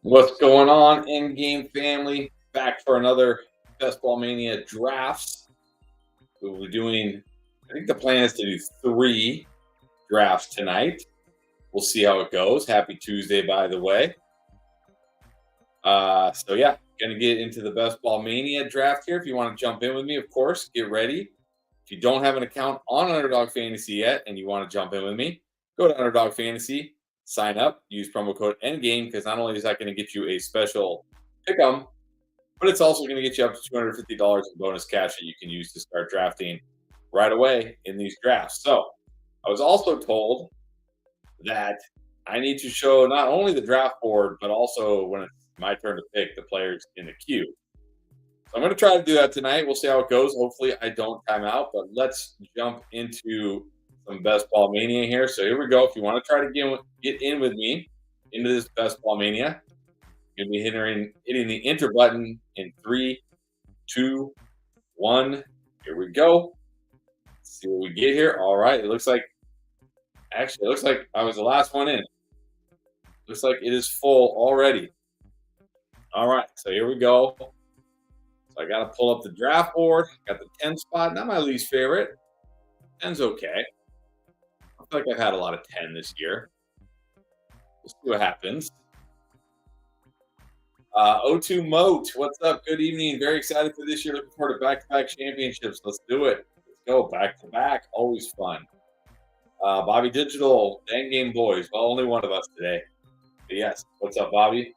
What's going on, in-game family? Back for another Best Ball Mania drafts. We're doing, I think the plan is to do 3 drafts tonight. We'll see how it goes. Happy Tuesday, by the way. So yeah, gonna get into the Best Ball Mania draft here. If you want to jump in with me, of course, get ready. If you don't have an account on Underdog Fantasy yet and you want to jump in with me, go to Underdog Fantasy, sign up, use promo code Endgame because not only is that going to get you a special pick'em, but it's also going to get you up to $250 in bonus cash that you can use to start drafting right away in these drafts. So I was also told that I need to show not only the draft board, but also when it's my turn to pick the players in the queue. So I'm going to try to do that tonight. We'll see how it goes. Hopefully I don't time out, but let's jump into some Best Ball Mania here. So here we go. If you want to try to get in with me into this Best Ball Mania, you're going to be hitting the enter button in 3, 2, 1. Here we go. Let's see what we get here. All right. It looks like I was the last one in. Looks like it is full already. All right. So here we go. So I got to pull up the draft board. Got the 10 spot. Not my least favorite. 10's okay. I feel like I've had a lot of 10 this year. We'll see what happens. O2 Moat, what's up? Good evening. Very excited for this year. Looking forward to back-to-back championships. Let's do it. Let's go back-to-back. Always fun. Bobby Digital, Endgame Boys. Well, only one of us today. But yes. What's up, Bobby?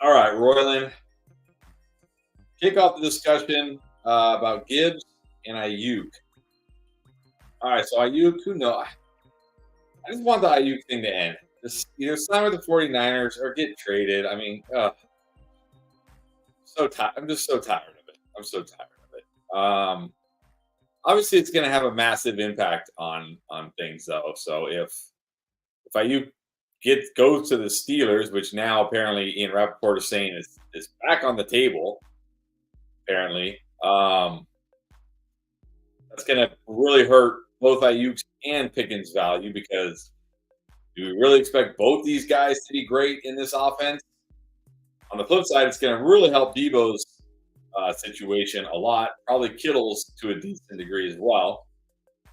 All right, Royland. Kick off the discussion about Gibbs and Ayuk. All right, so Ayuk, who knows? I just want the Ayuk thing to end. Just either sign with the 49ers or get traded. I mean, so tired. I'm just so tired of it. I'm so tired of it. Obviously, it's going to have a massive impact on things, though. So if Ayuk goes to the Steelers, which now apparently Ian Rappaport is saying is back on the table, apparently, that's going to really hurt both Ayuk's and Pickens' value because do we really expect both these guys to be great in this offense? On the flip side, it's going to really help Debo's situation a lot, probably Kittle's to a decent degree as well.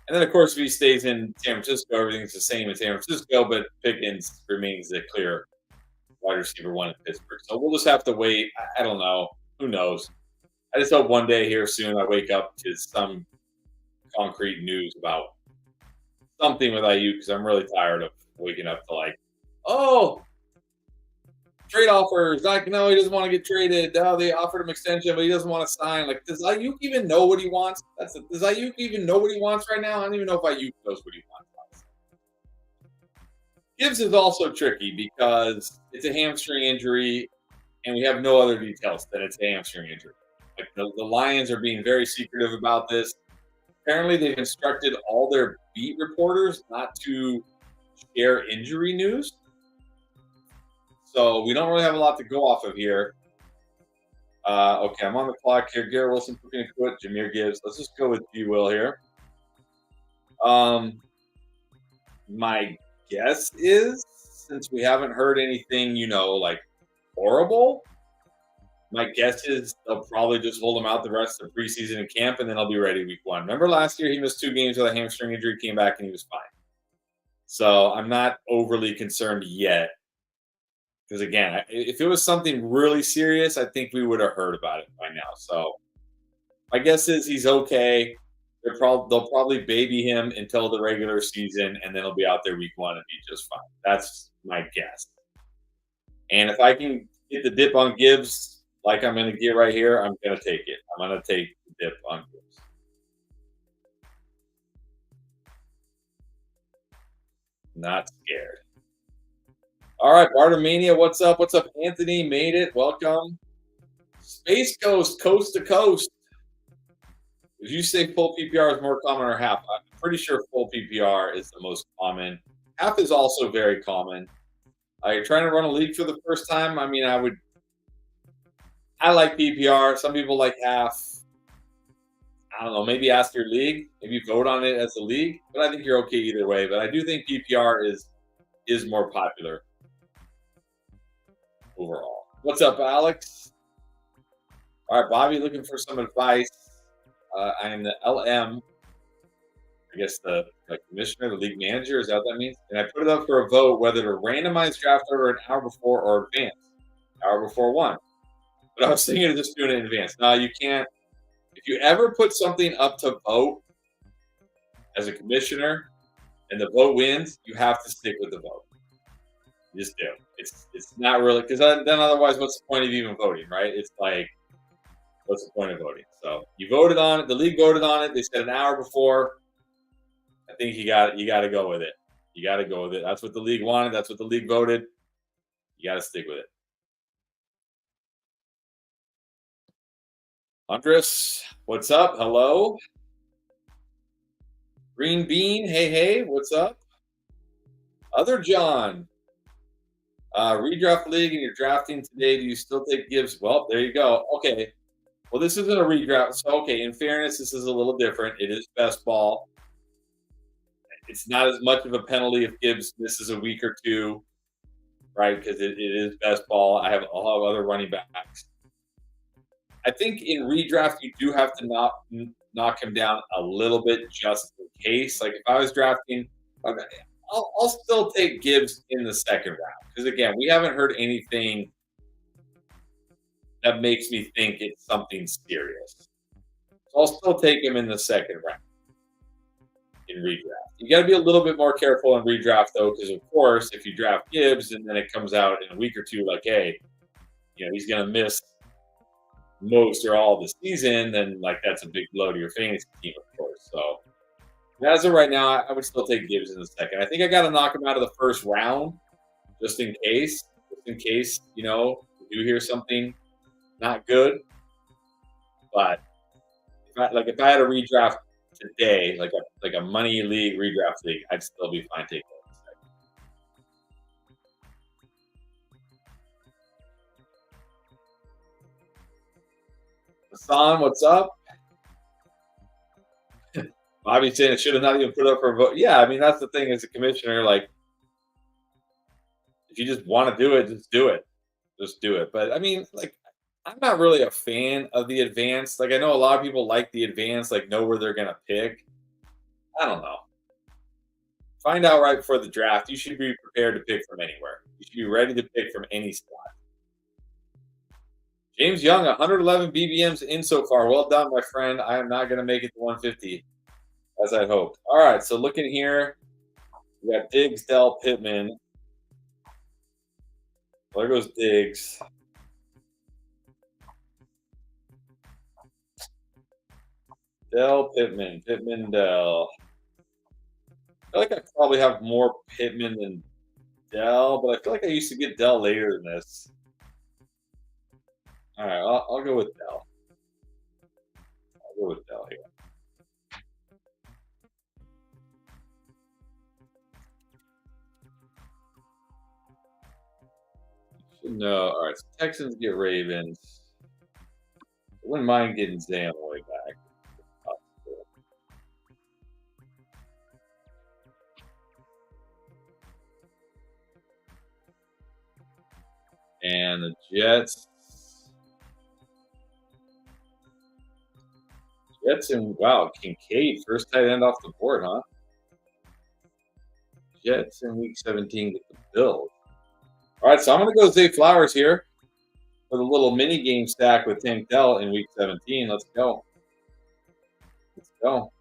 And then, of course, if he stays in San Francisco, everything's the same in San Francisco, but Pickens remains the clear wide receiver 1 in Pittsburgh. So we'll just have to wait. I don't know. Who knows? I just hope one day here soon I wake up to some concrete news about something with Ayuk because I'm really tired of waking up to trade offers. Like, no, he doesn't want to get traded. Oh, they offered him extension, but he doesn't want to sign. Like, does Ayuk even know what he wants? Does Ayuk even know what he wants right now? I don't even know if Ayuk knows what he wants. Gibbs is also tricky because it's a hamstring injury, and we have no other details that it's a hamstring injury. Like the Lions are being very secretive about this. Apparently, they've instructed all their beat reporters not to share injury news. So we don't really have a lot to go off of here. Okay, I'm on the clock here. Garrett Wilson, Puka Nacua, Jahmyr Gibbs. Let's just go with G. Will here. My guess is, since we haven't heard anything, like horrible, my guess is they'll probably just hold him out the rest of the preseason and camp, and then he'll be ready week 1. Remember last year he missed 2 games with a hamstring injury, came back, and he was fine. So I'm not overly concerned yet. Because, again, if it was something really serious, I think we would have heard about it by now. So my guess is he's okay. They'll probably baby him until the regular season, and then he'll be out there week 1 and be just fine. That's my guess. And if I can get the dip on Gibbs like I'm going to get right here, I'm going to take it. I'm going to take the dip on Gibbs. Not scared. All right, Bartermania, what's up? What's up, Anthony? Made it. Welcome. Space Coast, coast to coast. Would you say full PPR is more common or half? I'm pretty sure full PPR is the most common. Half is also very common. You're trying to run a league for the first time. I mean, I like PPR. Some people like half. I don't know. Maybe ask your league. Maybe vote on it as a league. But I think you're okay either way. But I do think PPR is more popular. overall. What's up, Alex? All right, Bobby, looking for some advice. I am the LM, I guess the commissioner, the league manager. Is that what that means? And I put it up for a vote whether to randomize draft order an hour before or advance. Hour before one. But I was thinking of just doing it in advance. No, you can't. If you ever put something up to vote as a commissioner and the vote wins, you have to stick with the vote. You just do. It's not really, because then otherwise, what's the point of even voting, right? It's like, what's the point of voting? So you voted on it. The league voted on it. They said an hour before. I think you got to go with it. You got to go with it. That's what the league wanted. That's what the league voted. You got to stick with it. Andres, what's up? Hello. Green Bean, hey, what's up? Other John, redraft league and you're drafting today. Do you still take Gibbs? Well, there you go. Okay. Well, this isn't a redraft. So, okay, in fairness, this is a little different. It is best ball. It's not as much of a penalty if Gibbs misses a week or two, right? Because it is best ball. I'll have other running backs. I think in redraft, you do have to knock him down a little bit just in case. Like if I was drafting, okay, I'll still take Gibbs in the second round. Because again, we haven't heard anything that makes me think it's something serious. So I'll still take him in the second round in redraft. You got to be a little bit more careful in redraft, though, because of course, if you draft Gibbs and then it comes out in a week or two, like, hey, he's going to miss most or all of the season, then like that's a big blow to your fantasy team, of course. So as of right now, I would still take Gibbs in the second. I think I got to knock him out of the first round, just in case. You do hear something not good. But if I had a redraft today, like a money league redraft league, I'd still be fine taking it. Hassan, what's up? Bobby saying it should have not even put up for a vote. Yeah, I mean that's the thing as a commissioner. Like, if you just want to do it, just do it. Just do it. But I mean, like, I'm not really a fan of the advanced. Like, I know a lot of people like the advanced, like know where they're gonna pick. I don't know. Find out right before the draft. You should be prepared to pick from anywhere. You should be ready to pick from any spot. James Young, 111 BBMs in so far. Well done, my friend. I am not going to make it to 150, as I hoped. All right, so looking here, we got Diggs, Dell, Pittman. There goes Diggs. Dell, Pittman, Dell. I feel like I probably have more Pittman than Dell, but I feel like I used to get Dell later than this. All right, I'll go with Dell. I'll go with Dell here. No, all right. So Texans get Ravens. I wouldn't mind getting Zay on the way back. And the Jets. Jets and wow, Kincaid, first tight end off the board, huh? Jets in week 17 get the Bills. All right, so I'm going to go Zay Flowers here for the little mini game stack with Tank Dell in week 17. Let's go. Let's go.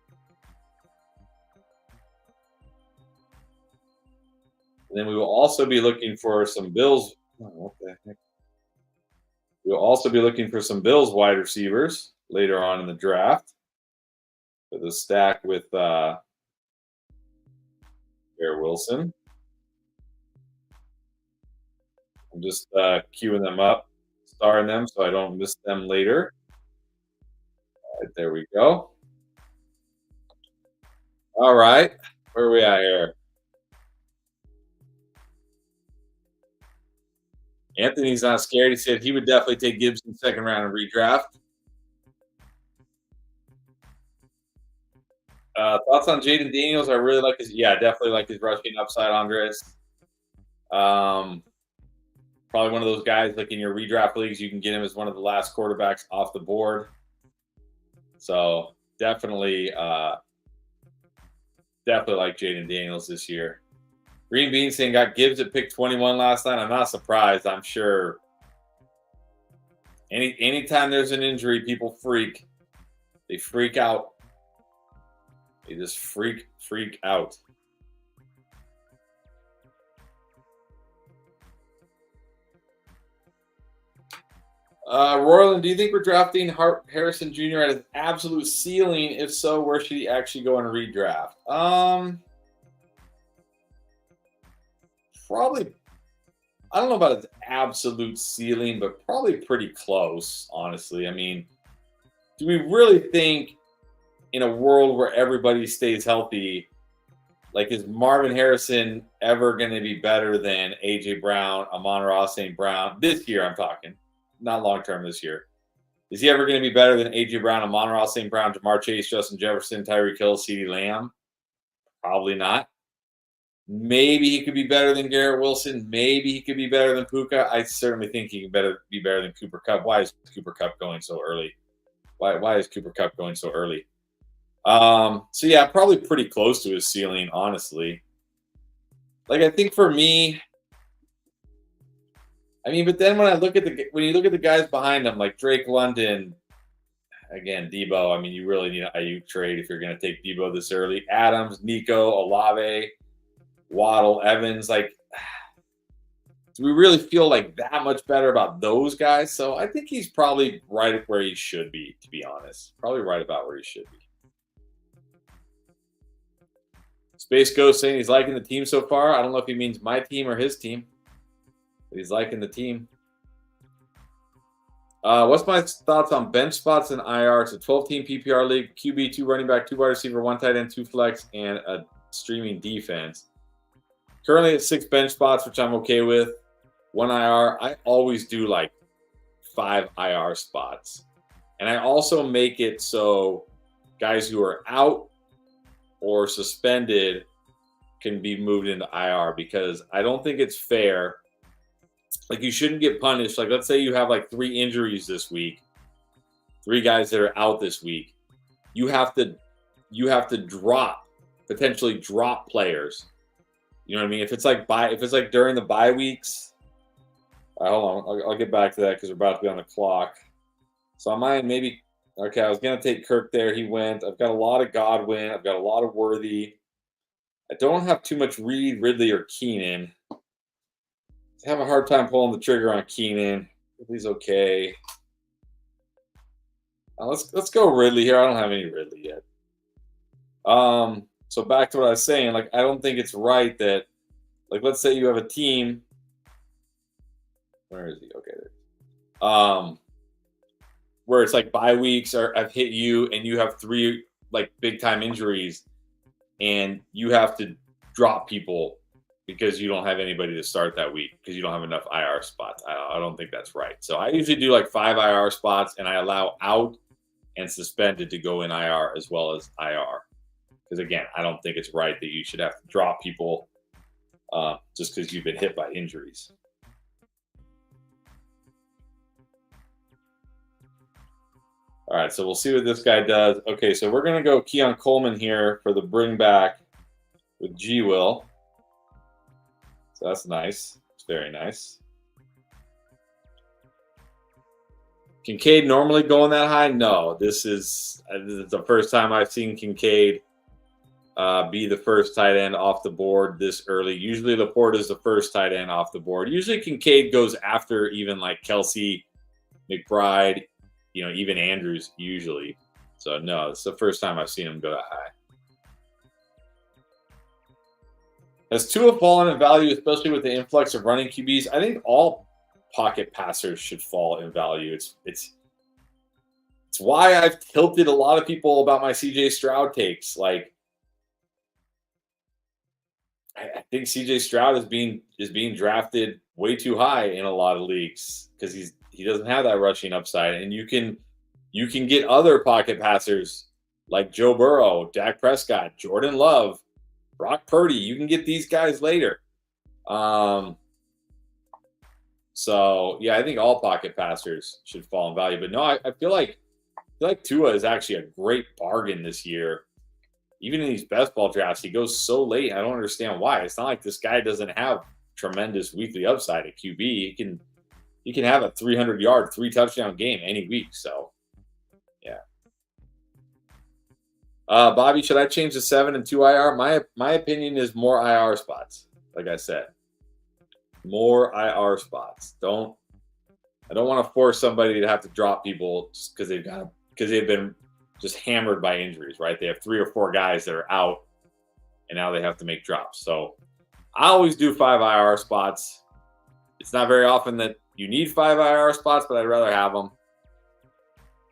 And then we will also be looking for some Bills. Oh, what the heck? We'll also be looking for some Bills wide receivers later on in the draft. For the stack with Bear Wilson. I'm just queuing them up, starring them so I don't miss them later. All right, there we go. All right, where are we at here? Anthony's not scared. He said he would definitely take Gibson second round and redraft. Thoughts on Jaden Daniels? I really like his. Yeah, definitely like his rushing upside, Andres. Probably one of those guys like in your redraft leagues, you can get him as one of the last quarterbacks off the board. So definitely like Jaden Daniels this year. Green Bean saying got Gibbs at pick 21 last night. I'm not surprised. I'm sure anytime there's an injury, people freak. They freak out. They just freak out. Royland, do you think we're drafting Harrison Jr. at his absolute ceiling? If so, where should he actually go in a redraft? Probably, I don't know about his absolute ceiling, but probably pretty close, honestly. I mean, do we really think in a world where everybody stays healthy, like is Marvin Harrison ever going to be better than A.J. Brown, Amon-Ra St. Brown? This year, I'm talking. Not long term this year. Is he ever going to be better than A.J. Brown, Amon-Ra St. Brown, Jamar Chase, Justin Jefferson, Tyreek Hill, CeeDee Lamb? Probably not. Maybe he could be better than Garrett Wilson. Maybe he could be better than Puka. I certainly think he can be better than Cooper Kupp. Why is Cooper Kupp going so early? Why is Cooper Kupp going so early? So yeah, probably pretty close to his ceiling, honestly. Like I think for me, I mean, but then when you look at the guys behind him, like Drake London, again, Debo. I mean, you really need an Ayuk trade if you're going to take Debo this early. Adams, Nico, Olave, Waddle, Evans. Like, do we really feel like that much better about those guys? So I think he's probably right where he should be, to be honest. Probably right about where he should be. Space Ghost saying he's liking the team so far. I don't know if he means my team or his team. But he's liking the team. What's my thoughts on bench spots in IR? It's a 12-team PPR league. QB, 2 running back, 2 wide receiver, 1 tight end, 2 flex, and a streaming defense. Currently at 6 bench spots, which I'm okay with. 1 IR. I always do like 5 IR spots. And I also make it so guys who are out or suspended can be moved into IR because I don't think it's fair. Like you shouldn't get punished. Like let's say you have like 3 injuries this week, 3 guys that are out this week. You have to potentially drop players. You know what I mean? If it's like during the bye weeks. Hold on, I'll get back to that because we're about to be on the clock. So I might maybe. Okay, I was gonna take Kirk there. He went. I've got a lot of Godwin. I've got a lot of Worthy. I don't have too much Reed, Ridley, or Keenan. I have a hard time pulling the trigger on Keenan. Ridley's okay. Let's go Ridley here. I don't have any Ridley yet. So back to what I was saying. Like I don't think it's right that, like, let's say you have a team. Where is he? Okay. Where it's like bye weeks I've hit you and you have 3 like big time injuries and you have to drop people because you don't have anybody to start that week because you don't have enough IR spots. I don't think that's right. So I usually do like 5 IR spots and I allow out and suspended to go in IR as well as IR. Because again, I don't think it's right that you should have to drop people just because you've been hit by injuries. All right, so we'll see what this guy does. Okay, so we're going to go Keon Coleman here for the bring back with G. Will. So that's nice. It's very nice. Kincaid normally going that high? No, this is the first time I've seen Kincaid be the first tight end off the board this early. Usually Laporte is the first tight end off the board. Usually Kincaid goes after even like Kelsey, McBride, even Andrews usually. So no, it's the first time I've seen him go that high. Has Tua fallen in value, especially with the influx of running QBs? I think all pocket passers should fall in value. It's why I've tilted a lot of people about my CJ Stroud takes. Like I think CJ Stroud is being drafted way too high in a lot of leagues because he doesn't have that rushing upside, and you can get other pocket passers like Joe Burrow, Dak Prescott, Jordan Love, Brock Purdy. You can get these guys later. So So yeah, I think all pocket passers should fall in value. But no, I feel like Tua is actually a great bargain this year. Even in these best ball drafts, he goes so late. I don't understand why. It's not like this guy doesn't have tremendous weekly upside at QB. He can have a 300-yard, 3-touchdown game any week. So yeah. Bobby, should I change the 7 and 2 IR? My opinion is more IR spots. Like I said, more IR spots. I don't want to force somebody to have to drop people just because they've been just hammered by injuries, right? They have 3 or 4 guys that are out, and now they have to make drops. So I always do 5 IR spots. It's not very often that you need 5 IR spots, but I'd rather have them.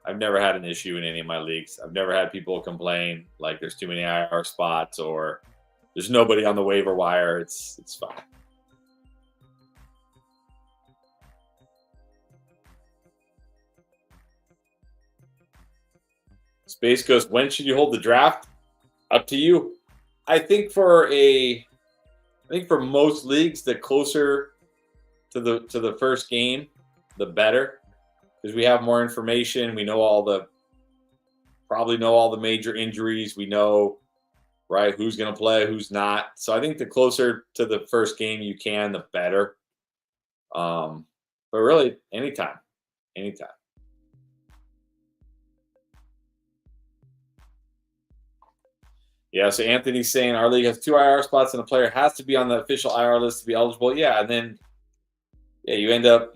I've never had an issue in any of my leagues. I've never had people complain like there's too many IR spots or there's nobody on the waiver wire. It's fine. Space Ghost, when should you hold the draft? Up to you. I think for most leagues, the closer to the first game, the better, because we have more information. We know probably know all the major injuries. We know, right, who's going to play, who's not. So I think the closer to the first game you can, the better. But really, anytime. Yeah, so Anthony's saying our league has 2 IR spots and a player has to be on the official IR list to be eligible. Yeah, and then you end up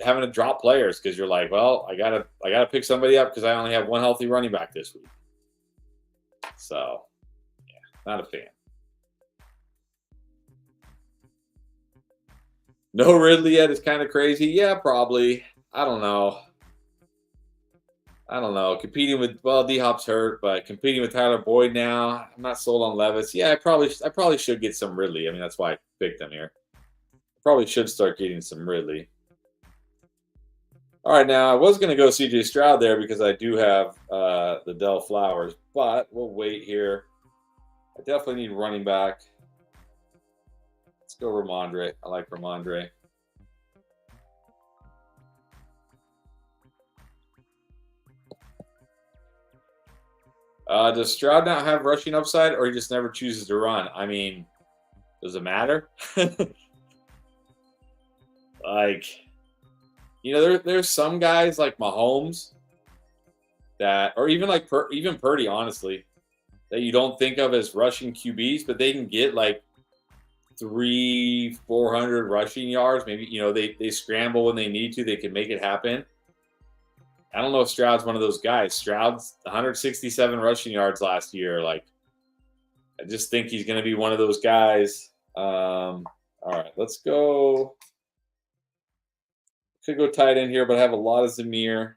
having to drop players because you're like, well, I gotta pick somebody up because I only have one healthy running back this week. So yeah, not a fan. No Ridley yet is kind of crazy. Yeah, probably. I don't know. Competing with D-Hop's hurt, but competing with Tyler Boyd now, I'm not sold on Levis. Yeah, I probably should get some Ridley. I mean, that's why I picked him here. Probably should start getting some Ridley. All right, now I was going to go CJ Stroud there because I do have the Dell Flowers, but we'll wait here. I definitely need running back. Let's go Ramondre. I like Ramondre. Does Stroud not have rushing upside, or he just never chooses to run? I mean, does it matter? Like, there's some guys like Mahomes that, or even like even Purdy, honestly, that you don't think of as rushing QBs, but they can get like 300-400 rushing yards. Maybe they scramble when they need to. They can make it happen. I don't know if Stroud's one of those guys. Stroud's 167 rushing yards last year. Like, I just think he's going to be one of those guys. All right, let's go. Could go tight end here, but I have a lot of Zamir.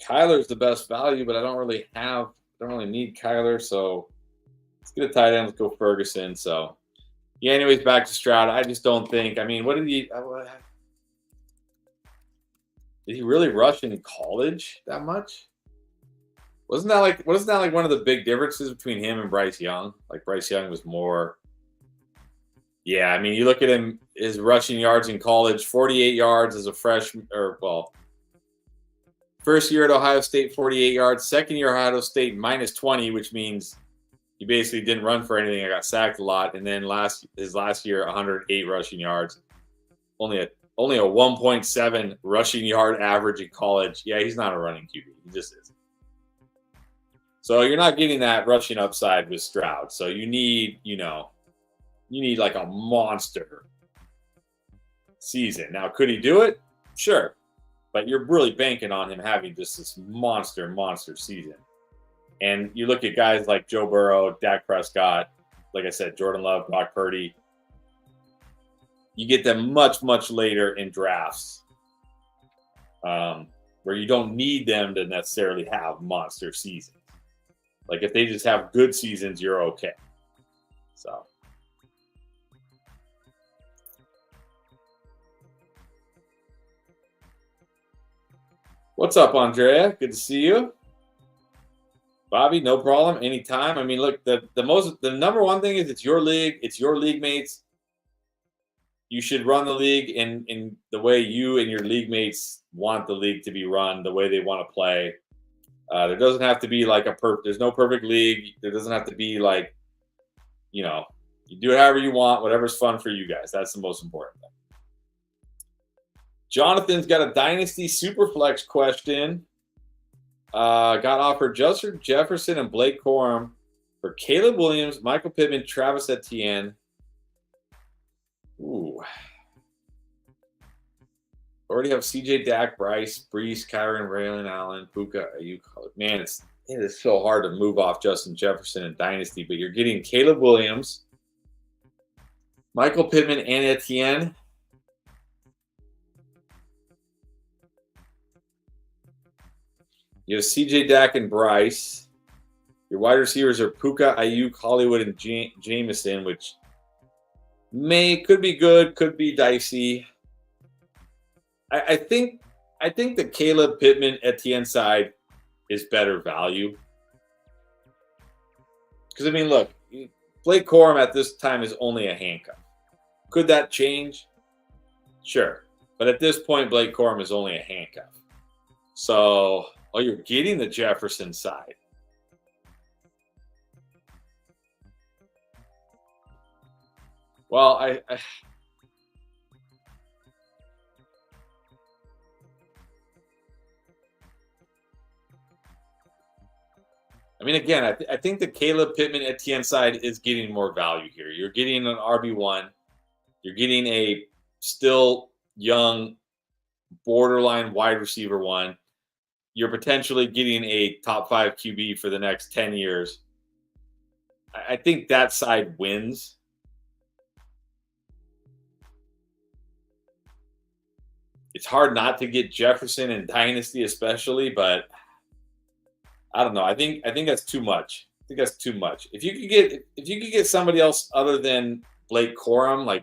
Kyler's the best value, but I don't really need Kyler. So let's get a tight end. Let's go Ferguson. So yeah, anyways, back to Stroud. I just don't think. I mean, what did he? Did he really rush in college that much? Wasn't that like one of the big differences between him and Bryce Young? Like Bryce Young was more. Yeah, I mean, you look at him, his rushing yards in college, 48 yards as a freshman, first year at Ohio State, 48 yards. Second year at Ohio State, minus 20, which means he basically didn't run for anything. I got sacked a lot. And then his last year, 108 rushing yards. Only a 1.7 rushing yard average in college. Yeah, he's not a running QB. He just isn't. So you're not getting that rushing upside with Stroud. So you need like a monster season. Now, could he do it? Sure. But you're really banking on him having just this monster season. And you look at guys like Joe Burrow, Dak Prescott, like I said, Jordan Love, Brock Purdy. You get them much later in drafts where you don't need them to necessarily have monster seasons. Like if they just have good seasons, you're okay. So. What's up, Andrea? Good to see you. Bobby, no problem. Anytime. I mean, look, the number one thing is it's your league. It's your league mates. you should run the league in the way you and your league mates want the league to be run, the way they want to play. There doesn't have to be like there's no perfect league. There doesn't have to be like, you do it however you want, whatever's fun for you guys. That's the most important thing. Jonathan's got a Dynasty Superflex question. Got offered Justin Jefferson and Blake Corum for Caleb Williams, Michael Pittman, Travis Etienne. Ooh. Already have CJ, Dak, Bryce, Brees, Kyron, Raylan, Allen, Puka. Man, it is so hard to move off Justin Jefferson in Dynasty, but you're getting Caleb Williams, Michael Pittman, and Etienne. You have CJ, Dak, and Bryce. Your wide receivers are Puka, Ayuk, Hollywood, and Jameson, which could be good, could be dicey. I think the Caleb Pittman Etienne side is better value. Because, I mean, look, Blake Corum at this time is only a handcuff. Could that change? Sure. But at this point, Blake Corum is only a handcuff. So, you're getting the Jefferson side. Well, I mean, again, I think the Caleb Pittman Etienne side is getting more value here. You're getting an RB1. You're getting a still young, borderline wide receiver 1. You're potentially getting a top 5 QB for the next 10 years. I think that side wins. It's hard not to get Jefferson in Dynasty, especially, but I don't know. I think that's too much. I think that's too much. If you could get somebody else other than Blake Corum,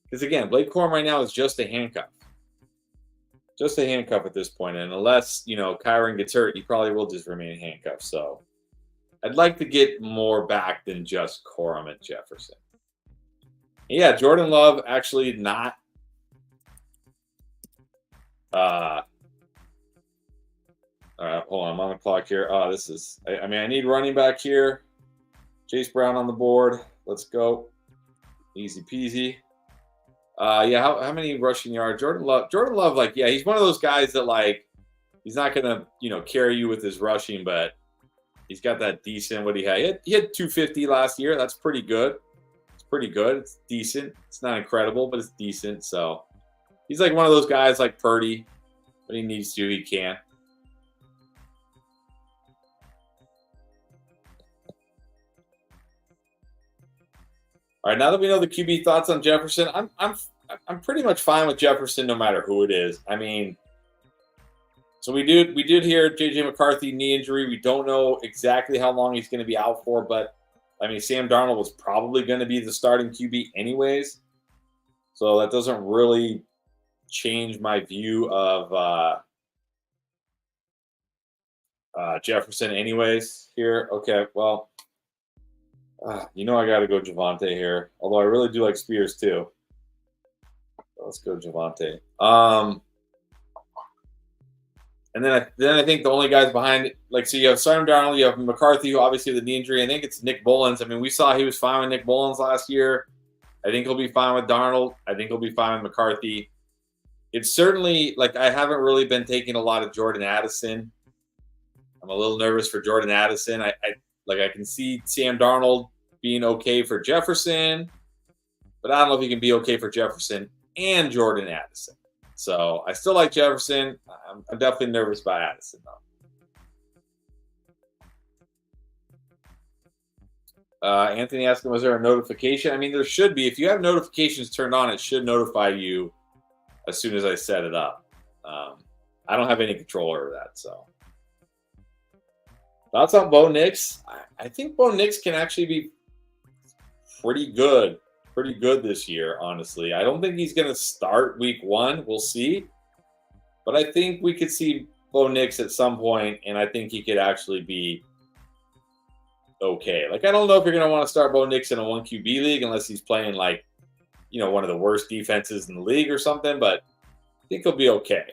because again, Blake Corum right now is just a handcuff. Just a handcuff at this point. And unless, Kyron gets hurt, he probably will just remain handcuffed. So I'd like to get more back than just Corum and Jefferson. Yeah, Jordan Love actually not all right, hold on. I'm on the clock here. I need running back here. Chase Brown on the board. Let's go. Easy peasy. How many rushing yards? Jordan Love, he's one of those guys that, he's not going to, carry you with his rushing, but he's got that decent, what he had. He had 250 last year. That's pretty good. It's pretty good. It's decent. It's not incredible, but it's decent. So he's like one of those guys like Purdy. When he needs to, he can. All right, now that we know the QB thoughts on Jefferson, I'm pretty much fine with Jefferson no matter who it is. I mean, so we did hear JJ McCarthy knee injury. We don't know exactly how long he's going to be out for, but I mean, Sam Darnold was probably going to be the starting QB anyways. So that doesn't really change my view of Jefferson anyways here. Okay, well, I got to go Javonte here. Although I really do like Spears too. Let's go Javonte. And then I think the only guys behind it, so you have Sam Darnold, you have McCarthy, who obviously had the knee injury. I think it's Nick Mullins. I mean, we saw he was fine with Nick Mullins last year. I think he'll be fine with Darnold. I think he'll be fine with McCarthy. It's certainly, I haven't really been taking a lot of Jordan Addison. I'm a little nervous for Jordan Addison. I can see Sam Darnold being okay for Jefferson, but I don't know if he can be okay for Jefferson and Jordan Addison. So I still like Jefferson. I'm definitely nervous about Addison, though. Anthony asking, was there a notification? I mean, there should be. If you have notifications turned on, it should notify you as soon as I set it up. I don't have any control over that, so. Thoughts on Bo Nix? I think Bo Nix can actually be pretty good this year, honestly. I don't think he's going to start week 1. We'll see. But I think we could see Bo Nix at some point, and I think he could actually be okay. I don't know if you're going to want to start Bo Nix in a 1 QB league unless he's playing one of the worst defenses in the league or something, but I think he'll be okay.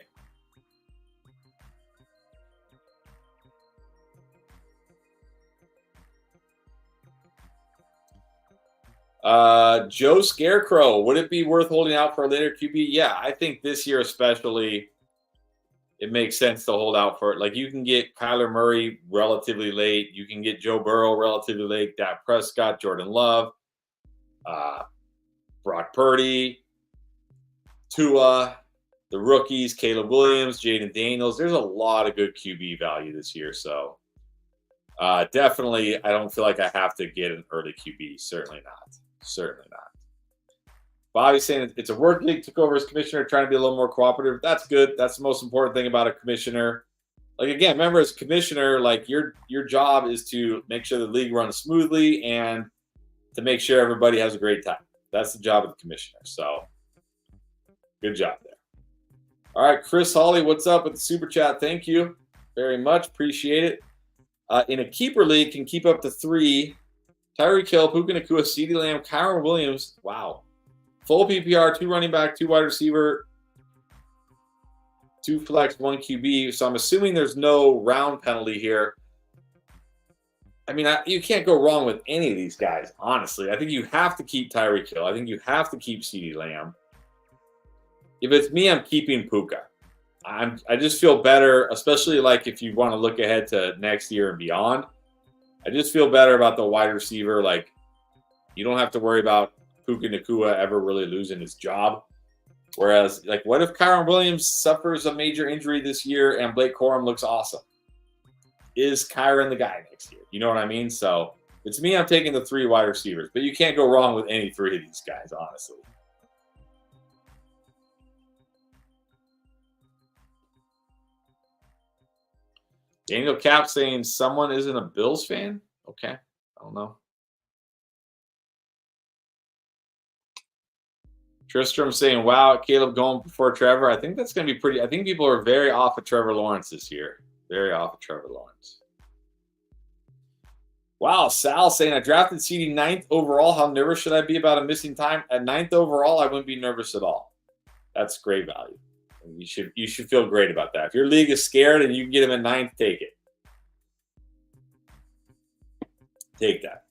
Joe Scarecrow, would it be worth holding out for a later QB? Yeah, I think this year especially, it makes sense to hold out for it. Like, you can get Kyler Murray relatively late. You can get Joe Burrow relatively late. Dak Prescott, Jordan Love, Brock Purdy, Tua, the rookies, Caleb Williams, Jaden Daniels. There's a lot of good QB value this year. So definitely, I don't feel like I have to get an early QB. Certainly not. Certainly not. Bobby's saying it's a work league, took over as commissioner, trying to be a little more cooperative. That's good. That's the most important thing about a commissioner. Like, again, remember, as commissioner, like, your job is to make sure the league runs smoothly and to make sure everybody has a great time. That's the job of the commissioner. So good job there. All right, Chris Hawley, what's up with the super chat? Thank you very much. Appreciate it. In a keeper league, can keep up to 3. Tyreek Hill, Puka Nacua, CeeDee Lamb, Kyron Williams. Wow. Full PPR, 2 running back, 2 wide receiver, 2 flex, 1 QB. So I'm assuming there's no round penalty here. I mean, you can't go wrong with any of these guys, honestly. I think you have to keep Tyreek Hill. I think you have to keep CeeDee Lamb. If it's me, I'm keeping Puka. I just feel better, especially like if you want to look ahead to next year and beyond. I just feel better about the wide receiver. Like, you don't have to worry about Puka Nacua ever really losing his job. Whereas, like, what if Kyron Williams suffers a major injury this year and Blake Corum looks awesome? Is Kyron the guy next year? You know what I mean? So, it's me, I'm taking the 3 wide receivers. But you can't go wrong with any 3 of these guys, honestly. Daniel Cap saying someone isn't a Bills fan? Okay. I don't know. Tristram saying, wow, Caleb going before Trevor. I think that's going to be pretty. I think people are very off of Trevor Lawrence this year. Very off of Trevor Lawrence. Wow, Sal saying, I drafted CD 9th overall. How nervous should I be about a missing time? At 9th overall, I wouldn't be nervous at all. That's great value. You should feel great about that. If your league is scared and you can get him at 9th, take it. Take that.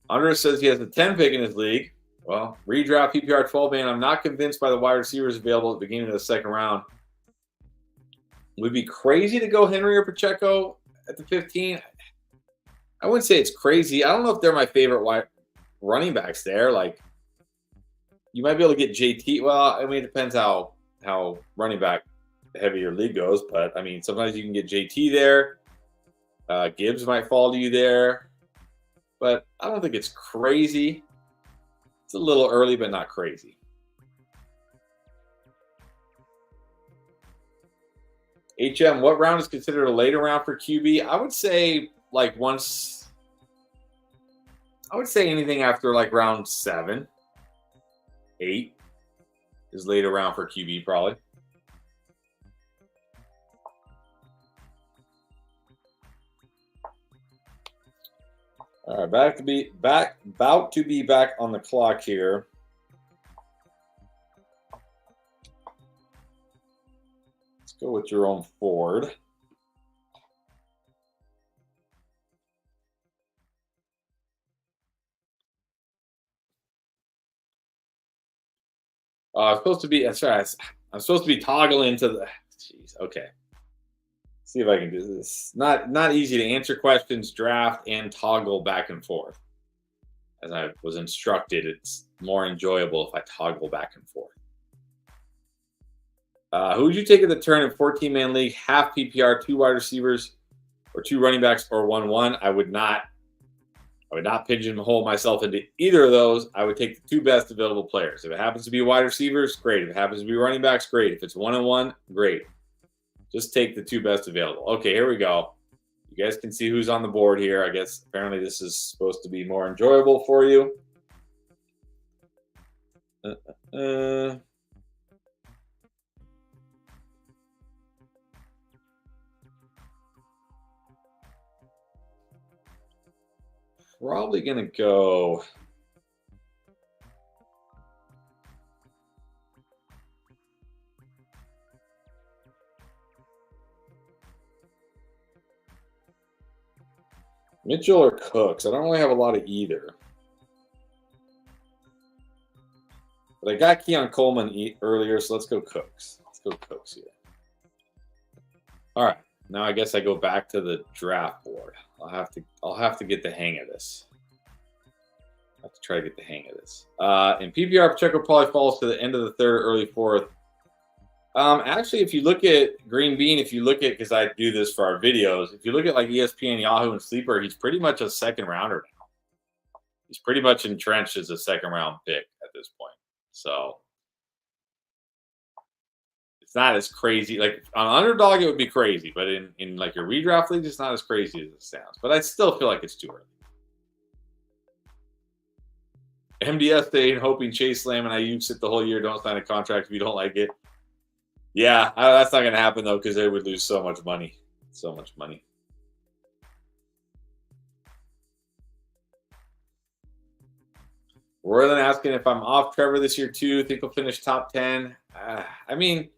Andre says he has a 10 pick in his league. Well, redraft PPR 12 man. I'm not convinced by the wide receivers available at the beginning of the second round. It would be crazy to go Henry or Pacheco at the 15. I wouldn't say it's crazy. I don't know if they're my favorite running backs there. Like, you might be able to get JT. Well, I mean, it depends how running back heavy your league goes. But, I mean, sometimes you can get JT there. Gibbs might fall to you there. But I don't think it's crazy. It's a little early, but not crazy. HM, what round is considered a later round for QB? I would say anything after like round 7, 8 is later round for QB probably. All right, about to be back on the clock here. Let's go with Jerome Ford. I'm supposed to be. That's right. I'm supposed to be toggling to the. Jeez. Okay. See if I can do this. Not easy to answer questions, draft, and toggle back and forth. As I was instructed, it's more enjoyable if I toggle back and forth. Who would you take at the turn in 14-man league, half PPR, 2 wide receivers, or 2 running backs, or 1-1? I would not pigeonhole myself into either of those. I would take the 2 best available players. If it happens to be wide receivers, great. If it happens to be running backs, great. If it's 1-on-1, great. Just take the 2 best available. Okay, here we go. You guys can see who's on the board here. I guess apparently this is supposed to be more enjoyable for you. Probably going to go Mitchell or Cooks? I don't really have a lot of either. But I got Keon Coleman earlier, so let's go Cooks. Let's go Cooks here. All right. Now I guess I go back to the draft board. I'll have to get the hang of this. I have to try to get the hang of this. In PPR, Pacheco probably falls to the end of the third, early fourth. Actually, if you look at Green Bean, if you look at, because I do this for our videos, if you look at like ESPN, Yahoo, and Sleeper, he's pretty much a second rounder now. He's pretty much entrenched as a second round pick at this point. So it's not as crazy. Like on underdog, it would be crazy, but in like your redraft league, it's not as crazy as it sounds. But I still feel like it's too early. MDS staying, hoping Chase Lamb and Ayuk sit the whole year. Don't sign a contract if you don't like it. Yeah, that's not going to happen, though, because they would lose so much money. So much money. Rather than asking if I'm off Trevor this year, too, think he'll finish top 10. I mean,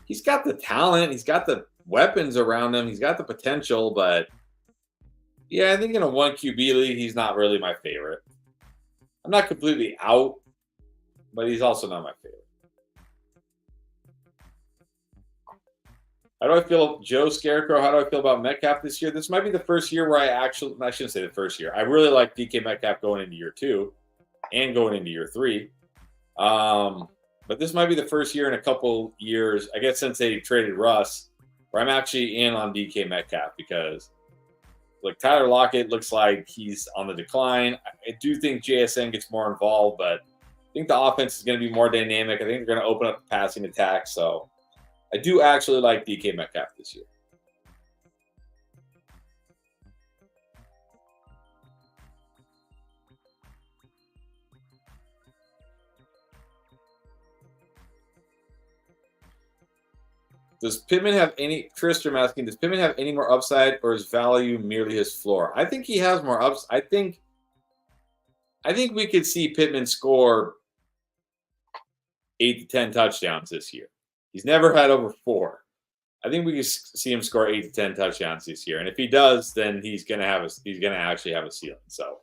he's got the talent. He's got the weapons around him. He's got the potential. But, yeah, I think in a 1 QB league, he's not really my favorite. I'm not completely out, but he's also not my favorite. How do I feel, Joe Scarecrow? How do I feel about Metcalf this year? This might be the first year where I shouldn't say the first year. I really like DK Metcalf going into year 2 and going into year 3. But this might be the first year in a couple years, I guess, since they traded Russ, where I'm actually in on DK Metcalf because, like, Tyler Lockett looks like he's on the decline. I do think JSN gets more involved, but I think the offense is going to be more dynamic. I think they're going to open up the passing attack. So I do actually like DK Metcalf this year. Does Pittman have any? Tristram asking, does Pittman have any more upside, or is value merely his floor? I think he has more ups. I think we could see Pittman score 8 to 10 touchdowns this year. He's never had over 4. I think we can see him score 8 to 10 touchdowns this year, and if he does, then he's gonna actually have a ceiling. So,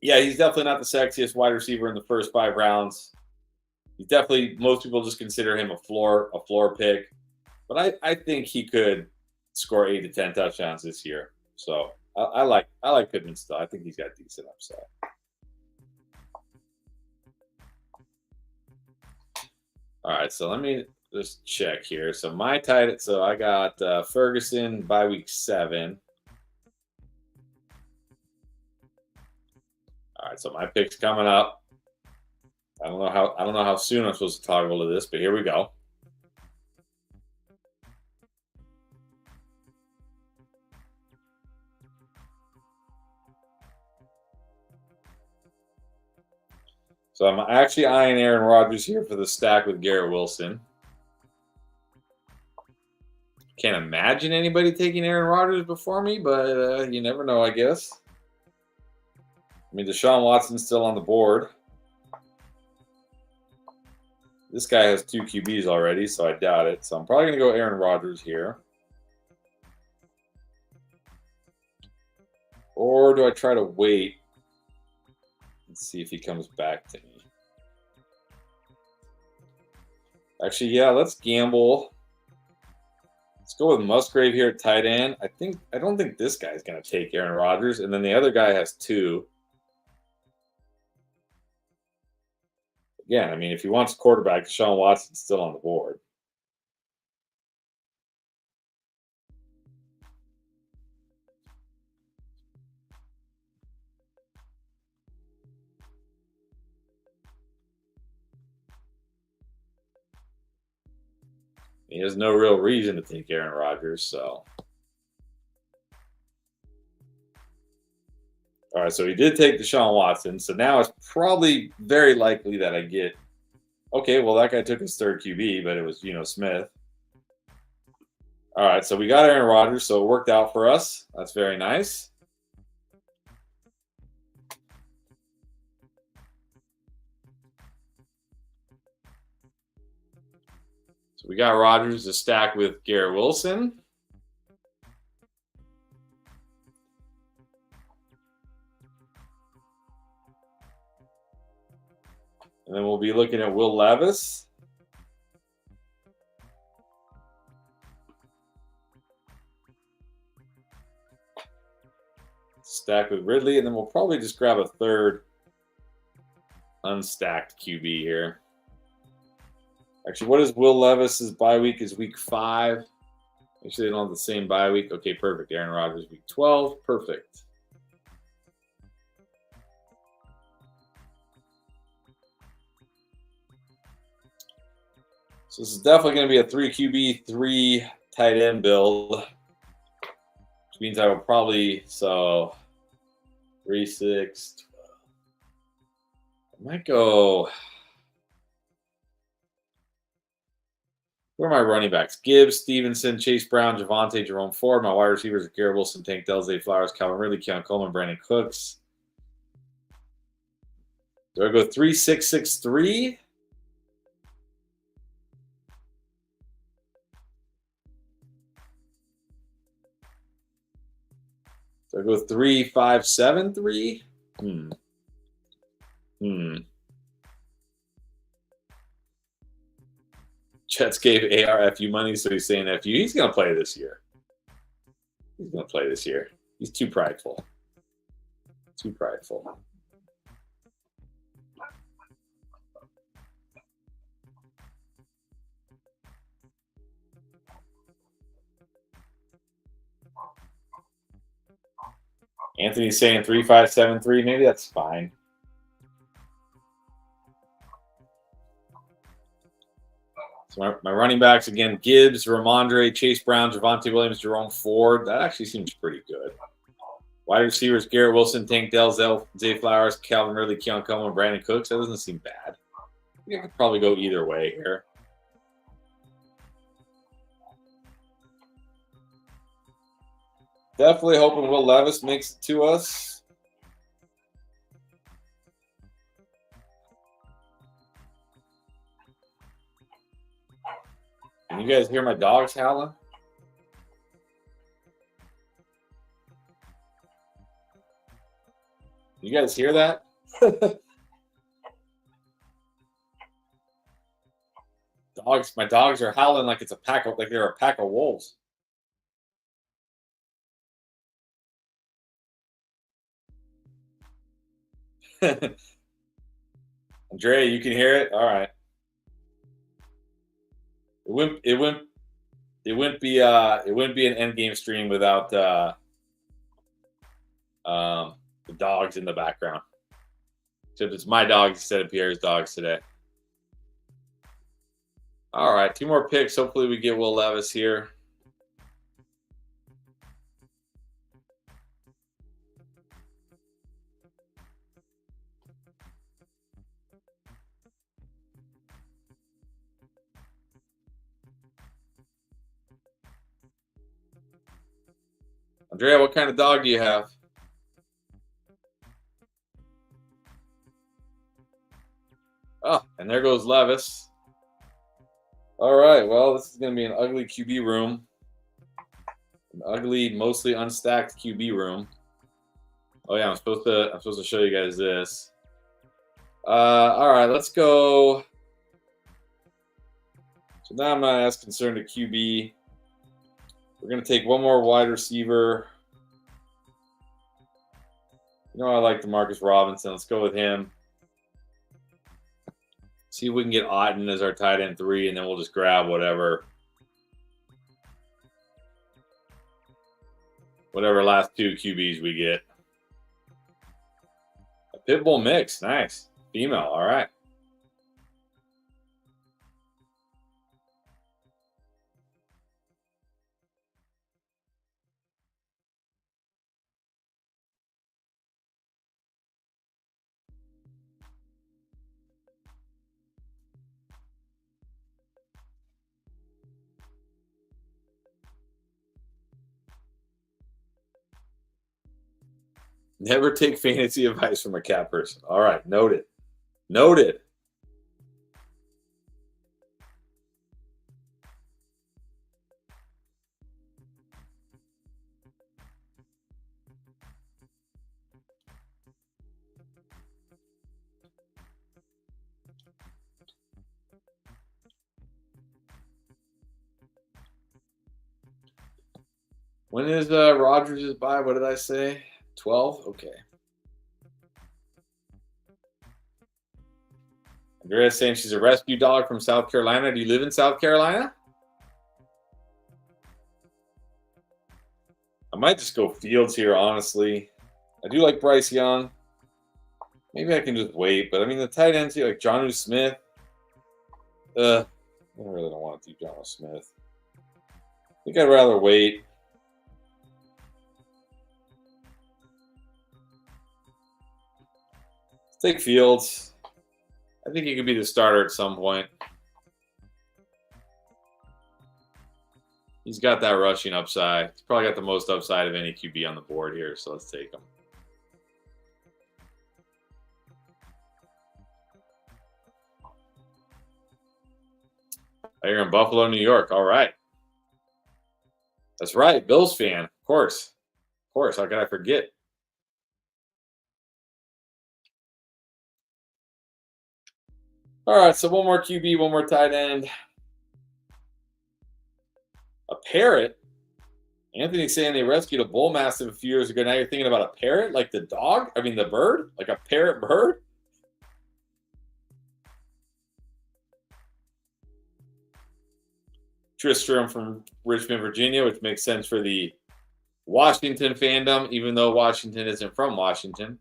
yeah, he's definitely not the sexiest wide receiver in the first 5 rounds. He's definitely, most people just consider him a floor pick, but I think he could score 8 to 10 touchdowns this year. So I like Pittman still. I think he's got decent upside. All right, so let me just check here. So my tight, so I got Ferguson by week 7. All right, so my pick's coming up. I don't know how soon I'm supposed to toggle to this, but here we go. So I'm actually eyeing Aaron Rodgers here for the stack with Garrett Wilson. Can't imagine anybody taking Aaron Rodgers before me, but you never know, I guess. I mean, Deshaun Watson's still on the board. This guy has 2 QBs already, so I doubt it. So I'm probably going to go Aaron Rodgers here. Or do I try to wait and see if he comes back to me? Actually, yeah, let's gamble. Let's go with Musgrave here at tight end. I don't think this guy's going to take Aaron Rodgers, and then the other guy has 2. Again, I mean, if he wants a quarterback, Deshaun Watson's still on the board. He has no real reason to take Aaron Rodgers, so. All right, so he did take Deshaun Watson. So now it's probably very likely that I get, okay, well, that guy took his 3rd QB, but it was, Smith. All right, so we got Aaron Rodgers, so it worked out for us. That's very nice. So we got Rodgers to stack with Garrett Wilson. And then we'll be looking at Will Levis. Stack with Ridley, and then we'll probably just grab a third unstacked QB here. Actually, what is Will Levis's bye week? Is week 5. Actually, they don't have the same bye week. Okay, perfect. Aaron Rodgers, week 12. Perfect. So this is definitely going to be a 3 QB, 3 tight end build. Which means I will probably, 3, 6, 12. I might go. Who are my running backs? Gibbs, Stevenson, Chase Brown, Javonte, Jerome Ford. My wide receivers are Garrett Wilson, Tank Dell, Zay Flowers, Calvin Ridley, Keon Coleman, Brandon Cooks. Do I go 3, 6, 6, 3? Do I go 3, 5, 7, 3? Jets gave ARFU money, so he's saying FU. He's going to play this year. He's going to play this year. He's too prideful. Too prideful. Anthony's saying 3, 5, 7, 3. Maybe that's fine. So my running backs, again, Gibbs, Ramondre, Chase Brown, Javonte Williams, Jerome Ford. That actually seems pretty good. Wide receivers, Garrett Wilson, Tank Dell, Zay Flowers, Calvin Ridley, Keon Coleman, Brandon Cooks. That doesn't seem bad. I think I could probably go either way here. Definitely hoping Will Levis makes it to us. Can you guys hear my dogs howling? You guys hear that? My dogs are howling like it's like they're a pack of wolves. Andrea, you can hear it? All right. It wouldn't be an end game stream without the dogs in the background. Except it's my dogs instead of Pierre's dogs today. All right, 2 more picks. Hopefully we get Will Levis here. Andrea, what kind of dog do you have? Oh, and there goes Levis. All right, well, this is going to be an ugly QB room. An ugly, mostly unstacked QB room. Oh yeah, I'm supposed to show you guys this. All right, let's go. So now I'm not as concerned with QB. We're going to take one more wide receiver. You know I like DeMarcus Robinson. Let's go with him. See if we can get Otten as our tight end 3, and then we'll just grab whatever last 2 QBs we get. A Pitbull mix. Nice. Female. All right. Never take fantasy advice from a cat person. All right. Noted. Noted. When is Rogers' bye? What did I say? 12? Okay. Andrea's saying she's a rescue dog from South Carolina. Do you live in South Carolina? I might just go Fields here, honestly. I do like Bryce Young. Maybe I can just wait. But, I mean, the tight ends here, like Jonnu Smith. I really don't want to do Jonnu Smith. I think I'd rather wait. Let's take Fields. I think he could be the starter at some point. He's got that rushing upside. He's probably got the most upside of any QB on the board here, so let's take him. You're in Buffalo, New York. All right. That's right. Bills fan. Of course. Of course. How could I forget? All right. So one more QB, one more tight end. A parrot. Anthony's saying they rescued a bull mastiff a few years ago. Now you're thinking about a parrot, like the dog? I mean, the bird? Like a parrot bird? Tristram from Richmond, Virginia, which makes sense for the Washington fandom, even though Washington isn't from Washington.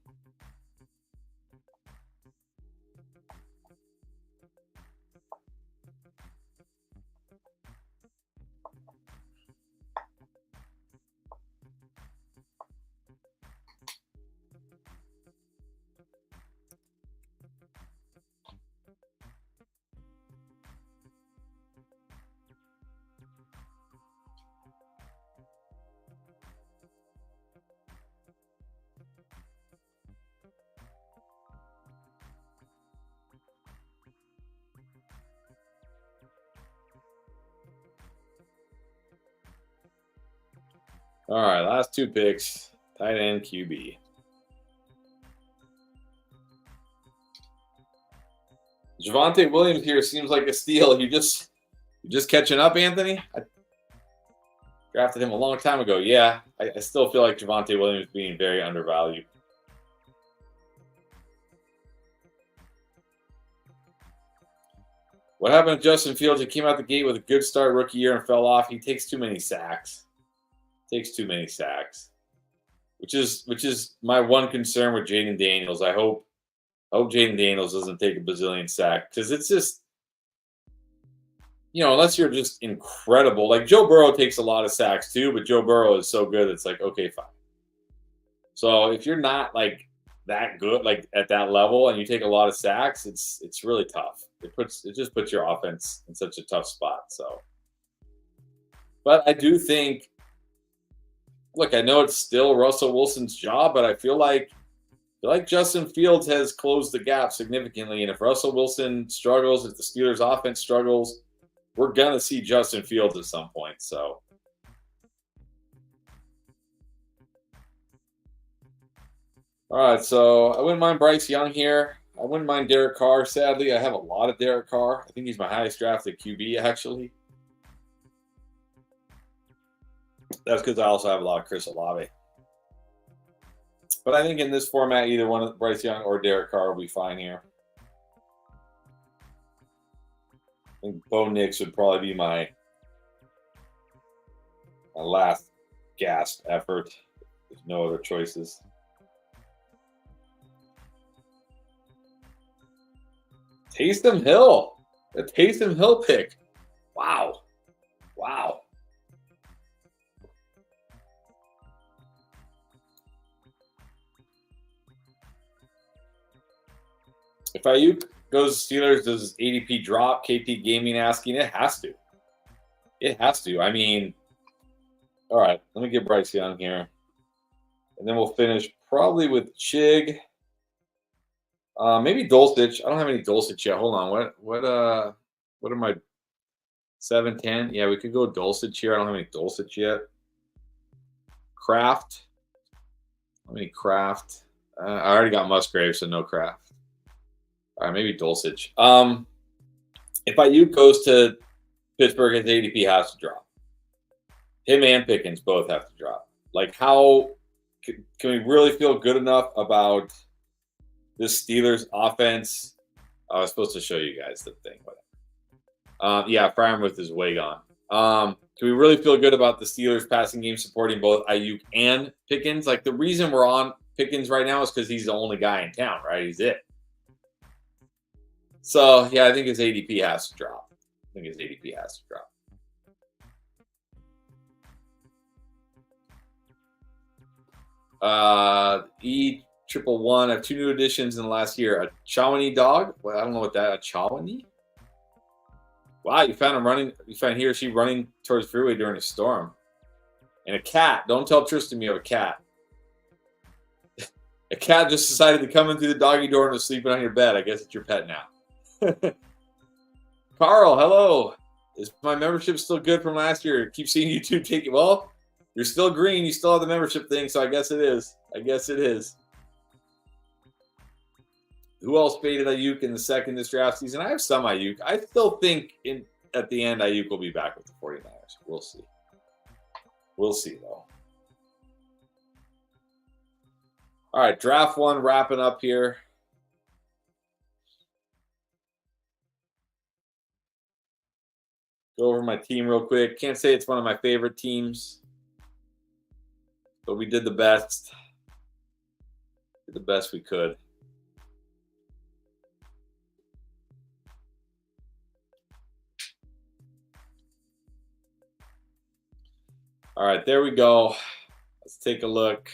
All right, last two picks. Tight end, QB. Javonte Williams here seems like a steal. You just catching up, Anthony? I drafted him a long time ago. Yeah, I still feel like Javonte Williams being very undervalued. What happened to Justin Fields? He came out the gate with a good start rookie year and fell off. He takes too many sacks. Takes too many sacks, which is my one concern with Jaden Daniels. I hope Jaden Daniels doesn't take a bazillion sack because it's just, unless you're just incredible. Like Joe Burrow takes a lot of sacks too, but Joe Burrow is so good. It's like, okay, fine. So if you're not like that good, like at that level, and you take a lot of sacks, it's really tough. It just puts your offense in such a tough spot. So, but I do think. Look, I know it's still Russell Wilson's job, but I feel like Justin Fields has closed the gap significantly. And if Russell Wilson struggles, if the Steelers' offense struggles, we're going to see Justin Fields at some point. So, all right. So I wouldn't mind Bryce Young here. I wouldn't mind Derek Carr. Sadly, I have a lot of Derek Carr. I think he's my highest drafted QB, actually. That's because I also have a lot of Chris Olave. But I think in this format, either one of Bryce Young or Derek Carr will be fine here. I think Bo Nix would probably be my last gasp effort. There's no other choices. Taysom Hill. The Taysom Hill pick. Wow. Wow. If Ayuk goes Steelers, does ADP drop? KP Gaming asking. It has to. It has to. I mean, all right. Let me get Bryce Young here. And then we'll finish probably with Chig. Maybe Dulcich. I don't have any Dulcich yet. Hold on. What are my 7-10? Yeah, we could go Dulcich here. I don't have any Dulcich yet. Kraft. How many Kraft? I already got Musgrave, so no Kraft. All right, maybe Dulcich. If Ayuk goes to Pittsburgh, his ADP has to drop. Him and Pickens both have to drop. Like, how can we really feel good enough about this Steelers offense? I was supposed to show you guys the thing, but yeah, Fryermuth is way gone. Can we really feel good about the Steelers passing game supporting both Ayuk and Pickens? Like, the reason we're on Pickens right now is because he's the only guy in town, right? He's it. So yeah, I think his ADP has to drop. E111. I have 2 new additions in the last year. A Chawani dog. Well, I don't know what that. A Chawani. Wow, you found him running. You found he or she running towards the freeway during a storm. And a cat. Don't tell Tristan you have a cat. A cat just decided to come in through the doggy door and was sleeping on your bed. I guess it's your pet now. Carl, hello. Is my membership still good from last year? Keep seeing YouTube take it. Well, you're still green. You still have the membership thing, so I guess it is. Who else faded Ayuk in the second this draft season? I have some Ayuk. I still think at the end Ayuk will be back with the 49ers. We'll see. We'll see, though. All right, draft one wrapping up here. Go over my team real quick. Can't say it's one of my favorite teams, but we did the best. Did the best we could. All right, there we go. Let's take a look.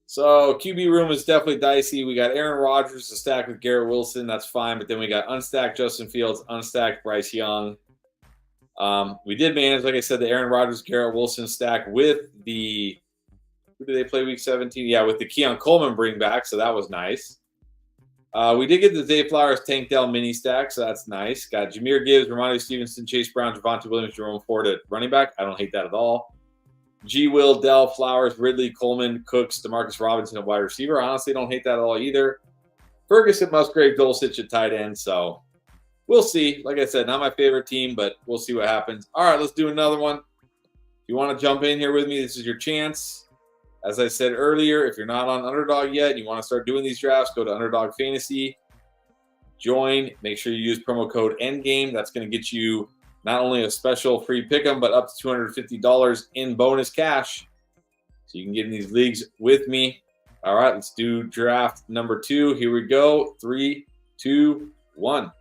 So QB room is definitely dicey. We got Aaron Rodgers to stack with Garrett Wilson. That's fine. But then we got unstacked Justin Fields, unstacked Bryce Young. We did manage, like I said, the Aaron Rodgers, Garrett Wilson stack with the – who did they play week 17? Yeah, with the Keon Coleman bring back. So that was nice. We did get the Zay Flowers Tank Dell mini stack. So that's nice. Got Jahmyr Gibbs, Ramondre Stevenson, Chase Brown, Javonte Williams, Jerome Ford at running back. I don't hate that at all. G. Will, Dell, Flowers, Ridley, Coleman, Cooks, Demarcus Robinson at wide receiver. I honestly don't hate that at all either. Ferguson, Musgrave, Dulcich at tight end. So we'll see. Like I said, not my favorite team, but we'll see what happens. All right, let's do another one. If you want to jump in here with me, this is your chance. As I said earlier, if you're not on Underdog yet and you want to start doing these drafts, go to Underdog Fantasy. Join. Make sure you use promo code ENDGAME. That's going to get you not only a special free pick'em, but up to $250 in bonus cash. So you can get in these leagues with me. All right, let's do draft number 2. Here we go. 3, 2, 1.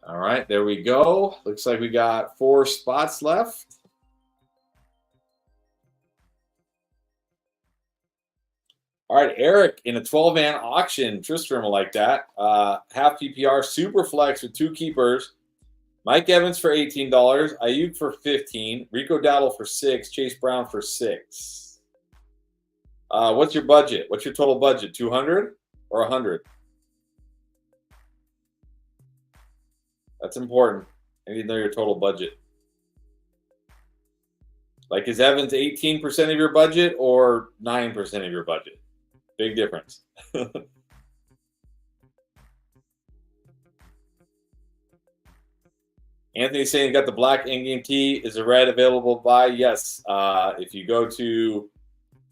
All right, there we go. Looks like we got 4 spots left. All right, Eric in a 12-man auction. Tristram will like that. Half PPR, super flex with 2 keepers. Mike Evans for $18, Ayuk for $15, Rico Dowdle for $6, Chase Brown for $6. What's your budget? What's your total budget? 200 or 100? That's important. I need to know your total budget. Like, is Evans 18% of your budget or 9% of your budget? Big difference. Anthony's saying he got the black in-game tee. Is the red available by? Yes. If you go to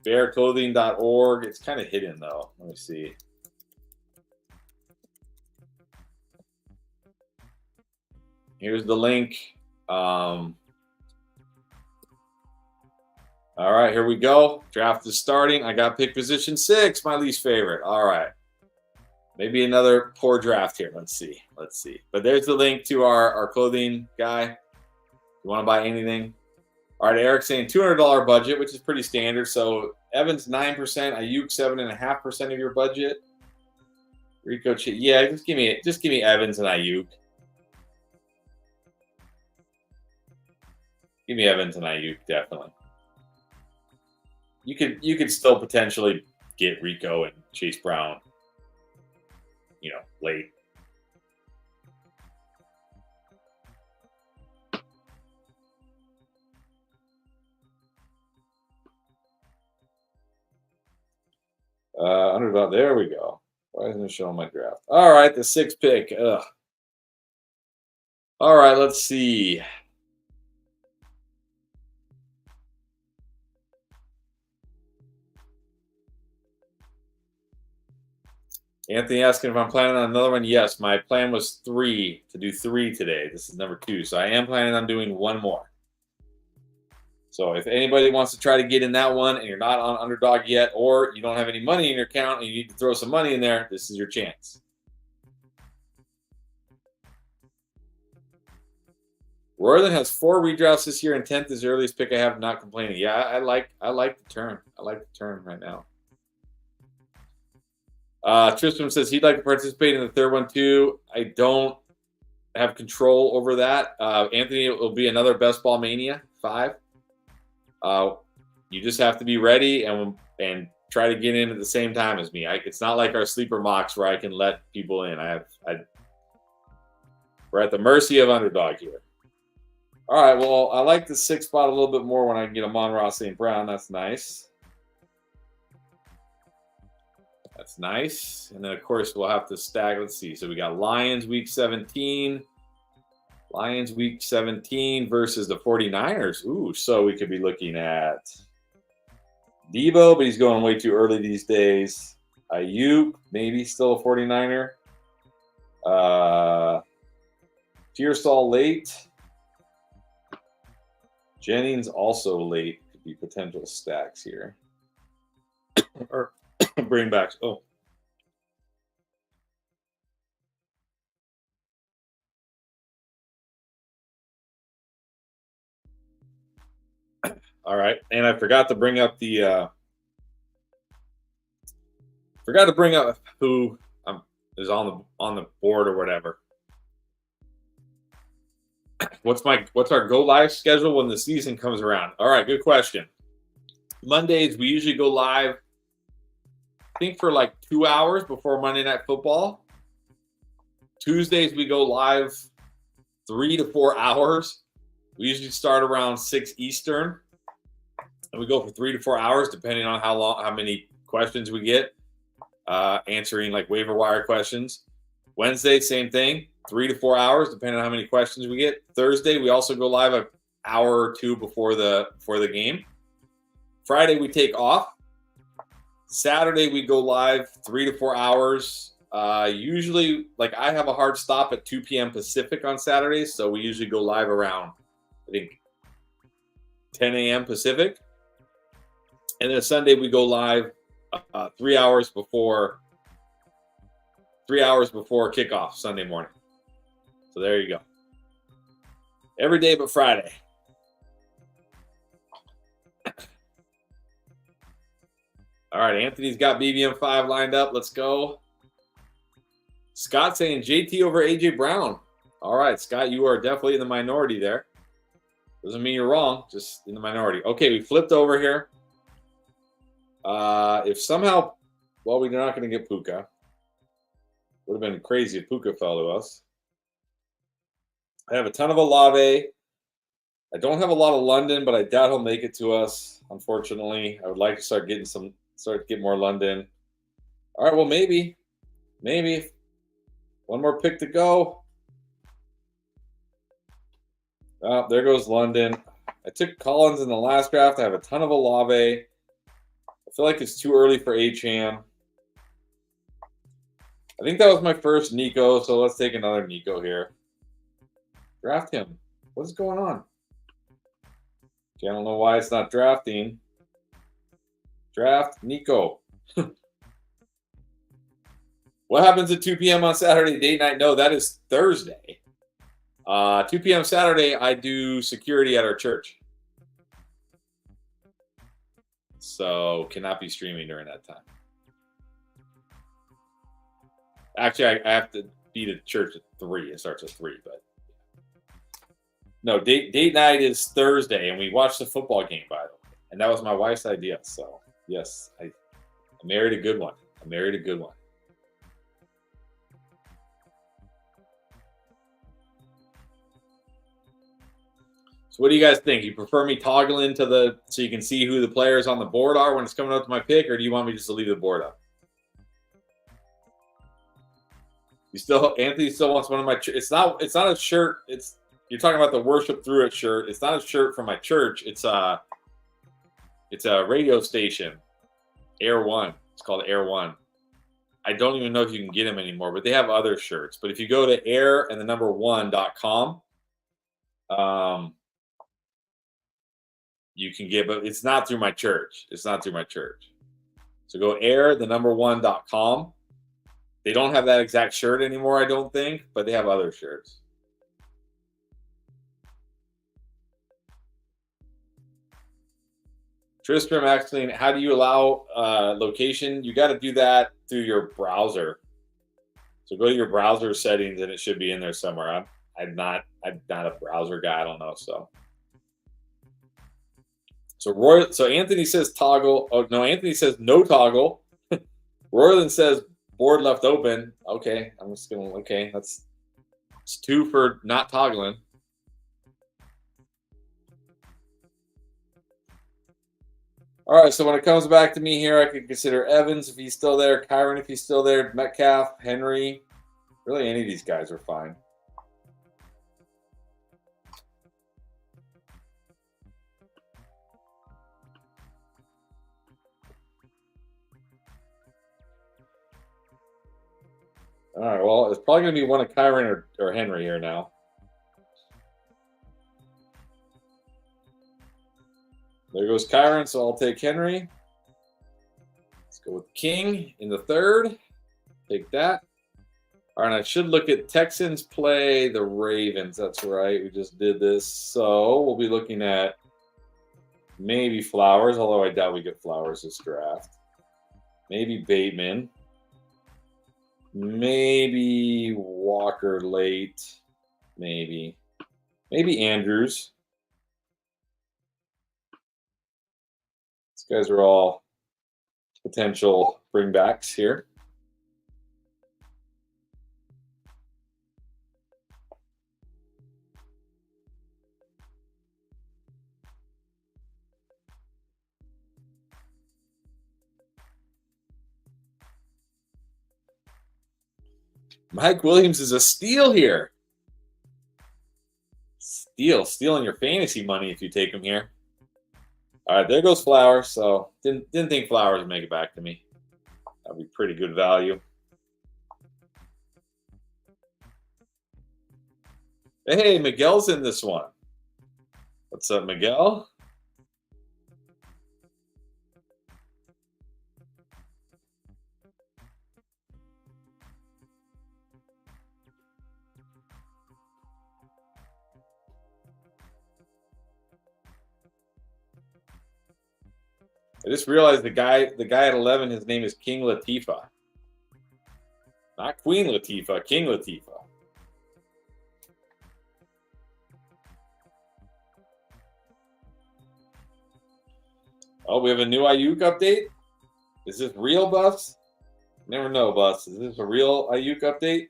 bearclothing.org, it's kind of hidden, though. Let me see. Here's the link. All right, here we go. Draft is starting. I got pick position 6, my least favorite. All right. Maybe another poor draft here. Let's see. But there's the link to our clothing guy. If you want to buy anything. All right, Eric's saying $200 budget, which is pretty standard. So Evans 9%, Ayuk 7.5% of your budget. Rico, yeah, just give me Evans and Ayuk. Give me Evans and Ayuk, definitely. You could still potentially get Rico and Chase Brown, late. Underdog, there we go. Why isn't it showing my draft? All right, the 6th pick. Ugh. All right, let's see. Anthony asking if I'm planning on another one. Yes, my plan was to do three today. This is number 2. So I am planning on doing one more. So if anybody wants to try to get in that one and you're not on Underdog yet, or you don't have any money in your account and you need to throw some money in there, this is your chance. Royland has 4 redrafts this year, and 10th is the earliest pick I have. Not complaining. Yeah, I like the turn. I like the turn right now. Tristram says he'd like to participate in the third one too. I don't have control over that. Anthony, will be another Best Ball Mania 5. You just have to be ready and try to get in at the same time as me. It's not like our sleeper mocks where I can let people in. We're at the mercy of Underdog here. All right, well, I like the 6th spot a little bit more when I can get a Monroe St. Brown. That's nice. That's nice. And then, of course, we'll have to stack. Let's see. So we got Lions week 17. Lions week 17 versus the 49ers. Ooh, so we could be looking at Debo, but he's going way too early these days. Ayuk, maybe still a 49er. Pearsall late. Jennings also late. Could be potential stacks here. Or bring backs. Oh. All right. And I forgot to bring up the who is on the board or whatever. What's our go live schedule when the season comes around? All right, good question. Mondays we usually go live, I think, for like 2 hours before Monday Night Football. Tuesdays we go live 3 to 4 hours. We usually start around 6 Eastern, and we go for 3 to 4 hours depending on how many questions we get, answering like waiver wire questions. Wednesday, same thing. 3 to 4 hours, depending on how many questions we get. Thursday, we also go live an hour or 2 before the game. Friday, we take off. Saturday, we go live 3 to 4 hours. Usually, like, I have a hard stop at 2 p.m. Pacific on Saturdays, so we usually go live around, I think, 10 a.m. Pacific. And then Sunday, we go live 3 hours before kickoff Sunday morning. So there you go. Every day but Friday. All right, Anthony's got BBM5 lined up. Let's go. Scott saying JT over AJ Brown. All right, Scott, you are definitely in the minority there. Doesn't mean you're wrong, just in the minority. Okay, we flipped over here. If somehow, well, we're not going to get Puka. Would have been crazy if Puka fell to us. I have a ton of Olave. I don't have a lot of London, but I doubt he'll make it to us, unfortunately. I would like to start to get more London. All right, well, maybe. One more pick to go. Oh, there goes London. I took Collins in the last draft. I have a ton of Olave. I feel like it's too early for Acham. I think that was my first Nico, so let's take another Nico here. Draft him. What is going on? Okay, I don't know why it's not drafting. Draft Nico. What happens at 2 p.m. on Saturday date night? No, that is Thursday. 2 p.m. Saturday, I do security at our church. So cannot be streaming during that time. Actually, I have to be at church at 3. It starts at 3, but no, date night is Thursday, and we watched the football game, by the way. And that was my wife's idea. So yes, I married a good one. So what do you guys think? You prefer me toggling so you can see who the players on the board are when it's coming up to my pick, or do you want me just to leave the board up? Anthony still wants one of my. It's not a shirt. You're talking about the worship through it shirt. It's not a shirt from my church. It's a radio station, Air One. It's called Air One. I don't even know if you can get them anymore, but they have other shirts. But if you go to air and the number one.com, you can get, but it's not through my church. It's not through my church. So go air the number one.com. They don't have that exact shirt anymore, I don't think, but they have other shirts. Tristram asking, how do you allow location? You got to do that through your browser. So go to your browser settings, and it should be in there somewhere. I'm not a browser guy. I don't know. So Anthony says toggle. Oh no, Anthony says no toggle. Royland says board left open. Okay, I'm just gonna. Okay, it's 2 for not toggling. All right, so when it comes back to me here, I could consider Evans if he's still there, Kyron if he's still there, Metcalf, Henry. Really, any of these guys are fine. All right, well, it's probably going to be one of Kyron or Henry here now. There goes Kyron, so I'll take Henry. Let's go with King in the 3rd. Take that. All right, I should look at Texans play the Ravens. That's right. We just did this. So we'll be looking at maybe Flowers, although I doubt we get Flowers this draft. Maybe Bateman. Maybe Walker late. Maybe Andrews. These guys are all potential bringbacks here. Mike Williams is a steal here. Stealing your fantasy money if you take him here. All right, there goes Flowers. So didn't think Flowers would make it back to me. That'd be pretty good value. Hey, Miguel's in this one. What's up, Miguel? I just realized the guy at 11, his name is King Latifah. Not Queen Latifah, King Latifah. Oh, we have a new Ayuk update? Is this real, Buffs? Never know, Buffs. Is this a real Ayuk update?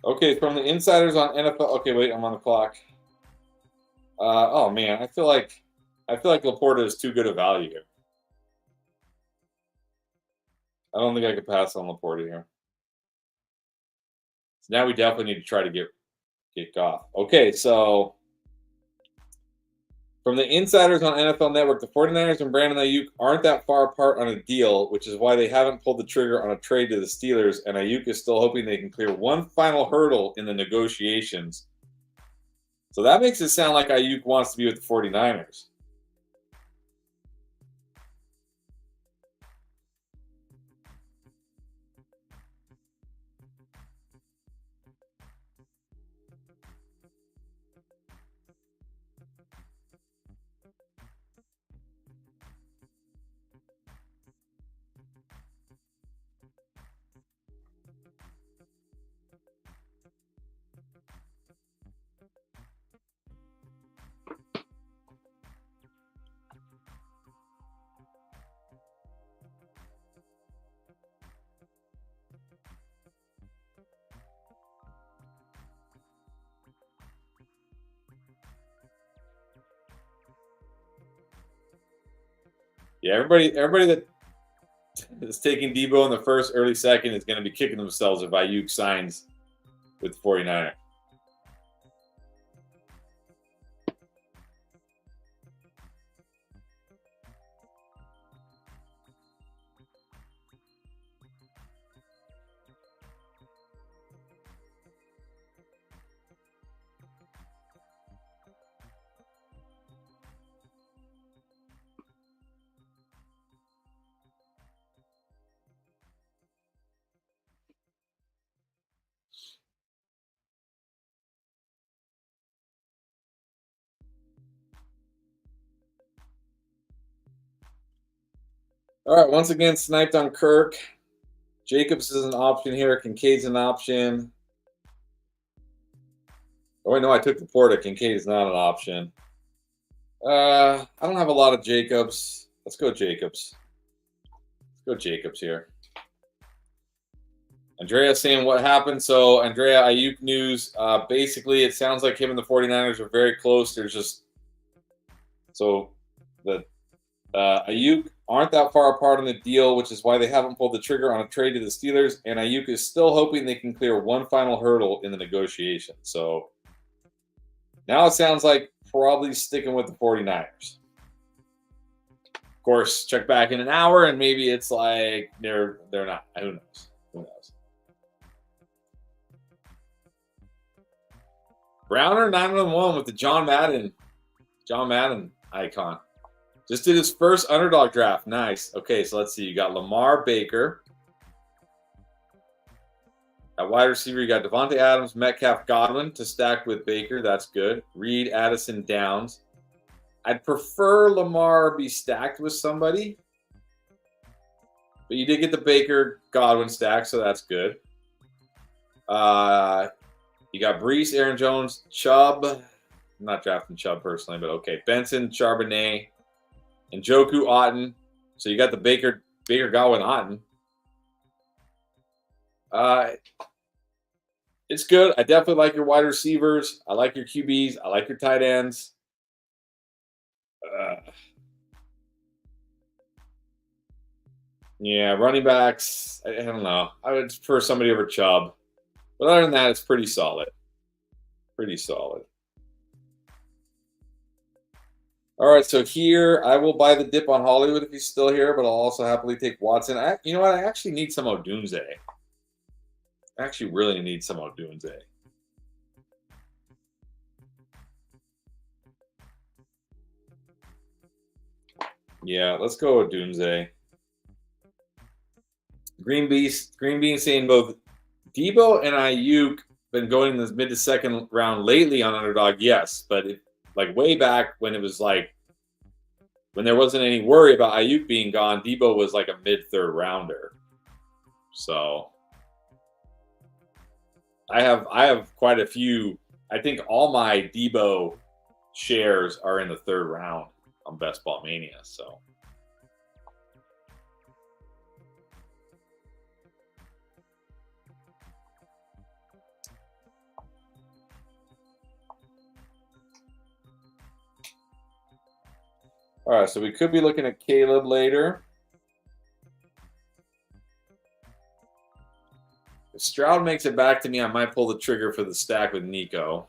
Okay, from the insiders on NFL. Okay, wait, I'm on the clock. Oh man, I feel like Laporta is too good a value here. I don't think I could pass on Laporta here. So now we definitely need to try to get Goff. Okay, so from the insiders on NFL Network, the 49ers and Brandon Ayuk aren't that far apart on a deal, which is why they haven't pulled the trigger on a trade to the Steelers, and Ayuk is still hoping they can clear one final hurdle in the negotiations. So that makes it sound like Ayuk wants to be with the 49ers. Yeah, everybody that is taking Debo in the first, early second is going to be kicking themselves if Ayuk signs with the 49ers. All right, once again, sniped on Kirk. Jacobs is an option here. Kincaid's an option. Oh, wait, no, I took the Porta. Kincaid is not an option. I don't have a lot of Jacobs. Let's go Jacobs. Let's go Jacobs here. Andrea saying what happened. So, Andrea, Ayuk news. Basically, it sounds like him and the 49ers are very close. There's just. So, the Ayuk aren't that far apart on the deal, which is why they haven't pulled the trigger on a trade to the Steelers. And Ayuk is still hoping they can clear one final hurdle in the negotiation. So, now it sounds like probably sticking with the 49ers. Of course, check back in an hour and maybe it's like they're not. Who knows? Who knows? Browner 9-1 with the John Madden icon. Just did his first underdog draft. Nice. Okay, so let's see. You got Lamar Baker. At wide receiver, you got Devontae Adams, Metcalf, Godwin to stack with Baker. That's good. Reed, Addison, Downs. I'd prefer Lamar be stacked with somebody. But you did get the Baker, Godwin stack, so that's good. You got Brees, Aaron Jones, Chubb. I'm not drafting Chubb personally, but okay. Benson, Charbonnet, and Njoku, Otten. So you got the Baker, Godwin, Otten. It's good. I definitely like your wide receivers. I like your QBs. I like your tight ends. Yeah, running backs. I don't know. I would prefer somebody over Chubb. But other than that, it's pretty solid. Pretty solid. All right, so here I will buy the dip on Hollywood if he's still here, but I'll also happily take Watson. You know what? I actually need some Odunze. I actually really need some Odunze. Yeah, let's go Odunze. Green Bean saying both Debo and Ayuk been going in this mid to second round lately on underdog. Yes, but like way back when it was like when there wasn't any worry about Ayuk being gone, Debo was like a mid-third rounder. So I have quite a few. I think all my Debo shares are in the third round on Best Ball Mania. So. All right, so we could be looking at Caleb later. If Stroud makes it back to me, I might pull the trigger for the stack with Nico.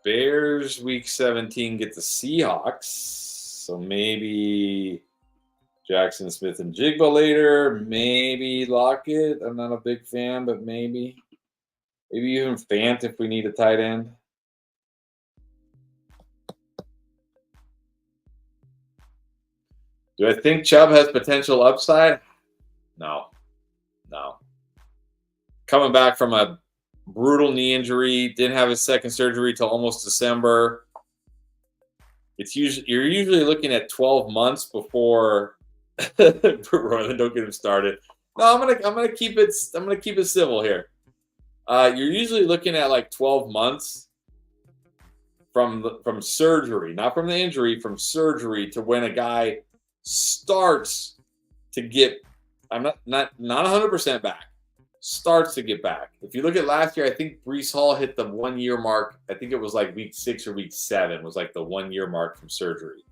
Bears week 17 get the Seahawks. So maybe Jackson Smith and Jigba later. Maybe Lockett. I'm not a big fan, but maybe. Maybe even Fant if we need a tight end. Do I think Chubb has potential upside? No. No. Coming back from a brutal knee injury, didn't have his second surgery till almost December. You're usually looking at 12 months before Royland, don't get him started. No, I'm gonna keep it civil here. You're usually looking at like 12 months from surgery, not from the injury, from surgery to when a guy starts to get. I'm not 100% back. starts to get back. If you look at last year, I think Breece Hall hit the 1 year mark. I think it was like week 6 or week 7 was like the 1 year mark from surgery.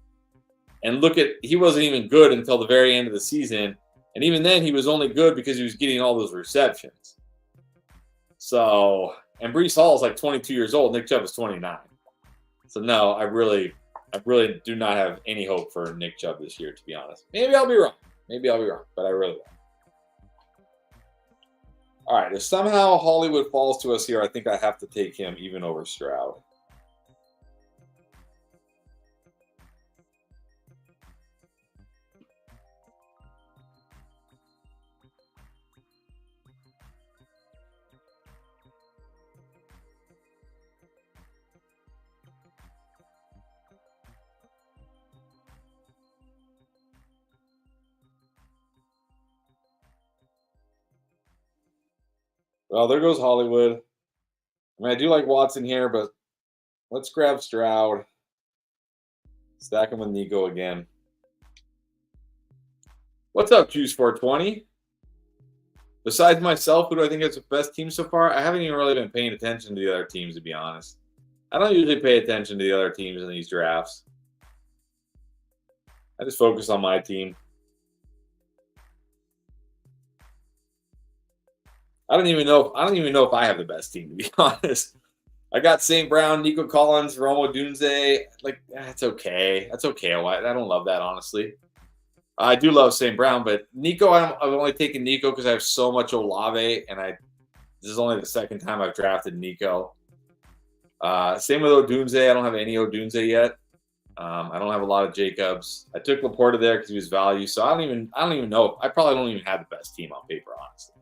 And look at, he wasn't even good until the very end of the season. And even then, he was only good because he was getting all those receptions. So, and Breece Hall is like 22 years old. Nick Chubb is 29. So no, I really do not have any hope for Nick Chubb this year, to be honest. Maybe I'll be wrong. But I really don't. All right, if somehow Hollywood falls to us here, I think I have to take him even over Stroud. Well, there goes Hollywood. I mean, I do like Watson here, but let's grab Stroud. Stack him with Nico again. What's up, Juice 420? Besides myself, who do I think is the best team so far? I haven't even really been paying attention to the other teams, to be honest. I don't usually pay attention to the other teams in these drafts. I just focus on my team. I don't even know if I have the best team, to be honest. I got St. Brown, Nico Collins, Romo Dunze. Like, that's okay. That's okay. I don't love that, honestly. I do love St. Brown, but Nico, I've only taken Nico because I have so much Olave, and this is only the second time I've drafted Nico. Same with Odunze. I don't have any Odunze yet. I don't have a lot of Jacobs. I took Laporta there because he was value, so I don't even know. I probably don't even have the best team on paper, honestly.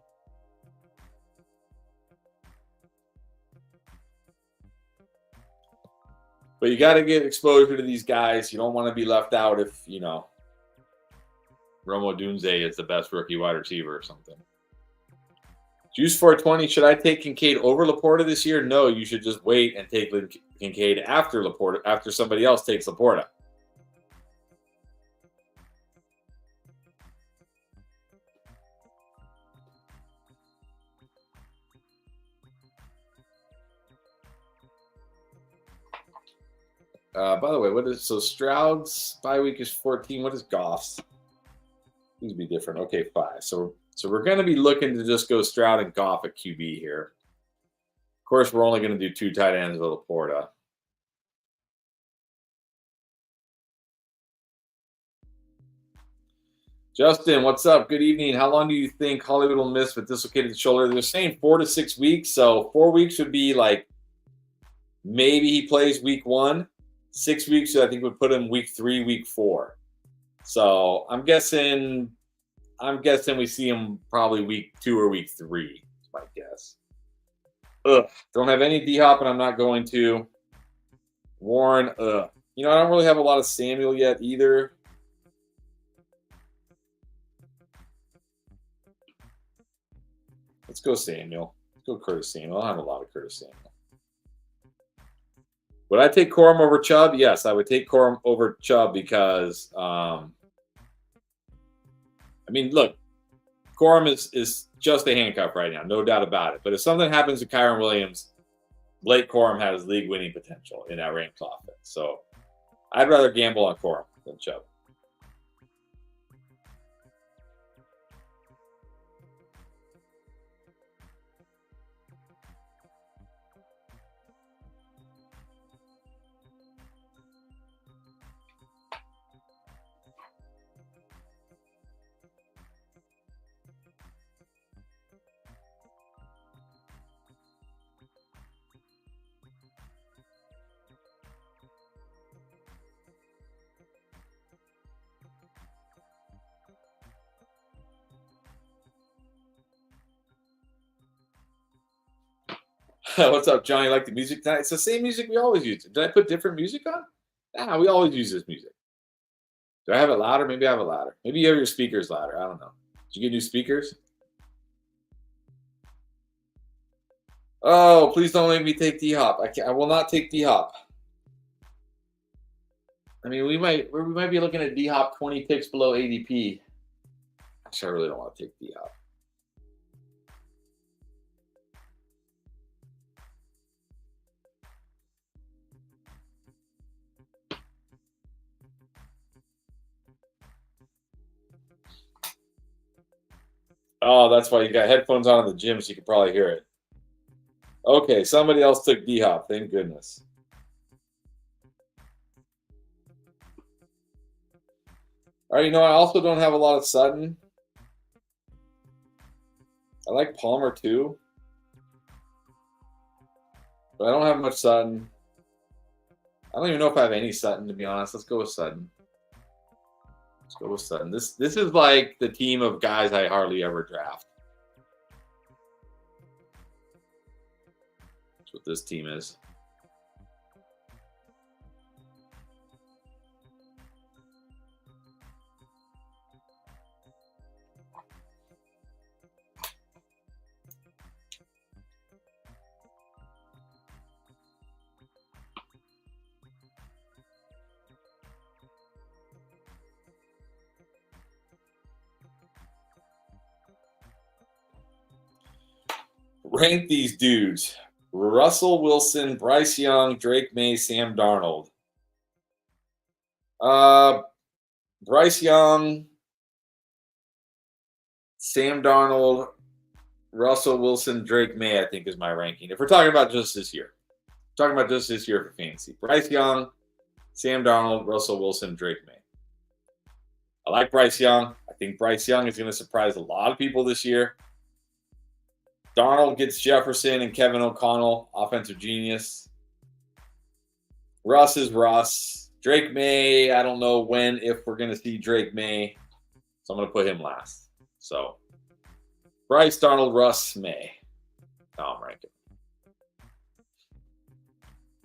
But you got to get exposure to these guys. You don't want to be left out if, Romo Dunze is the best rookie wide receiver or something. Juice 420, should I take Kincaid over Laporta this year? No, you should just wait and take Kincaid after Laporta, after somebody else takes Laporta. By the way, Stroud's bye week is 14. What is Goff's? These be different. Okay, 5. So we're going to be looking to just go Stroud and Goff at QB here. Of course, we're only going to do 2 tight ends with Laporta. Justin, what's up? Good evening. How long do you think Hollywood will miss with dislocated shoulder? They're saying 4 to 6 weeks. So 4 weeks would be like maybe he plays week 1. 6 weeks, I think, would put him week 3, week 4. So I'm guessing we see him probably week 2 or week 3. That's my guess. Don't have any D-Hop, and I'm not going to. Warren, I don't really have a lot of Samuel yet either. Let's go Samuel. Let's go Curtis Samuel. I don't have a lot of Curtis Samuel. Would I take Corum over Chubb? Yes, I would take Corum over Chubb because, look, Corum is just a handcuff right now, no doubt about it. But if something happens to Kyron Williams, Blake Corum has league-winning potential in that Rams offense. So I'd rather gamble on Corum than Chubb. What's up, Johnny? Like the music tonight? It's the same music we always use. Did I put different music on? Nah, we always use this music. Do I have it louder? Maybe I have it louder. Maybe you have your speakers louder. I don't know. Did you get new speakers? Oh, please don't make me take D-Hop. I will not take D-Hop. I mean, we might be looking at D-Hop 20 picks below ADP. Actually, I really don't want to take D-Hop. Oh, that's why you got headphones on in the gym, so you can probably hear it. Okay, somebody else took D-Hop. Thank goodness. All right, I also don't have a lot of Sutton. I like Palmer too, but I don't have much Sutton. I don't even know if I have any Sutton, to be honest. Let's go with Sutton. Let's go with Sutton. This is like the team of guys I hardly ever draft. That's what this team is. Rank these dudes: Russell Wilson, Bryce Young, Drake May, Sam Darnold. Bryce Young, Sam Darnold, Russell Wilson, Drake May, I think is my ranking. If we're talking about just this year. Talking about just this year for fantasy. Bryce Young, Sam Darnold, Russell Wilson, Drake May. I like Bryce Young. I think Bryce Young is going to surprise a lot of people this year. Darnold gets Jefferson and Kevin O'Connell, offensive genius. Russ is Russ. Drake May, I don't know when, if we're going to see Drake May. So I'm going to put him last. So Bryce, Darnold, Russ, May. Now I'm ranking.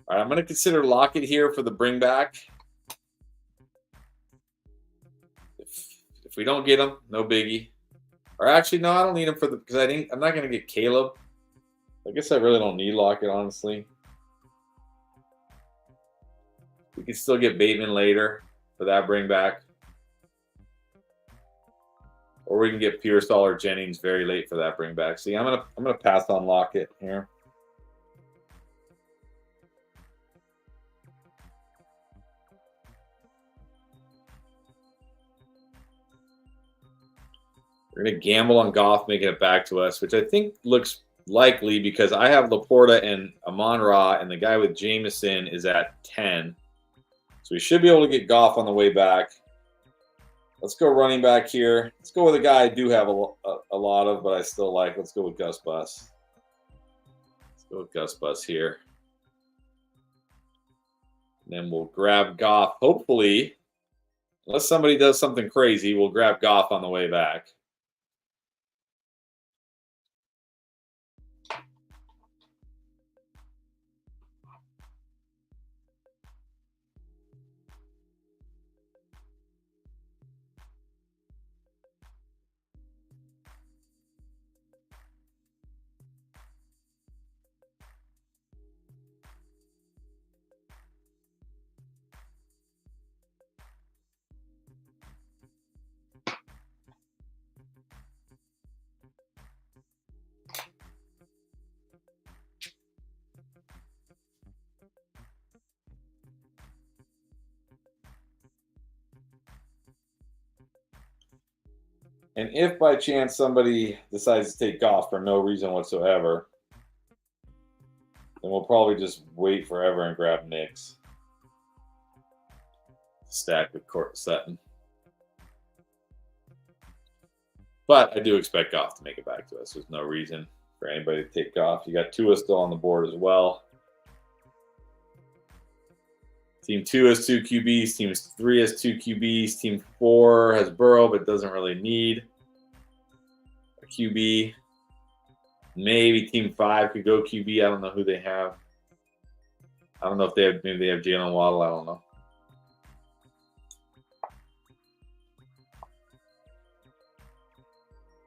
All right, I'm going to consider Lockett here for the bring back. If we don't get him, no biggie. Or actually, no, I don't need him for the because I'm not going to get Caleb. I guess I really don't need Lockett, honestly. We can still get Bateman later for that bring back. Or we can get Pearsall or Jennings very late for that bring back. See, I'm gonna pass on Lockett here. We're going to gamble on Goff making it back to us, which I think looks likely because I have Laporta and Amon-Ra, and the guy with Jameson is at 10. So we should be able to get Goff on the way back. Let's go running back here. Let's go with a guy I do have a lot of, but I still like. Let's go with Gus Bus. Let's go with Gus Bus here. And then we'll grab Goff. Hopefully, unless somebody does something crazy, we'll grab Goff on the way back. And if by chance somebody decides to take Goff for no reason whatsoever, then we'll probably just wait forever and grab Knicks. Stack with Sutton. But I do expect Goff to make it back to us. There's no reason for anybody to take Goff. You got Tua still on the board as well. Team 2 has 2 QBs. Team 3 has 2 QBs. Team 4 has Burrow, but doesn't really need a QB. Maybe Team 5 could go QB. I don't know who they have. I don't know if they have, maybe they have Jalen Waddle. I don't know.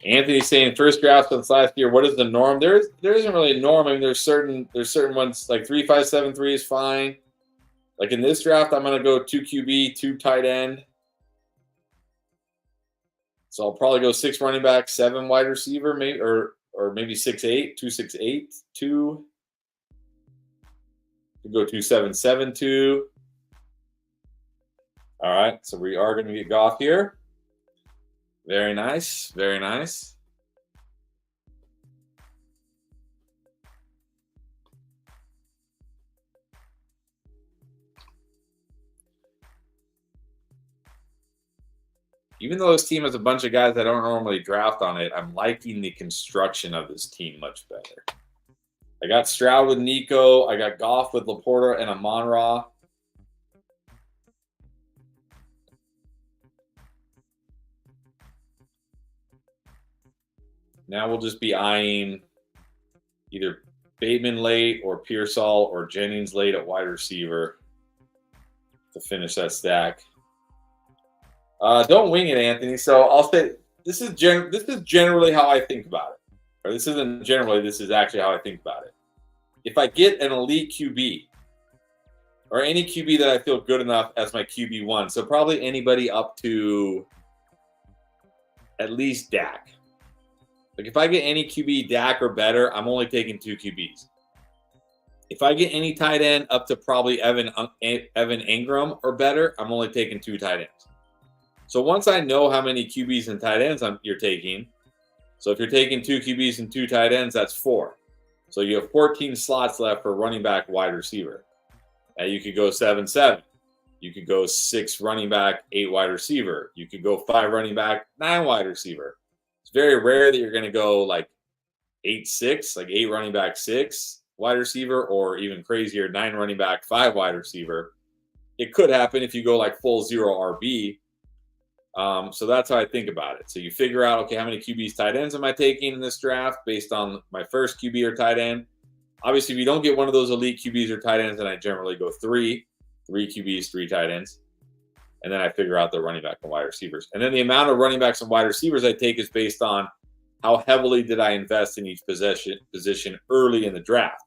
Anthony's saying first draft since last year. What is the norm? There isn't really a norm. I mean, there's certain ones like 3, 5, 7, 3 is fine. Like in this draft, I'm gonna go 2 QB, 2 tight end. So I'll probably go 6 running back, 7 wide receiver, maybe or maybe 6-8, 2, 6-8, 2. Could go 2, 7, 7, 2. All right, so we are gonna get Goff here. Very nice, very nice. Even though this team has a bunch of guys that don't normally draft on it, I'm liking the construction of this team much better. I got Stroud with Nico. I got Goff with Laporta and Amon-Ra. Now we'll just be eyeing either Bateman late or Pearsall or Jennings late at wide receiver to finish that stack. Don't wing it, Anthony. So I'll say this is generally how I think about it. Or this isn't generally, this is actually how I think about it. If I get an elite QB or any QB that I feel good enough as my QB1, so probably anybody up to at least Dak. Like if I get any QB Dak or better, I'm only taking 2 QBs. If I get any tight end up to probably Evan Ingram or better, I'm only taking 2 tight ends. So once I know how many QBs and tight ends you're taking, so if you're taking 2 QBs and 2 tight ends, that's 4. So you have 14 slots left for running back, wide receiver. And you could go 7-7. You could go 6 running back, 8 wide receiver. You could go 5 running back, 9 wide receiver. It's very rare that you're going to go like 8-6, like 8 running back, 6 wide receiver, or even crazier, 9 running back, 5 wide receiver. It could happen if you go like full 0 RB. So that's how I think about it. So you figure out, okay, how many QBs, tight ends am I taking in this draft based on my first QB or tight end? Obviously, if you don't get one of those elite QBs or tight ends, then I generally go 3 QBs, 3 tight ends. And then I figure out the running back and wide receivers. And then the amount of running backs and wide receivers I take is based on how heavily did I invest in each position early in the draft.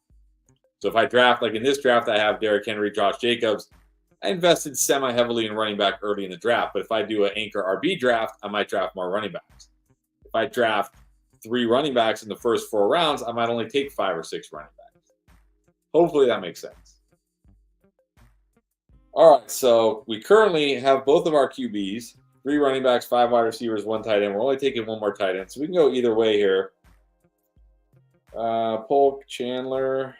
So if I draft, like in this draft, I have Derrick Henry, Josh Jacobs. I invested semi-heavily in running back early in the draft. But if I do an anchor RB draft, I might draft more running backs. If I draft 3 running backs in the first 4 rounds, I might only take 5 or 6 running backs. Hopefully that makes sense. All right, so we currently have both of our QBs, 3 running backs, 5 wide receivers, 1 tight end. We're only taking 1 more tight end, so we can go either way here. Polk, Chandler.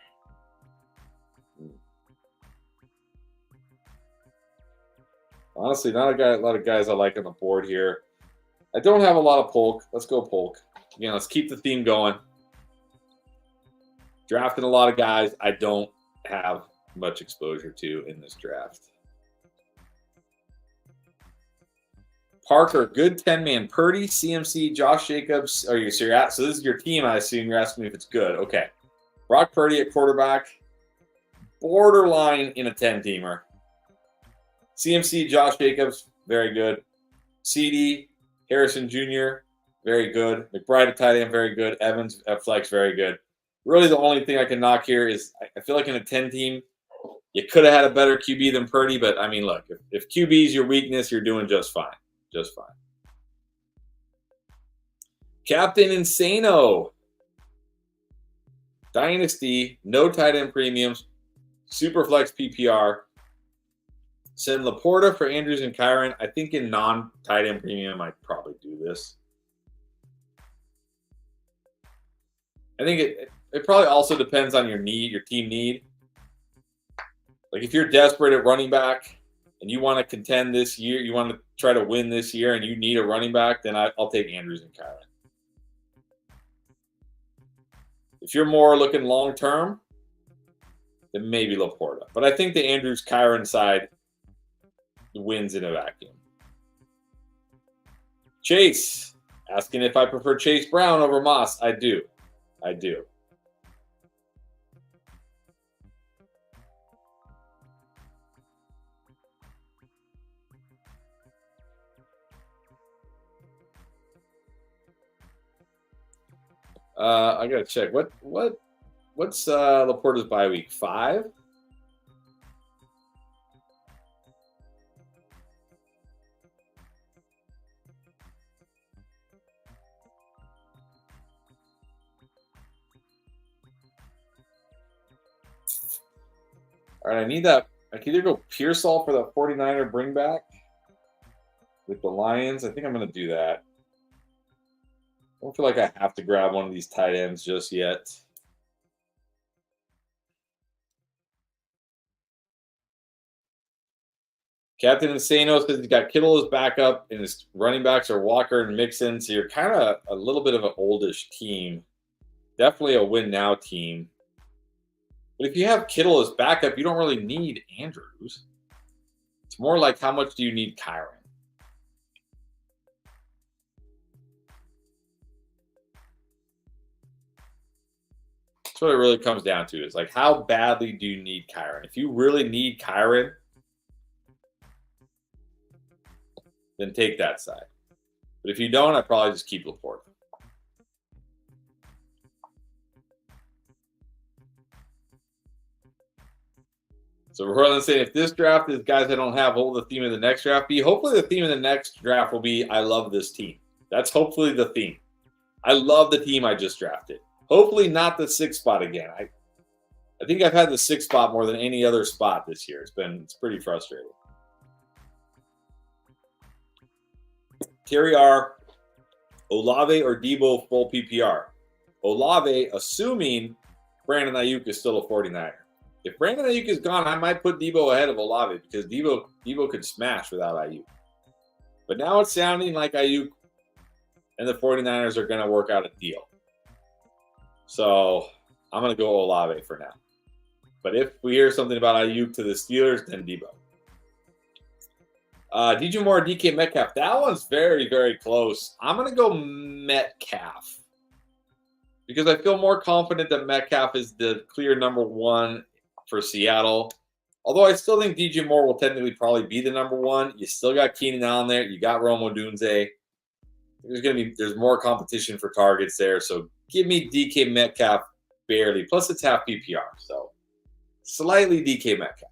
Honestly, not a lot of guys I like on the board here. I don't have a lot of Polk. Let's go Polk. Again, let's keep the theme going. Drafting a lot of guys I don't have much exposure to in this draft. Parker, good 10-man. Purdy, CMC, Josh Jacobs. So this is your team, I assume. You're asking me if it's good. Okay. Brock Purdy at quarterback. Borderline in a 10-teamer. CMC, Josh Jacobs, very good. CD, Harrison Jr., very good. McBride at tight end, very good. Evans at flex, very good. Really the only thing I can knock here is I feel like in a 10-team, you could have had a better QB than Purdy, but I mean, look, if QB is your weakness, you're doing just fine. Just fine. Captain Insano. Dynasty, no tight end premiums, super flex PPR. Send Laporta for Andrews and Kyron. I think in non-tight end premium, I'd probably do this. I think it probably also depends on your team need. Like if you're desperate at running back and you want to contend this year, you want to try to win this year and you need a running back, then I'll take Andrews and Kyron. If you're more looking long-term, then maybe Laporta. But I think the Andrews-Kyron side wins in a vacuum. Chase, asking if I prefer Chase Brown over Moss. I do. I do. I gotta check. What's Laporta's bye week? 5? All right, I need that. I can either go Pearsall for the 49er bring back with the Lions. I think I'm going to do that. I don't feel like I have to grab one of these tight ends just yet. Captain Insano says he's got Kittle as backup, and his running backs are Walker and Mixon. So you're kind of a little bit of an oldish team. Definitely a win now team. But if you have Kittle as backup, you don't really need Andrews. It's more like how much do you need Kyron? That's what it really comes down to. Is like, how badly do you need Kyron? If you really need Kyron, then take that side. But if you don't, I'd probably just keep Laporte. So we're saying if this draft is guys I don't have, what will the theme of the next draft be? Hopefully the theme of the next draft will be I love this team. That's hopefully the theme. I love the team I just drafted. Hopefully not the 6th spot again. I think I've had the 6th spot more than any other spot this year. It's pretty frustrating. Terry R, Olave or Debo full PPR. Olave, assuming Brandon Ayuk is still a 49er. If Brandon Ayuk is gone, I might put Debo ahead of Olave because Debo could smash without Ayuk. But now it's sounding like Ayuk and the 49ers are going to work out a deal. So I'm going to go Olave for now. But if we hear something about Ayuk to the Steelers, then Debo. DJ Moore, DK Metcalf. That one's very, very close. I'm going to go Metcalf because I feel more confident that Metcalf is the clear number 1 for Seattle. Although I still think DJ Moore will technically probably be the number 1. You still got Keenan Allen there. You got Rome Odunze. There's more competition for targets there. So give me DK Metcalf barely. Plus it's half PPR. So slightly DK Metcalf.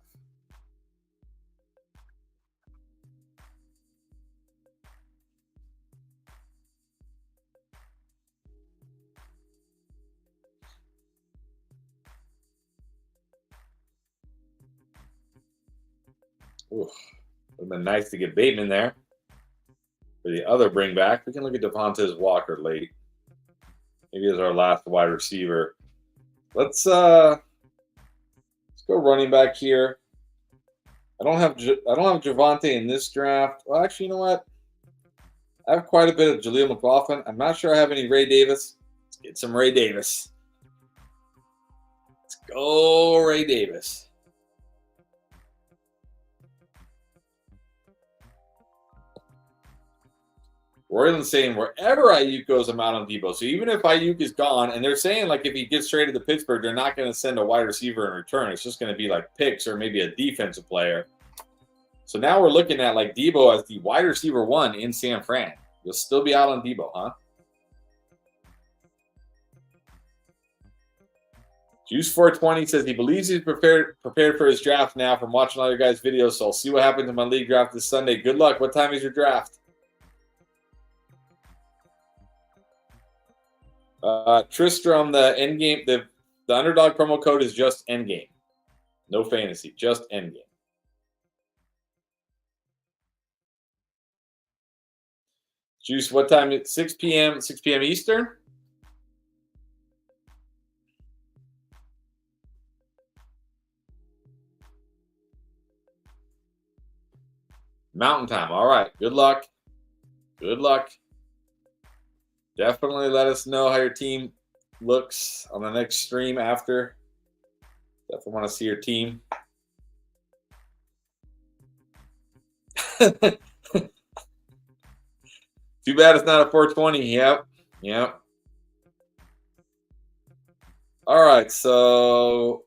Ooh, would have been nice to get Bateman there for the other bring back. We can look at Devontae Walker late. Maybe as our last wide receiver. Let's go running back here. I don't have Javonte in this draft. Well, actually, you know what? I have quite a bit of Jaleel McLaughlin. I'm not sure I have any Ray Davis. Let's get some Ray Davis. Let's go Ray Davis. Royland's saying wherever Ayuk goes, I'm out on Debo. So even if Ayuk is gone, and they're saying like if he gets traded to Pittsburgh, they're not going to send a wide receiver in return. It's just going to be like picks or maybe a defensive player. So now we're looking at like Debo as the wide receiver 1 in San Fran. You'll still be out on Debo, huh? Juice 420 says he believes he's prepared for his draft now from watching all your guys' videos. So I'll see what happens in my league draft this Sunday. Good luck. What time is your draft? Tristram, the endgame, the underdog promo code is just endgame. No fantasy, just endgame. Juice, what time? It's 6 p.m. 6 p.m. Eastern. Mountain time. All right. Good luck. Good luck. Definitely let us know how your team looks on the next stream after. Definitely want to see your team. Too bad it's not a 420. Yep. Yep. All right. So,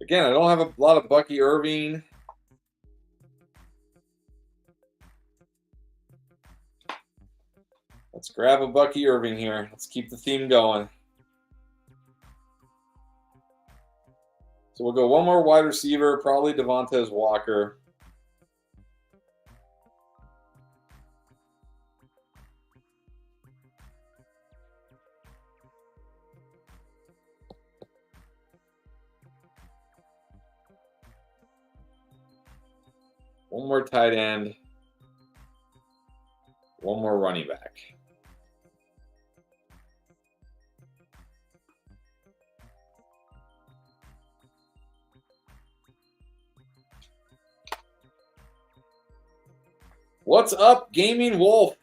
again, I don't have a lot of Bucky Irving. Let's grab a Bucky Irving here. Let's keep the theme going. So we'll go one more wide receiver, probably Devontae Walker. One more tight end. One more running back. What's up, Gaming Wolf?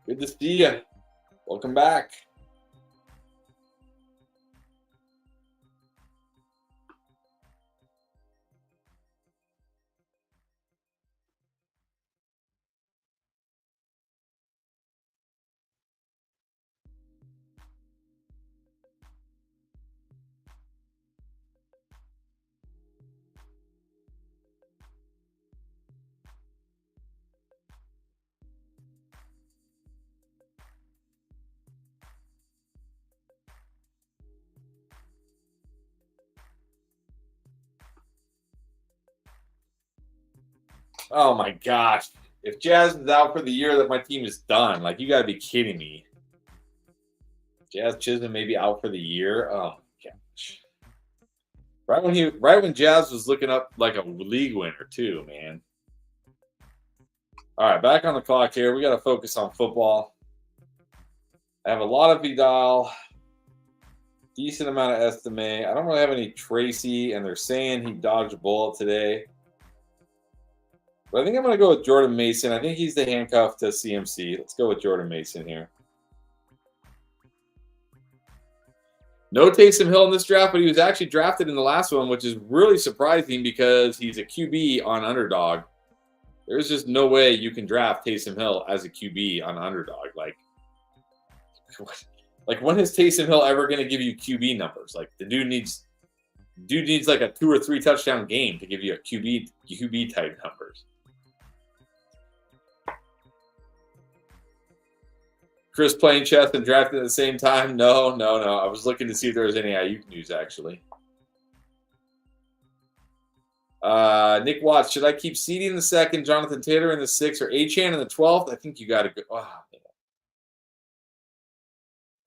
Good to see you. Welcome back. Oh my gosh. If Jazz is out for the year, that my team is done. Like, you gotta be kidding me. Jazz Chisholm may be out for the year. Oh my gosh. Right when Jazz was looking up like a league winner too, man. All right, back on the clock here. We gotta focus on football. I have a lot of Vidal, decent amount of Estimé. I don't really have any Tracy, and they're saying he dodged a bullet today. But I think I'm going to go with Jordan Mason. I think he's the handcuff to CMC. Let's go with Jordan Mason here. No Taysom Hill in this draft, but he was actually drafted in the last one, which is really surprising because he's a QB on Underdog. There's just no way you can draft Taysom Hill as a QB on Underdog. Like when is Taysom Hill ever going to give you QB numbers? Like, the dude needs like a 2 or 3 touchdown game to give you a QB type numbers. Chris playing chess and drafting at the same time? No. I was looking to see if there was any Ayuk news, actually. Nick Watts, should I keep CD in the 2nd, Jonathan Taylor in the 6th, or Achane in the 12th? I think you got to go. Oh,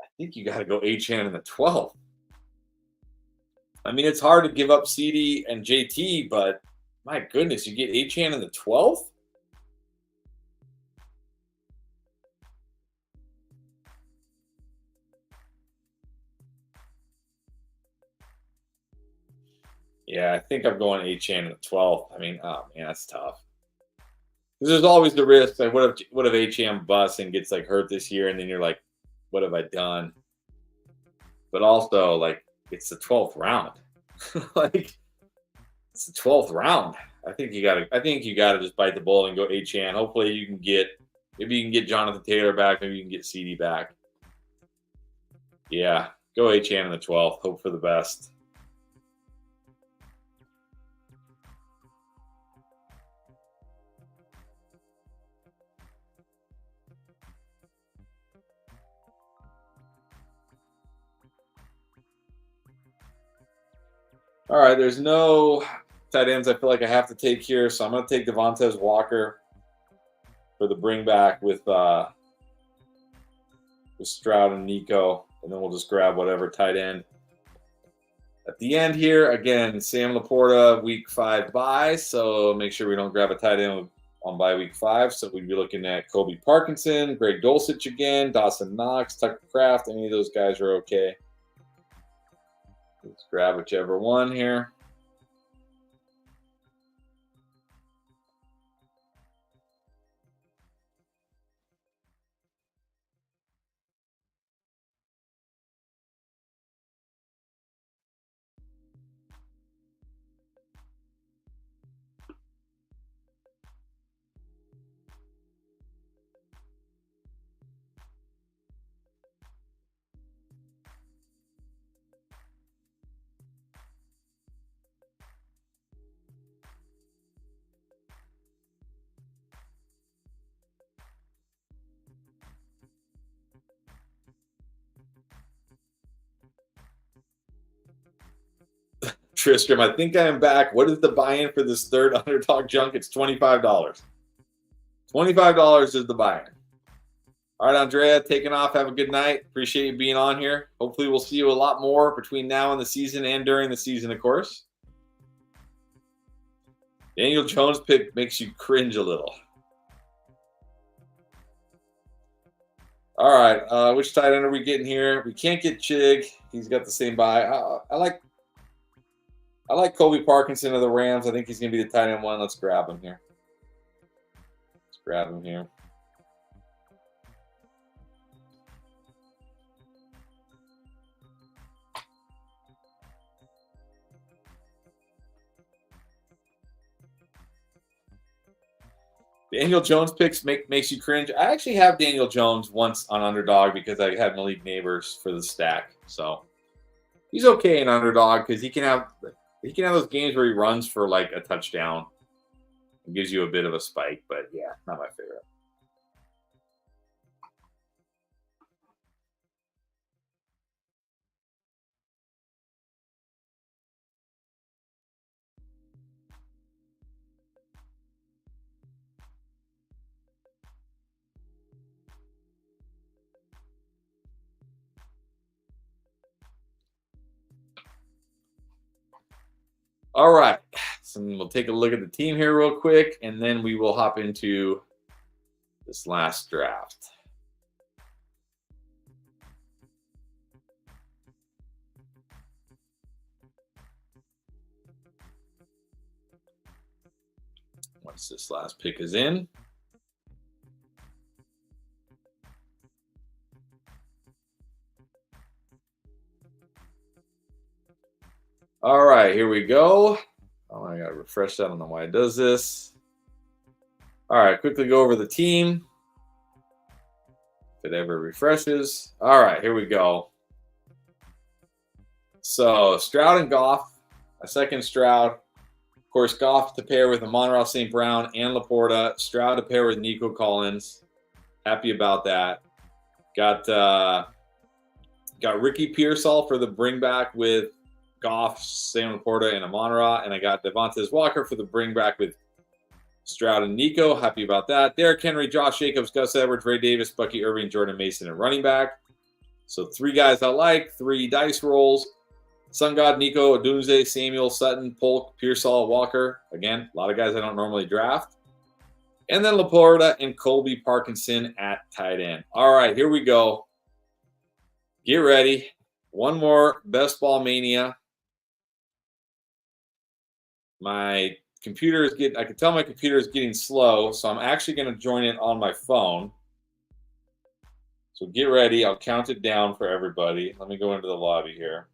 I think you got to go Achane in the 12th. I mean, it's hard to give up CD and JT, but my goodness, you get Achane in the 12th? Yeah, I think I'm going Achane in the 12th. I mean, oh man, that's tough. Because there's always the risk. Like, what if Achane busts and gets like hurt this year, and then you're like, what have I done? But also, like, it's the 12th round. Like, it's the 12th round. I think you gotta just bite the bullet and go Achane. Hopefully, you can get Jonathan Taylor back. Maybe you can get CD back. Yeah, go Achane in the 12th. Hope for the best. All right, there's no tight ends I feel like I have to take here, so I'm going to take Devontae Walker for the bring back with Stroud and Nico, and then we'll just grab whatever tight end. At the end here, again, Sam Laporta, week 5 bye, so make sure we don't grab a tight end on bye week 5. So we'd be looking at Kobe Parkinson, Greg Dulcich again, Dawson Knox, Tucker Kraft. Any of those guys are okay. Let's grab whichever one here. Tristram, I think I am back. What is the buy-in for this third Underdog junk? It's $25. $25 is the buy-in. All right, Andrea, taking off. Have a good night. Appreciate you being on here. Hopefully we'll see you a lot more between now and the season and during the season, of course. Daniel Jones pick makes you cringe a little. All right, which tight end are we getting here? We can't get Chig. He's got the same buy. I like Kobe Parkinson of the Rams. I think he's going to be the tight end one. Let's grab him here. Grab him here. Daniel Jones picks makes you cringe. I actually have Daniel Jones once on Underdog because I had Malik Neighbors for the stack. So he's okay in Underdog because he can have those games where he runs for like a touchdown and gives you a bit of a spike. But yeah, not my favorite. All right, so we'll take a look at the team here real quick, and then we will hop into this last draft. Once this last pick is in. All right, here we go. Oh, I got to refresh that. I don't know why it does this. All right, quickly go over the team. If it ever refreshes. All right, here we go. So Stroud and Goff, a second Stroud. Of course, Goff to pair with Amon-Ra St. Brown and Laporta. Stroud to pair with Nico Collins. Happy about that. Got Ricky Pearsall for the bring back with Goff, Sam Laporta, and Amon-Ra. And I got Devontae Walker for the bring back with Stroud and Nico. Happy about that. Derrick Henry, Josh Jacobs, Gus Edwards, Ray Davis, Bucky Irving, Jordan Mason, and running back. So 3 guys I like, 3 dice rolls. Sun God, Nico, Odunze, Samuel, Sutton, Polk, Pearsall, Walker. Again, a lot of guys I don't normally draft. And then Laporta and Colby Parkinson at tight end. All right, here we go. Get ready. One more Best Ball Mania. My computer is I can tell my computer is getting slow, so I'm actually going to join it on my phone. So get ready. I'll count it down for everybody. Let me go into the lobby here.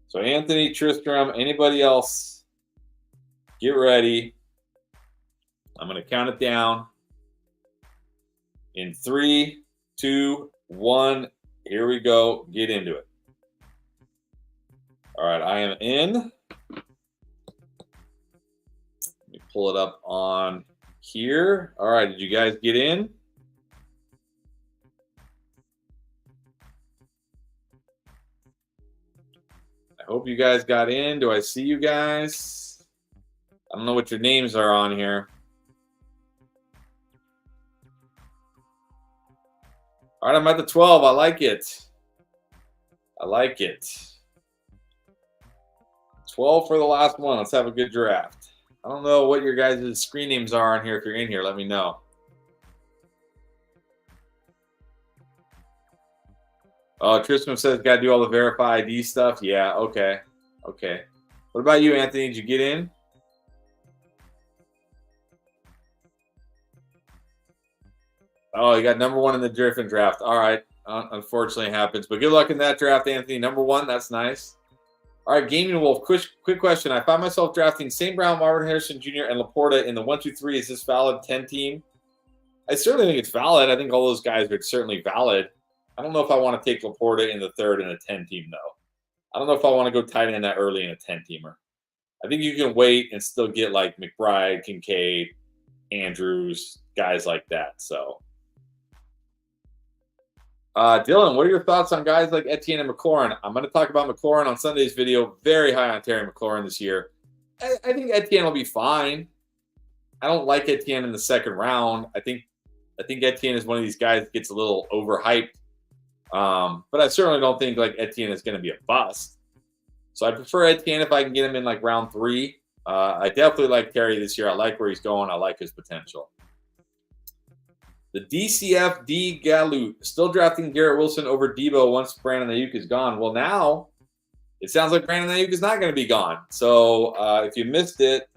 So Anthony, Tristram, anybody else, get ready. I'm going to count it down. In 3, 2, 1. Here we go. Get into it. All right, I am in. Let me pull it up on here. All right, did you guys get in? I hope you guys got in. Do I see you guys? I don't know what your names are on here. All right, I'm at the 12. I like it. I like it. 12 for the last one. Let's have a good draft. I don't know what your guys' screen names are on here. If you're in here, let me know. Oh, Tristan says got to do all the verify ID stuff. Yeah, okay. Okay. What about you, Anthony? Did you get in? Oh, you got number 1 in the Griffin draft. All right. Unfortunately, it happens. But good luck in that draft, Anthony. Number 1, that's nice. All right, Gaming Wolf, quick question. I find myself drafting St. Brown, Marvin Harrison Jr., and Laporta in the 1, 2, 3. Is this valid 10 team? I certainly think it's valid. I think all those guys are certainly valid. I don't know if I want to take Laporta in the 3rd in a 10 team, though. I don't know if I want to go tight end that early in a 10 teamer. I think you can wait and still get like McBride, Kincaid, Andrews, guys like that. So, Dylan, what are your thoughts on guys like Etienne and McLaurin? I'm going to talk about McLaurin on Sunday's video. Very high on Terry McLaurin this year. I think Etienne will be fine. I don't like Etienne in the 2nd round. I think Etienne is one of these guys that gets a little overhyped. But I certainly don't think like Etienne is going to be a bust. So I prefer Etienne if I can get him in like round 3. I definitely like Terry this year. I like where he's going. I like his potential. The DCF D Galoot still drafting Garrett Wilson over Debo once Brandon Ayuk is gone. Well, now it sounds like Brandon Ayuk is not going to be gone. So if you missed it,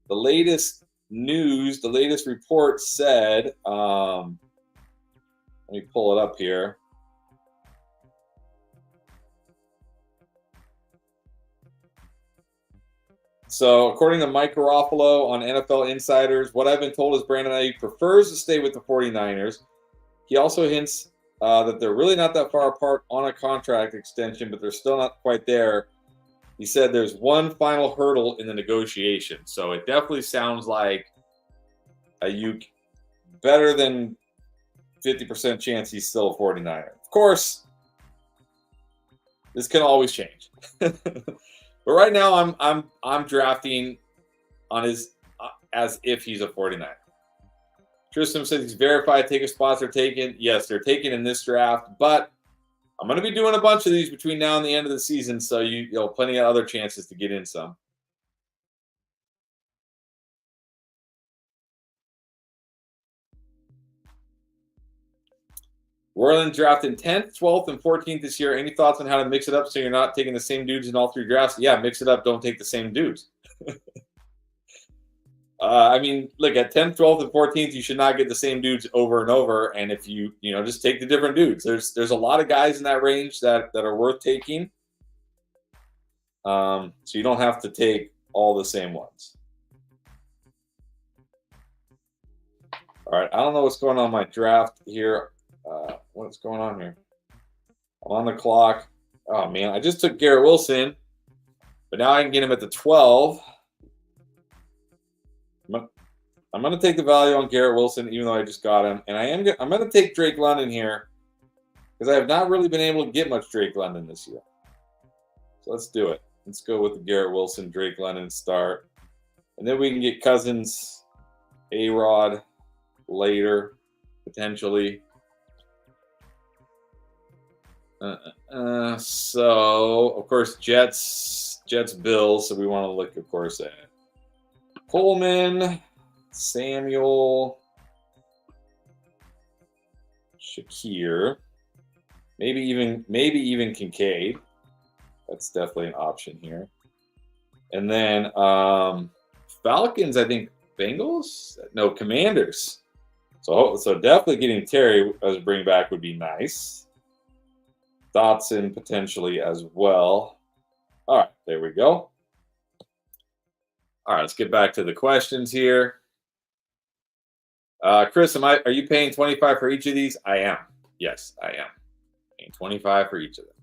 the latest news, the latest report said, let me pull it up here. So, according to Mike Garofalo on NFL Insiders, what I've been told is Brandon Ayuk prefers to stay with the 49ers. He also hints that they're really not that far apart on a contract extension, but they're still not quite there. He said there's one final hurdle in the negotiation. So, it definitely sounds like Ayuk better than 50% chance he's still a 49er. Of course, this can always change. But right now, I'm drafting on his as if he's a 49er. Tristan says he's verified. Take a spots are taken. Yes, they're taken in this draft, but I'm going to be doing a bunch of these between now and the end of the season, so you'll have plenty of other chances to get in some. Worland drafted 10th, 12th, and 14th this year. Any thoughts on how to mix it up so you're not taking the same dudes in all three drafts? Yeah, mix it up. Don't take the same dudes. I mean, look, at 10th, 12th, and 14th, you should not get the same dudes over and over. And if you just take the different dudes. There's a lot of guys in that range that are worth taking. So you don't have to take all the same ones. All right, I don't know what's going on in my draft here. What's going on here? I'm on the clock. Oh, man, I just took Garrett Wilson, but now I can get him at the 12. I'm going to take the value on Garrett Wilson, even though I just got him. And I'm going to take Drake London here because I have not really been able to get much Drake London this year. So let's do it. Let's go with the Garrett Wilson, Drake London start. And then we can get Cousins, A-Rod later, potentially. So, of course, Jets, Bills. So we want to look, of course, at Coleman, Samuel, Shakir, maybe even Kincaid. That's definitely an option here. And then Falcons, I think Bengals? No, Commanders. So definitely getting Terry as a bring back would be nice. Dotson potentially as well. All right, there we go. All right, let's get back to the questions here. Chris, are you paying 25 for each of these? I am. Yes, I am. Paying 25 for each of them.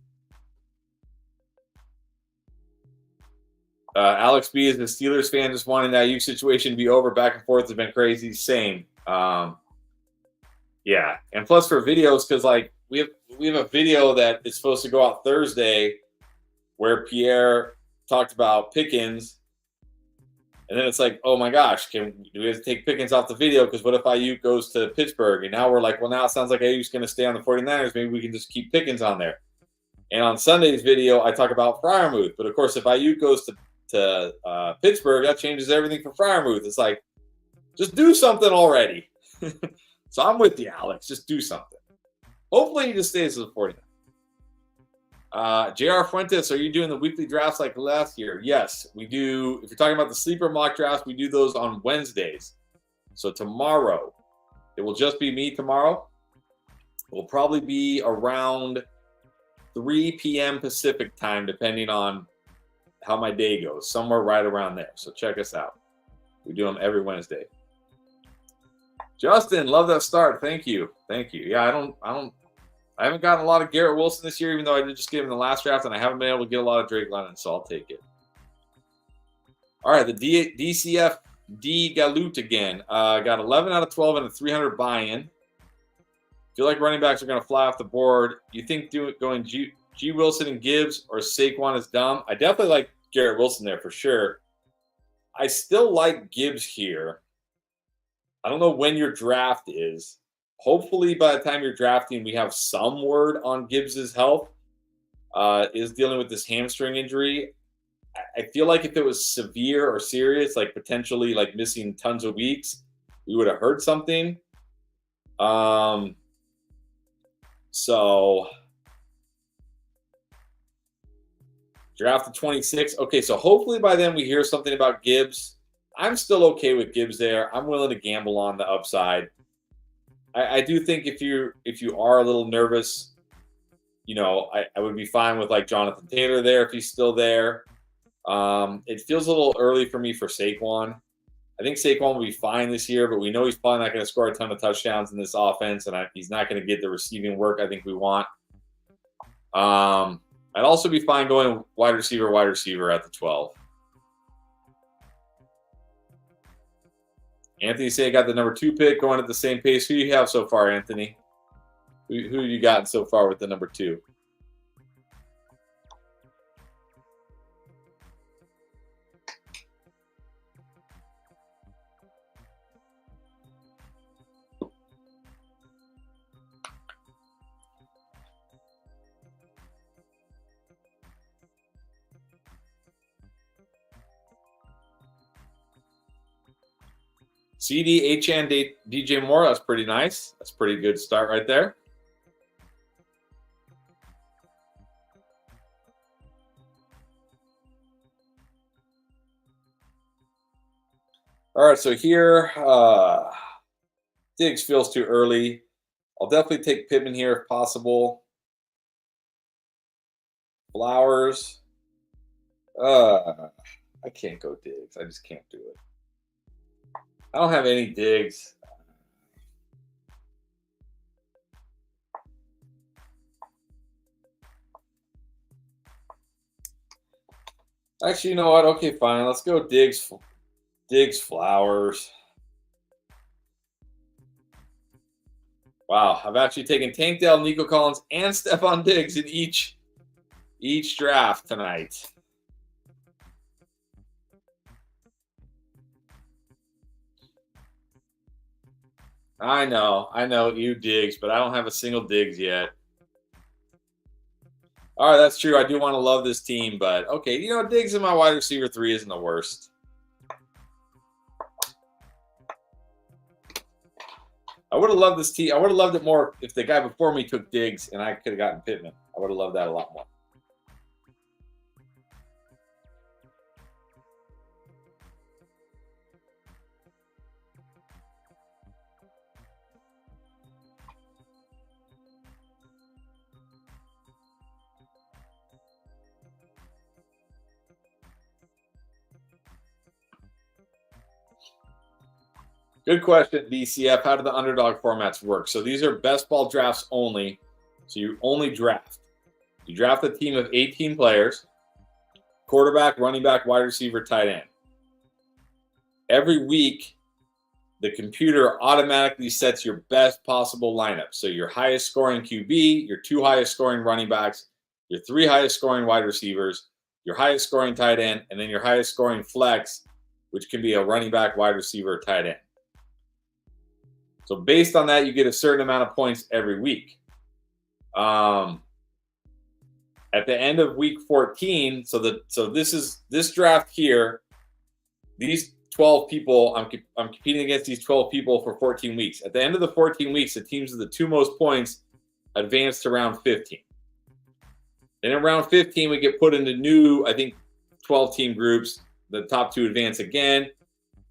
Alex B is a Steelers fan, just wanting that Ayuk situation to be over. Back and forth has been crazy. Same. Yeah, and plus for videos, because like we have a video that is supposed to go out Thursday, where Pierre talked about Pickens, and then it's like, oh my gosh, do we have to take Pickens off the video? Because what if Ayuk goes to Pittsburgh? And now we're like, well, now it sounds like Ayuk's going to stay on the 49ers. Maybe we can just keep Pickens on there. And on Sunday's video, I talk about Freiermuth. But of course, if Ayuk goes to Pittsburgh, that changes everything for Freiermuth. It's like, just do something already. So I'm with you, Alex. Just do something. Hopefully he just stays as a 49. JR Fuentes, are you doing the weekly drafts like last year? Yes, we do. If you're talking about the sleeper mock drafts, we do those on Wednesdays. So tomorrow, it will just be me tomorrow. It will probably be around 3 p.m. Pacific time, depending on how my day goes. Somewhere right around there. So check us out. We do them every Wednesday. Justin, love that start. Thank you. Yeah, I haven't gotten a lot of Garrett Wilson this year, even though I did just get him in the last draft, and I haven't been able to get a lot of Drake London, so I'll take it. All right, the DCF D Galoot again. Got 11 out of 12 and a 300 buy-in. Feel like running backs are going to fly off the board. You think going G Wilson and Gibbs or Saquon is dumb? I definitely like Garrett Wilson there for sure. I still like Gibbs here. I don't know when your draft is. Hopefully, by the time you're drafting, we have some word on Gibbs' health. Is dealing with this hamstring injury. I feel like if it was severe or serious, like potentially like missing tons of weeks, we would have heard something. So draft the 26. Okay, so hopefully by then we hear something about Gibbs. I'm still okay with Gibbs there. I'm willing to gamble on the upside. I do think if you are a little nervous, I would be fine with like Jonathan Taylor there if he's still there. It feels a little early for me for Saquon. I think Saquon will be fine this year, but we know he's probably not going to score a ton of touchdowns in this offense, and he's not going to get the receiving work I think we want. I'd also be fine going wide receiver at the 12. Anthony Say got the number 2 pick going at the same pace. Who do you have so far, Anthony? Who you got so far with the number 2? CD, HN, DJ Moore. That's pretty nice. That's a pretty good start right there. All right, so here, Diggs feels too early. I'll definitely take Pittman here if possible. Flowers. I can't go Diggs. I just can't do it. I don't have any Diggs. Actually, you know what? Okay, fine. Let's go Diggs. Diggs, Flowers. Wow, I've actually taken Tank Dell, Nico Collins, and Stephon Diggs in each draft tonight. I know you Diggs, but I don't have a single Diggs yet. All right, that's true. I do want to love this team, but okay, Diggs in my wide receiver 3 isn't the worst. I would have loved this team. I would have loved it more if the guy before me took Diggs and I could have gotten Pittman. I would have loved that a lot more. Good question, DCF. How do the underdog formats work? So these are best ball drafts only. So you only draft. You draft a team of 18 players, quarterback, running back, wide receiver, tight end. Every week, the computer automatically sets your best possible lineup. So your highest scoring QB, your 2 highest scoring running backs, your 3 highest scoring wide receivers, your highest scoring tight end, and then your highest scoring flex, which can be a running back, wide receiver, tight end. So based on that, you get a certain amount of points every week. At the end of week 14, so this draft here, these 12 people, I'm competing against these 12 people for 14 weeks. At the end of the 14 weeks, the teams with the 2 most points advance to round 15. Then in round 15, we get put into new, I think, 12-team groups. The top 2 advance again.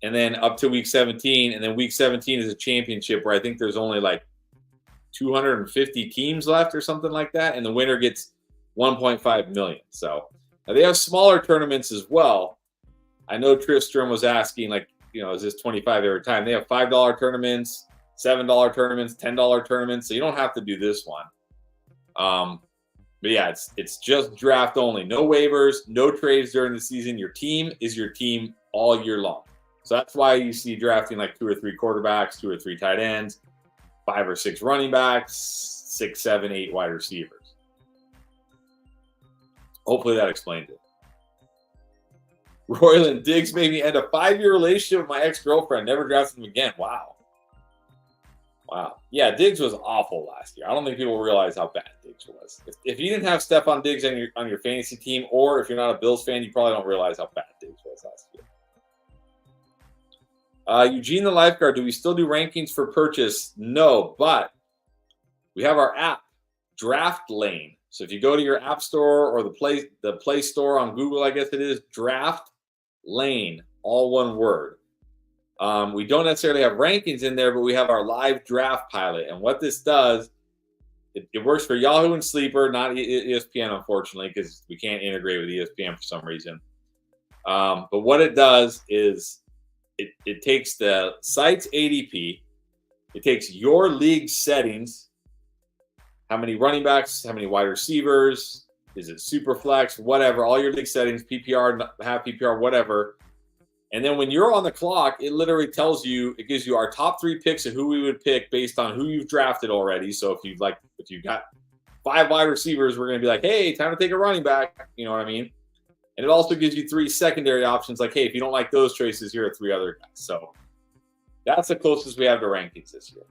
And then up to week 17. And then week 17 is a championship where I think there's only like 250 teams left or something like that. And the winner gets $1.5 million. So now they have smaller tournaments as well. I know Tristram was asking, is this 25 every time? They have $5 tournaments, $7 tournaments, $10 tournaments. So you don't have to do this one. But yeah, it's just draft only. No waivers, no trades during the season. Your team is your team all year long. So that's why you see drafting like 2 or 3 quarterbacks, 2 or 3 tight ends, 5 or 6 running backs, 6, 7, 8 wide receivers. Hopefully that explains it. Royland, Diggs made me end a 5-year relationship with my ex-girlfriend. Never drafted him again. Wow. Yeah, Diggs was awful last year. I don't think people realize how bad Diggs was. If you didn't have Stephon Diggs on your fantasy team, or if you're not a Bills fan, you probably don't realize how bad Diggs was last year. Eugene the Lifeguard, do we still do rankings for purchase? No, but we have our app, Draft Lane. So if you go to your app store or the Play Store on Google, I guess it is, Draft Lane, all one word. We don't necessarily have rankings in there, but we have our live draft pilot. And what this does, it works for Yahoo and Sleeper, not ESPN, unfortunately, because we can't integrate with ESPN for some reason. But what it does is it takes the site's ADP, it takes your league settings, how many running backs, how many wide receivers, is it super flex, whatever, all your league settings, PPR, half PPR, whatever. And then when you're on the clock, it literally tells you, it gives you our top 3 picks of who we would pick based on who you've drafted already. So if you've got 5 wide receivers, we're going to be like, hey, time to take a running back. You know what I mean? And it also gives you 3 secondary options. Like, hey, if you don't like those choices, here are 3 other guys. So that's the closest we have to rankings this year.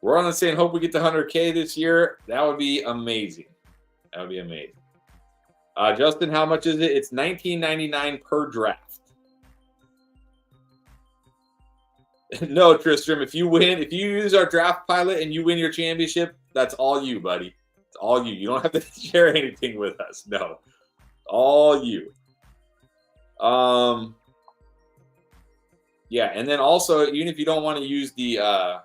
We're on the same. Hope we get to 100K this year. That would be amazing. That would be amazing. Justin, how much is it? It's $19.99 per draft. No, Tristram, if you use our draft pilot and you win your championship, that's all you, buddy. It's all you. You don't have to share anything with us. No. All you. Yeah, and then also, even if you don't want to use the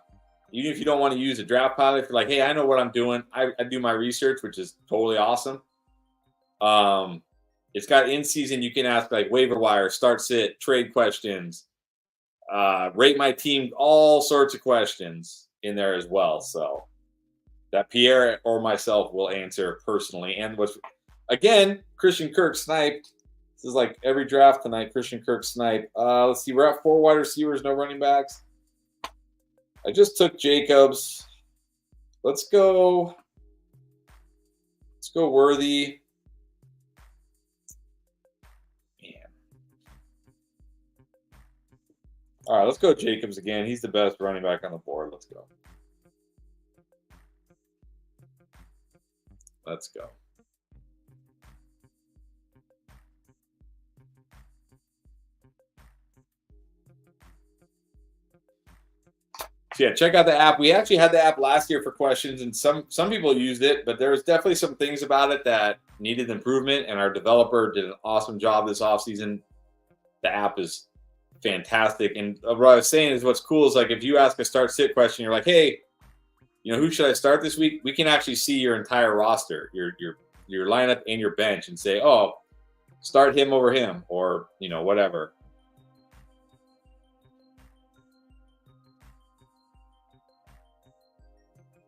even if you don't want to use a draft pilot, if you're like, hey, I know what I'm doing. I do my research, which is totally awesome. It's got in season. You can ask like waiver wire, start sit, trade questions, rate my team, all sorts of questions in there as well. So that Pierre or myself will answer personally. And what's, again, Christian Kirk sniped. This is like every draft tonight, Christian Kirk snipe. Let's see, we're at 4 wide receivers, no running backs. I just took Jacobs. Let's go Worthy. Man. All right, let's go Jacobs again. He's the best running back on the board. Let's go. Let's go. So yeah, check out the app. We actually had the app last year for questions, and some people used it, but there was definitely some things about it that needed improvement, and our developer did an awesome job this offseason. The app is fantastic. And what I was saying is what's cool is like if you ask a start sit question, you're like, hey, who should I start this week? We can actually see your entire roster, your lineup and your bench, and say, oh, start him over him, or whatever.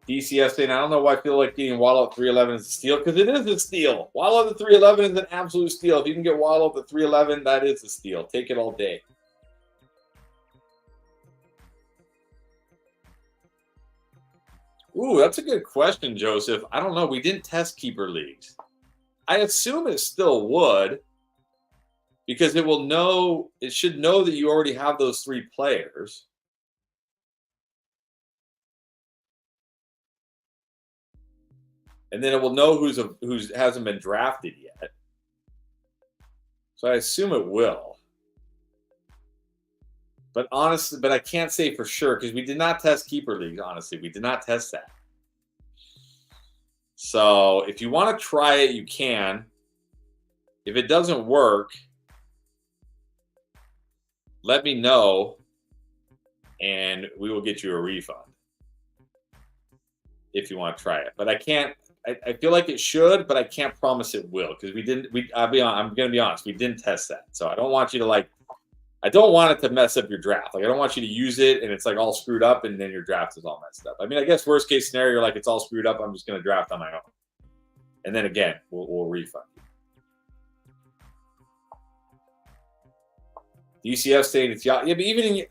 DCS saying, I don't know why I feel like getting Waddle at 311 is a steal, because it is a steal. Waddle at 311 is an absolute steal. If you can get Waddle at 311, that is a steal. Take it all day. Ooh, that's a good question, Joseph. I don't know. We didn't test keeper leagues. I assume it still would, because it should know that you already have those 3 players. And then it will know who hasn't been drafted yet. So I assume it will. But honestly, I can't say for sure because we did not test keeper leagues, honestly. We did not test that. So if you want to try it, you can. If it doesn't work, let me know and we will get you a refund if you want to try it. But I can't. I feel like it should, but I can't promise it will because I'm going to be honest. We didn't test that, so I don't want you to I don't want it to mess up your draft. I don't want you to use it and it's all screwed up and then your draft is all messed up. I mean, I guess worst case scenario, you're it's all screwed up. I'm just going to draft on my own, and then again, we'll refund you. DCF saying it's yeah, but even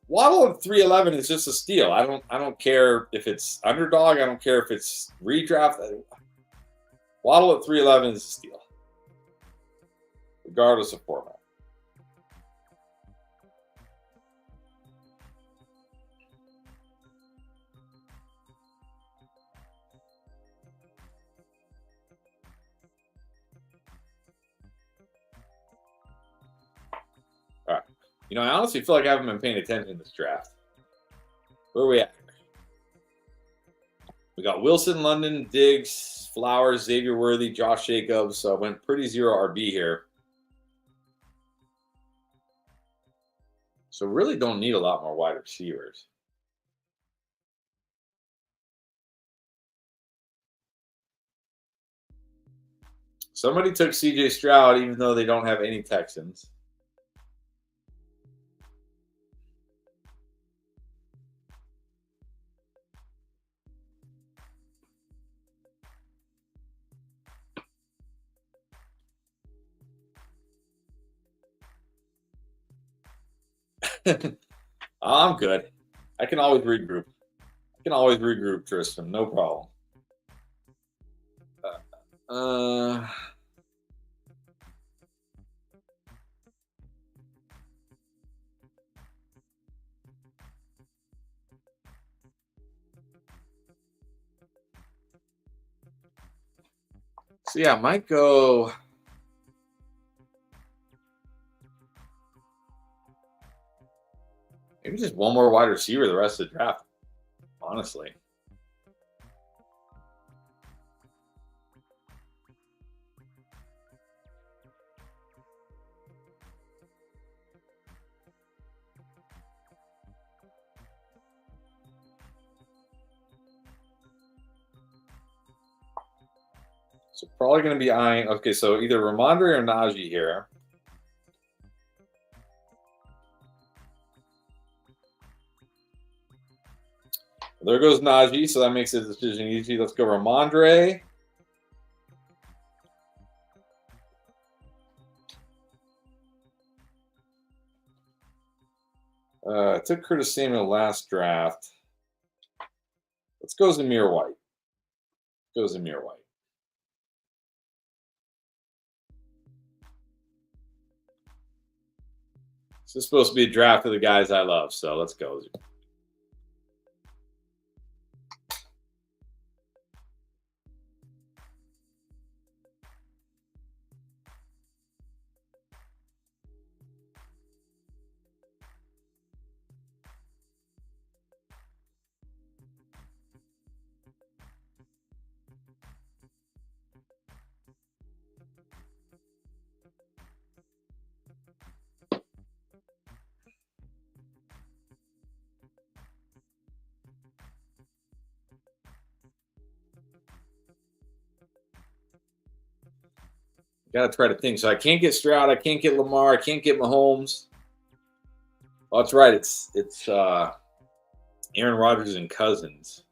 Waddle at 311 is just a steal. I don't care if it's underdog. I don't care if it's redraft. Waddle at 311 is a steal, regardless of format. All right. I honestly feel like I haven't been paying attention to this draft. Where are we at? We got Wilson, London, Diggs, Flowers, Xavier Worthy, Josh Jacobs. So I went pretty zero RB here. So really don't need a lot more wide receivers. Somebody took CJ Stroud, even though they don't have any Texans. I'm good. I can always regroup. Tristan. No problem. So yeah, I might go. Maybe just one more wide receiver the rest of the draft. Honestly. So probably going to be eyeing. Okay, so either Ramondre or Najee here. There goes Najee, so that makes the decision easy. Let's go Ramondre. I took Curtis Samuel last draft. Let's go Zamir White. This is supposed to be a draft of the guys I love, so let's go. Got to try to think. So I can't get Stroud. I can't get Lamar. I can't get Mahomes. Oh, that's right. It's Aaron Rodgers and Cousins.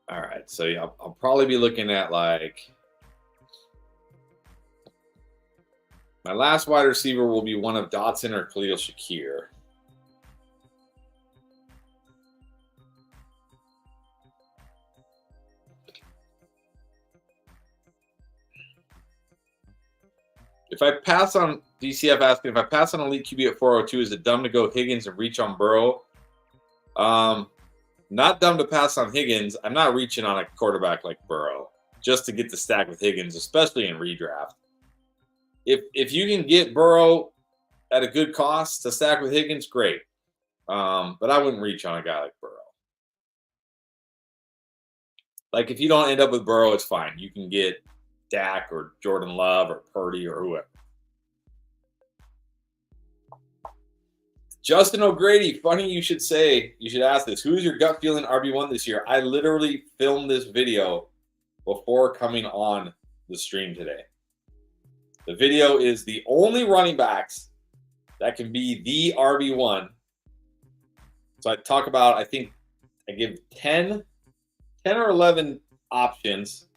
All right. So yeah, I'll probably be looking at like my last wide receiver will be one of Dotson or Khalil Shakir. If I pass on DCF asking if I pass on elite QB at 402, is it dumb to go Higgins and reach on Burrow? Not dumb to pass on Higgins. I'm not reaching on a quarterback like Burrow just to get the stack with Higgins, especially in redraft. If you can get Burrow at a good cost to stack with Higgins, great. But I wouldn't reach on a guy like Burrow. Like if you don't end up with Burrow, it's fine. You can get Dak or Jordan Love or Purdy or whoever. Justin O'Grady, funny you should ask this. Who's your gut feeling RB1 this year? I literally filmed this video before coming on the stream today. The video is the only running backs that can be the RB1. So I talk about, I think I give 10 or 11 options.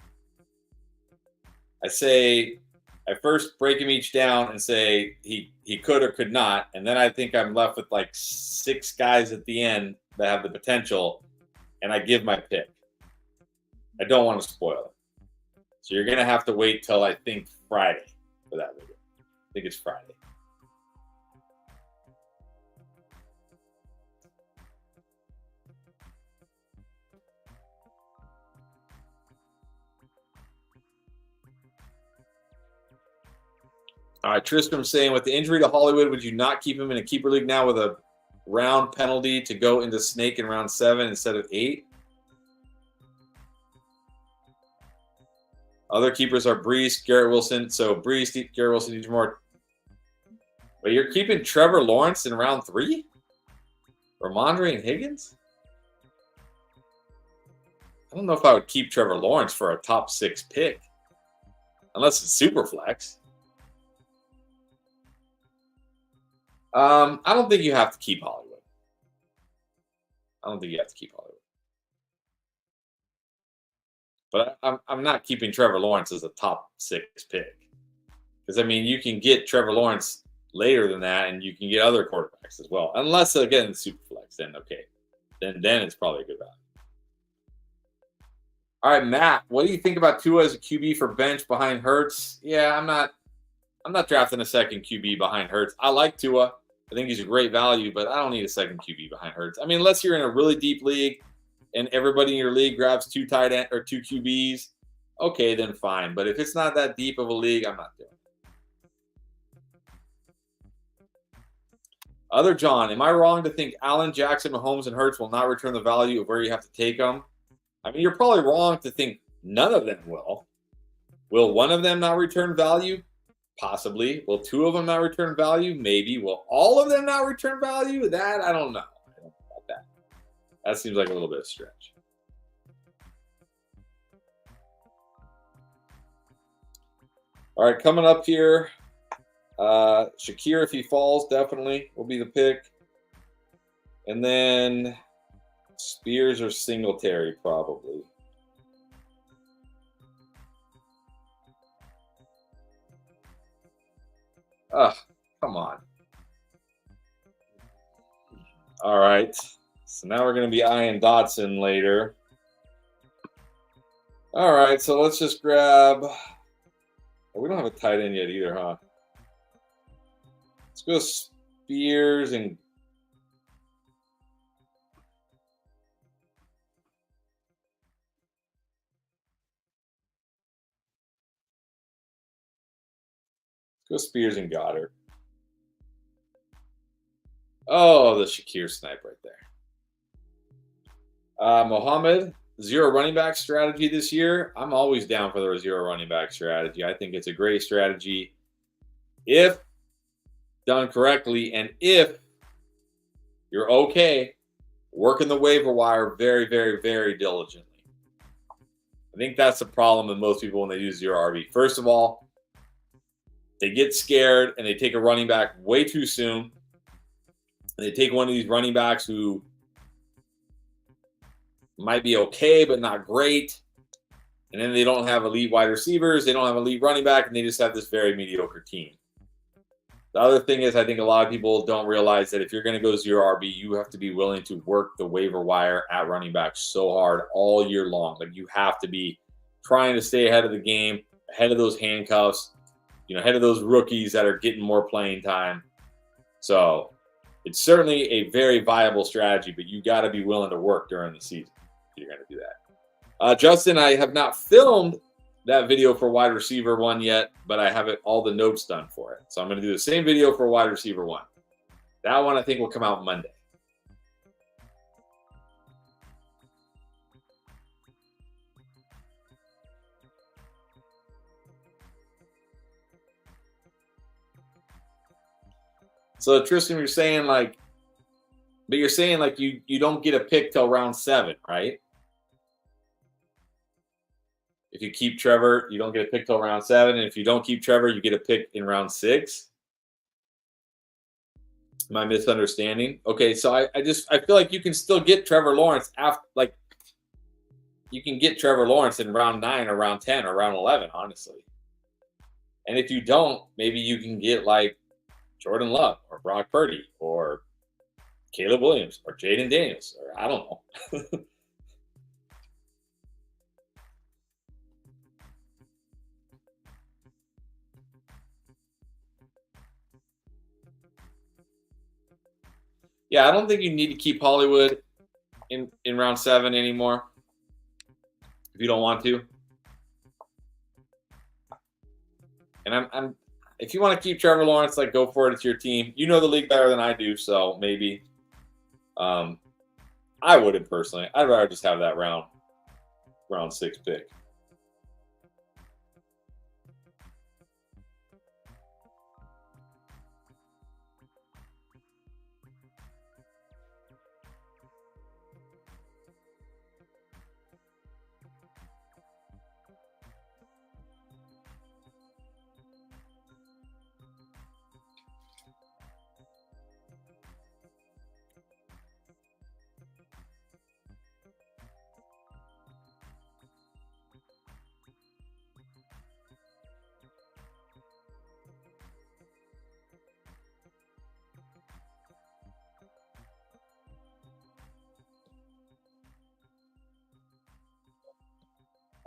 I first break him each down and say he could or could not, and then I think I'm left with like 6 guys at the end that have the potential, and I give my pick. I don't want to spoil it. So you're going to have to wait till I think Friday for that video. I think it's Friday. All right, Tristram saying, with the injury to Hollywood, would you not keep him in a keeper league now with a round penalty to go into snake in round 7 instead of 8. Other keepers are Brees, Garrett Wilson. So Brees, Garrett Wilson, DJ Moore. But you're keeping Trevor Lawrence in round 3? Ramondre and Higgins? I don't know if I would keep Trevor Lawrence for a top 6 pick. Unless it's super flex. I don't think you have to keep Hollywood. But I'm not keeping Trevor Lawrence as a top 6 pick. Because, I mean, you can get Trevor Lawrence later than that, and you can get other quarterbacks as well. Unless, again, super flex, then okay. Then it's probably a good value. All right, Matt, what do you think about Tua as a QB for bench behind Hurts? Yeah, I'm not drafting a second QB behind Hurts. I like Tua. I think he's a great value, but I don't need a second QB behind Hurts. I mean, unless you're in a really deep league and everybody in your league grabs 2 tight end or 2 QBs, okay, then fine. But if it's not that deep of a league, I'm not doing it. Other John, am I wrong to think Allen, Jackson, Mahomes, and Hurts will not return the value of where you have to take them? I mean, you're probably wrong to think none of them will. Will one of them not return value? Possibly. Will 2 of them not return value? Maybe. Will all of them not return value? That, I don't know. I don't know about that. That seems like a little bit of a stretch. All right, coming up here, Shakir, if he falls, definitely will be the pick. And then Spears or Singletary, probably. Ugh, come on. All right. So now we're going to be eyeing Dotson later. All right, so let's just grab... Oh, we don't have a tight end yet either, huh? Let's go Spears and... Go Spears and Goddard. Oh, the Shakir snipe right there. Mohammed, 0 running back strategy this year. I'm always down for the 0 running back strategy. I think it's a great strategy if done correctly and if you're okay working the waiver wire very, very, very diligently. I think that's the problem with most people when they do 0 RB. First of all, they get scared and they take a running back way too soon. And they take one of these running backs who might be okay, but not great. And then they don't have elite wide receivers. They don't have elite running back, and they just have this very mediocre team. The other thing is I think a lot of people don't realize that if you're going to go 0 RB, you have to be willing to work the waiver wire at running back so hard all year long. Like you have to be trying to stay ahead of the game, ahead of those handcuffs, ahead of those rookies that are getting more playing time. So it's certainly a very viable strategy, but you got to be willing to work during the season if you're going to do that. Justin, I have not filmed that video for wide receiver 1 yet, but I have all the notes done for it. So I'm going to do the same video for wide receiver 1. That one I think will come out Monday. So Tristan, you're saying you don't get a pick till round 7, right? If you keep Trevor, you don't get a pick till round 7, and if you don't keep Trevor, you get a pick in round 6. Am I misunderstanding? Okay, so I feel like you can still get Trevor Lawrence after you can get Trevor Lawrence in round 9 or round 10 or round 11, honestly. And if you don't, maybe you can get Jordan Love or Brock Purdy or Caleb Williams or Jaden Daniels or I don't know. Yeah, I don't think you need to keep Hollywood in round 7 anymore if you don't want to. And if you want to keep Trevor Lawrence, go for it. It's your team. You know the league better than I do, so maybe. I wouldn't personally. I'd rather just have that round 6 pick.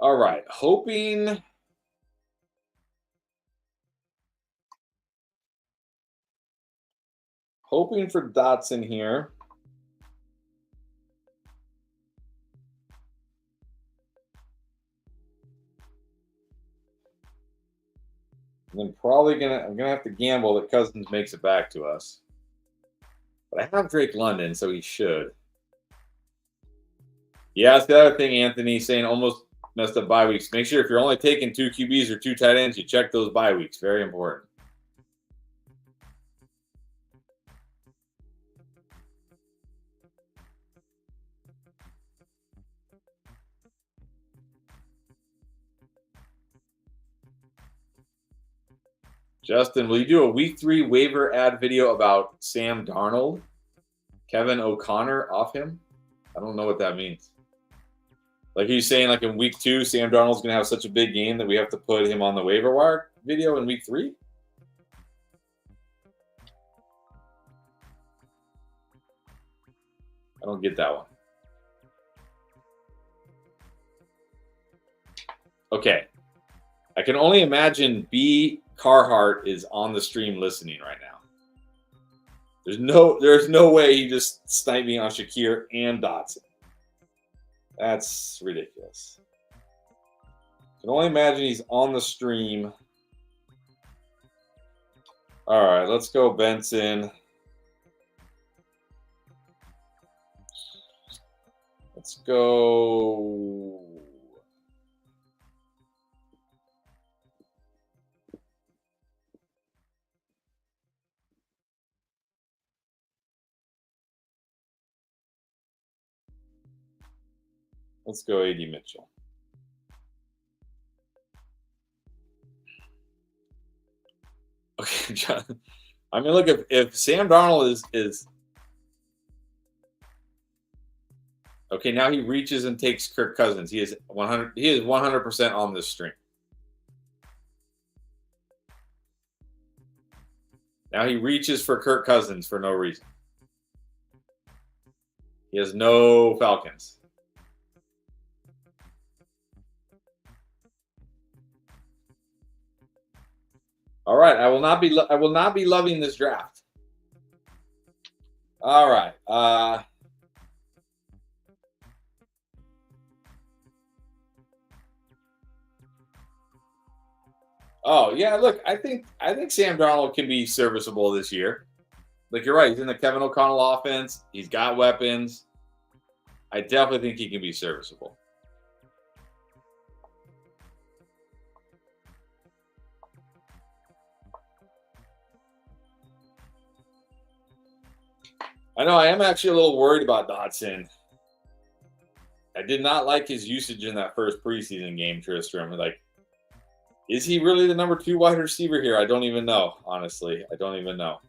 All right, hoping for Dotson here. And then probably I'm gonna have to gamble that Cousins makes it back to us. But I have Drake London, so he should. Yeah, that's the other thing, Anthony, saying almost messed up bye weeks. Make sure if you're only taking 2 QBs or 2 tight ends, you check those bye weeks. Very important. Justin, will you do a week 3 waiver ad video about Sam Darnold? Kevin O'Connor off him? I don't know what that means. Like, he's saying, like, in week 2, Sam Darnold's going to have such a big game that we have to put him on the waiver wire video in week 3? I don't get that one. Okay. I can only imagine B. Carhart is on the stream listening right now. There's no way he just sniped me on Shakir and Dotson. That's ridiculous. I can only imagine he's on the stream. All right, let's go Benson. Let's go. Let's go AD Mitchell. Okay, John. I mean, look, if Sam Darnold is okay, now he reaches and takes Kirk Cousins. He is 100. He is 100% on this stream. Now he reaches for Kirk Cousins for no reason. He has no Falcons. All right, I will not be loving this draft. All right. Oh yeah, look, I think Sam Darnold can be serviceable this year. Like, you're right, he's in the Kevin O'Connell offense. He's got weapons. I definitely think he can be serviceable. I know I am actually a little worried about Dotson. I did not like his usage in that first preseason game, Tristram. Like, is he really the number 2 wide receiver here? I don't even know, honestly. I don't even know.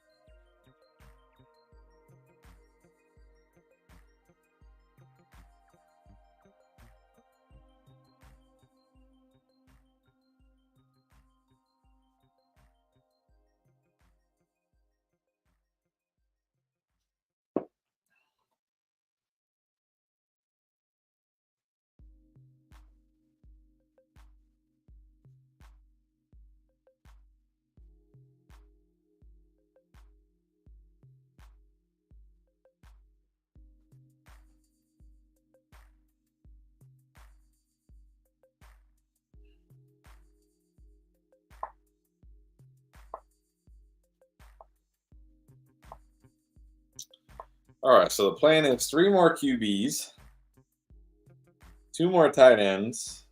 All right, so the plan is 3 more QBs, 2 more tight ends,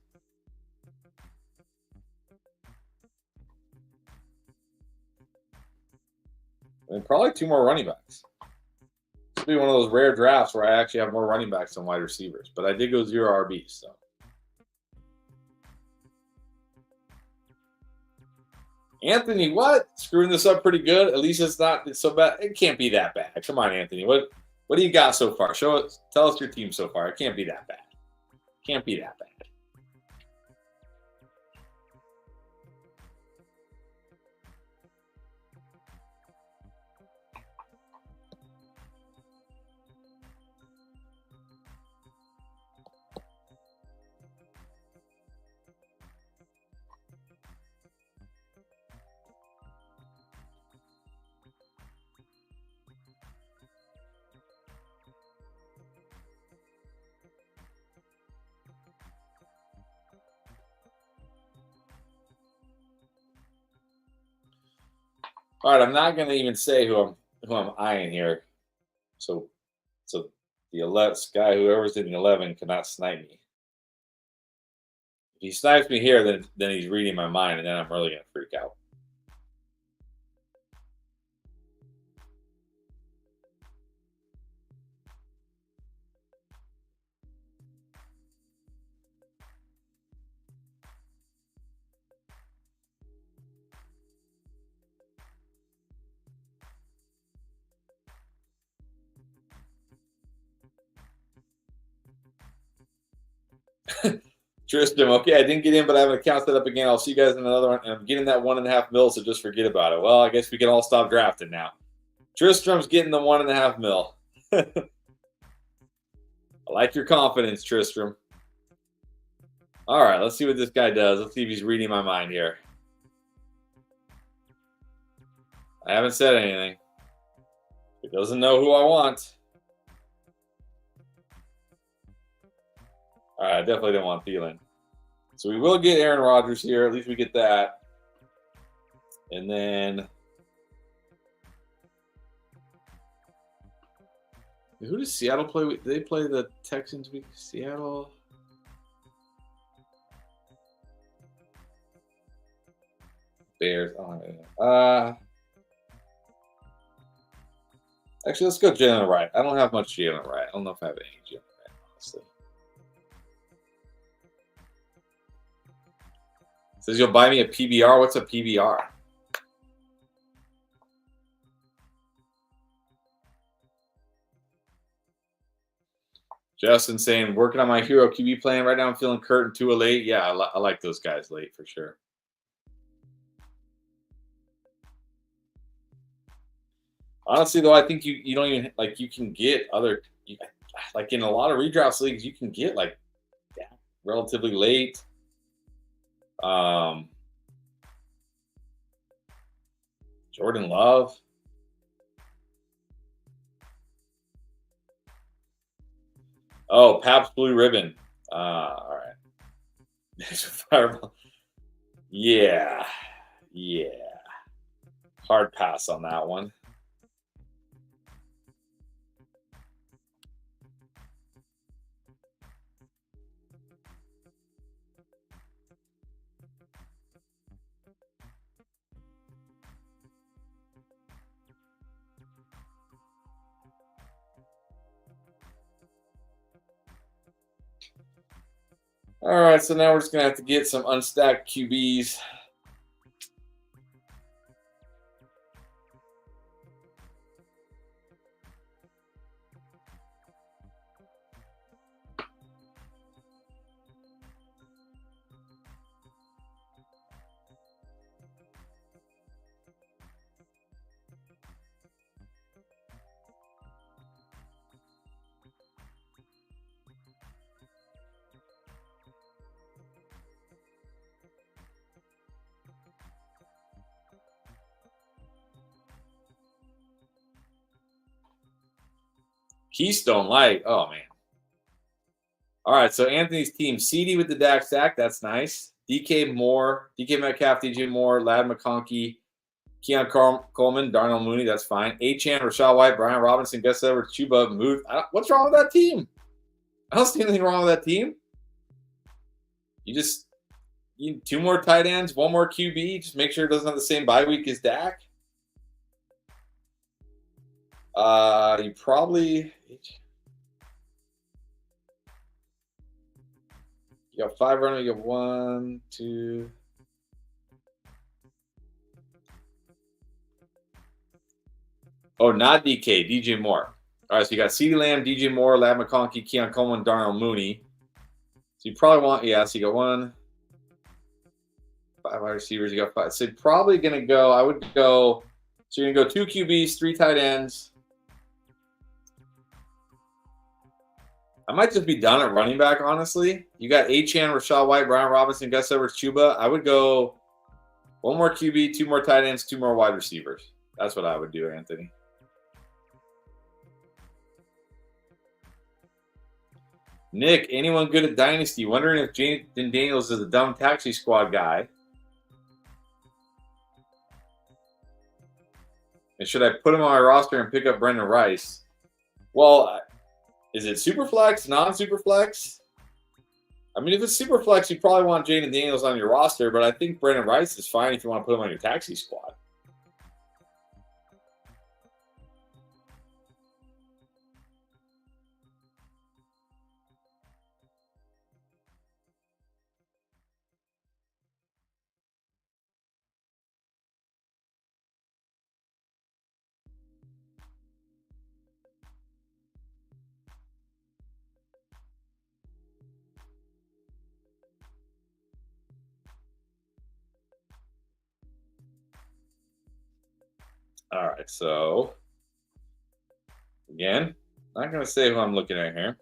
and probably 2 more running backs. This will be one of those rare drafts where I actually have more running backs than wide receivers, but I did go 0 RBs, so. Anthony, what? Screwing this up pretty good. At least it's not so bad. It can't be that bad. Come on, Anthony. What do you got so far? Show us. Tell us your team so far. It can't be that bad. Can't be that bad. All right, I'm not going to even say who I'm eyeing here. So the 11th guy, whoever's in the 11, cannot snipe me. If he snipes me here, then he's reading my mind, and then I'm really going to freak out. Tristram, okay, I didn't get in, but I have an account set up again. I'll see you guys in another one. And I'm getting that 1.5 mil, so just forget about it. Well, I guess we can all stop drafting now. Tristram's getting the 1.5 mil. I like your confidence, Tristram. All right, let's see what this guy does. Let's see if he's reading my mind here. I haven't said anything. He doesn't know who I want. All right, I definitely don't want Thielen. So we will get Aaron Rodgers here. At least we get that. And then who does Seattle play with? They play the Texans week. Seattle. Bears. Oh, actually, let's go Jalen Wright. I don't have much Jalen Wright. I don't know if I have any Jalen Wright, honestly. Says you'll buy me a PBR. What's a PBR? Justin saying, working on my hero QB plan right now. I'm feeling Kurt and Tua late. Yeah, I like those guys late for sure. Honestly, though, I think you don't even like you can get other like in a lot of redraft leagues you can get like relatively late. Jordan Love. Oh, Pabst Blue Ribbon. All right. Fireball. Yeah. Hard pass on that one. All right, so now we're just going to have to get some unstacked QBs. Keystone Light. Oh, man. All right, so Anthony's team. CD with the Dak sack. That's nice. DK Moore, DK Metcalf, DJ Moore, Lad McConkey, Coleman, Darnell Mooney, that's fine. Achane, Rashad White, Brian Robinson, Gus Edwards, Chuba, Muth. What's wrong with that team? I don't see anything wrong with that team. You need 2 more tight ends, 1 more QB. Just make sure it doesn't have the same bye week as Dak. You probably you got 5 running. You got 1, 2. Oh, not DK, DJ Moore. All right, so you got CeeDee Lamb, DJ Moore, Lab McConkey, Keon Coleman, Darnell Mooney. So you probably want, so you got 1, 5 wide receivers. You got 5. So you're probably going to go, I would go, so you're going to go 2 QBs, 3 tight ends. I might just be done at running back, honestly. You got Achane, Rashad White, Brian Robinson, Gus Edwards, Chuba. I would go 1 more QB, 2 more tight ends, 2 more wide receivers. That's what I would do, Anthony. Nick, anyone good at Dynasty? Wondering if Jaden Daniels is a dumb taxi squad guy. And should I put him on my roster and pick up Brendan Rice? Well, is it Superflex, non-Superflex? I mean, if it's Superflex, you probably want Jaden Daniels on your roster, but I think Brendan Rice is fine if you want to put him on your taxi squad. All right, so again, not going to say who I'm looking at here.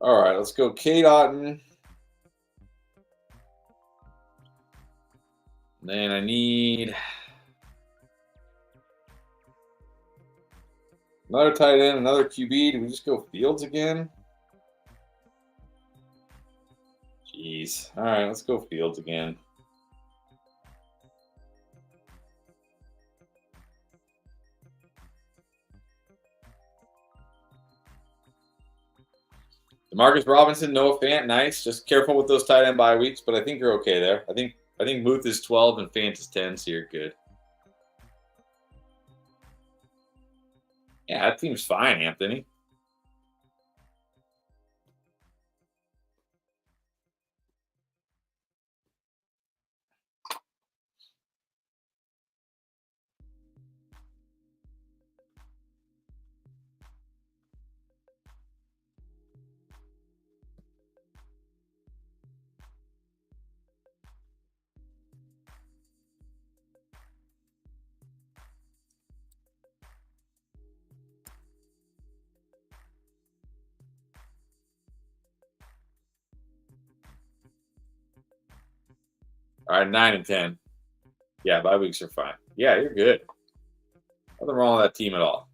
All right, let's go Kate Otten. Then I need another tight end, another QB. Do we just go Fields again? Jeez. All right, let's go Fields again. Demarcus Robinson, Noah Fant, nice. Just careful with those tight end bye weeks, but I think you're okay there. I think Muth is 12 and Fant is 10, so you're good. Yeah, that team's fine, Anthony. All right, 9 and 10. Yeah, bye weeks are fine. Yeah, you're good. Nothing wrong with that team at all.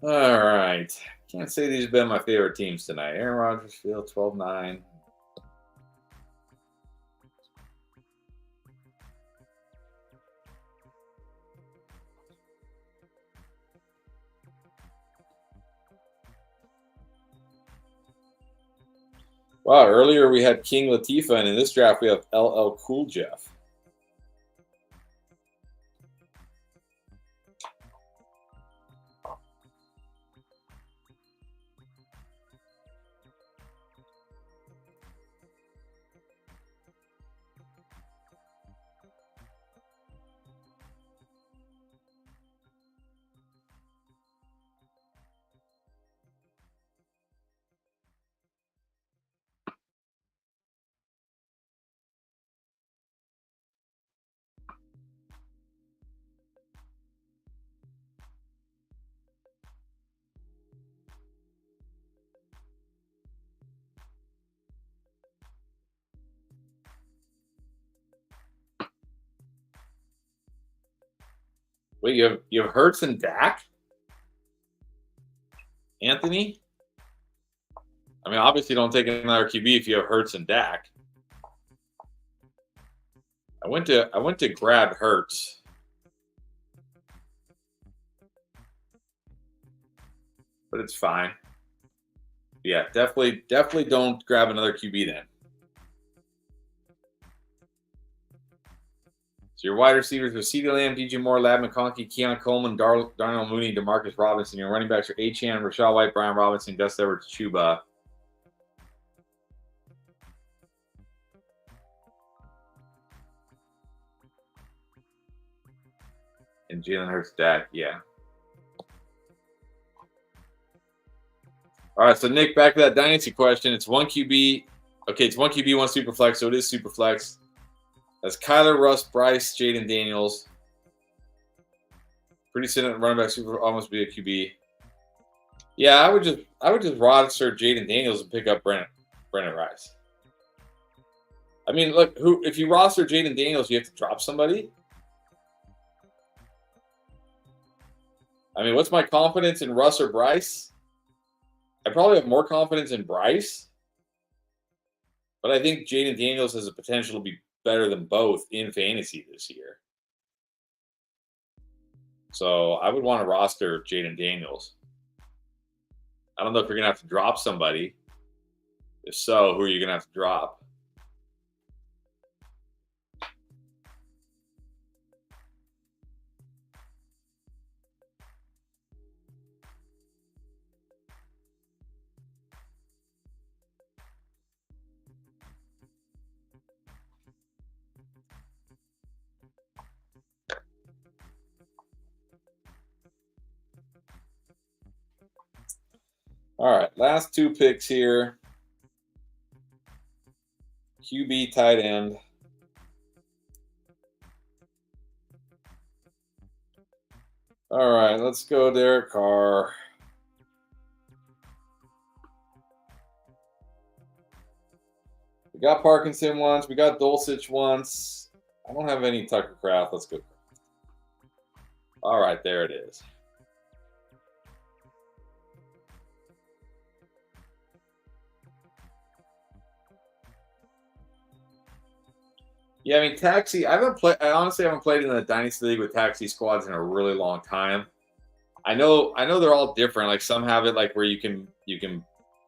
All right. Can't say these have been my favorite teams tonight. Aaron Rodgers, Field, 12-9. Wow, earlier we had King Latifah, and in this draft we have LL Cool Jeff. Wait, you have Hurts and Dak? Anthony? I mean, obviously don't take another QB if you have Hurts and Dak. I went to grab Hurts. But it's fine. Yeah, definitely don't grab another QB then. So your wide receivers are CeeDee Lamb, DJ Moore, Lab McConkey, Keon Coleman, Darnell Mooney, DeMarcus Robinson. Your running backs are Achane, Rachaad White, Brian Robinson, Gus Edwards, Chuba. And Jalen Hurts, Dak, yeah. All right, so Nick, back to that Dynasty question. It's one QB. Okay, it's one QB, one super flex, so it is super flex. That's Kyler, Russ, Bryce, Jaden Daniels. Pretty soon, running back super almost be a QB. Yeah, I would just roster Jaden Daniels and pick up Brennan Rice. I mean, look, if you roster Jaden Daniels, you have to drop somebody. I mean, what's my confidence in Russ or Bryce? I probably have more confidence in Bryce, but I think Jaden Daniels has the potential to be better than both in fantasy this year. So I would want to roster Jaden Daniels. I don't know if you're going to have to drop somebody. If so, who are you going to have to drop? All right, last two picks here. QB, tight end. All right, let's go Derek Carr. We got Parkinson once. We got Dulcich once. I don't have any Tucker Kraft. Let's go. All right, there it is. Yeah, I mean, Taxi. I honestly haven't played in the Dynasty League with Taxi squads in a really long time. I know they're all different. Like some have it like where you can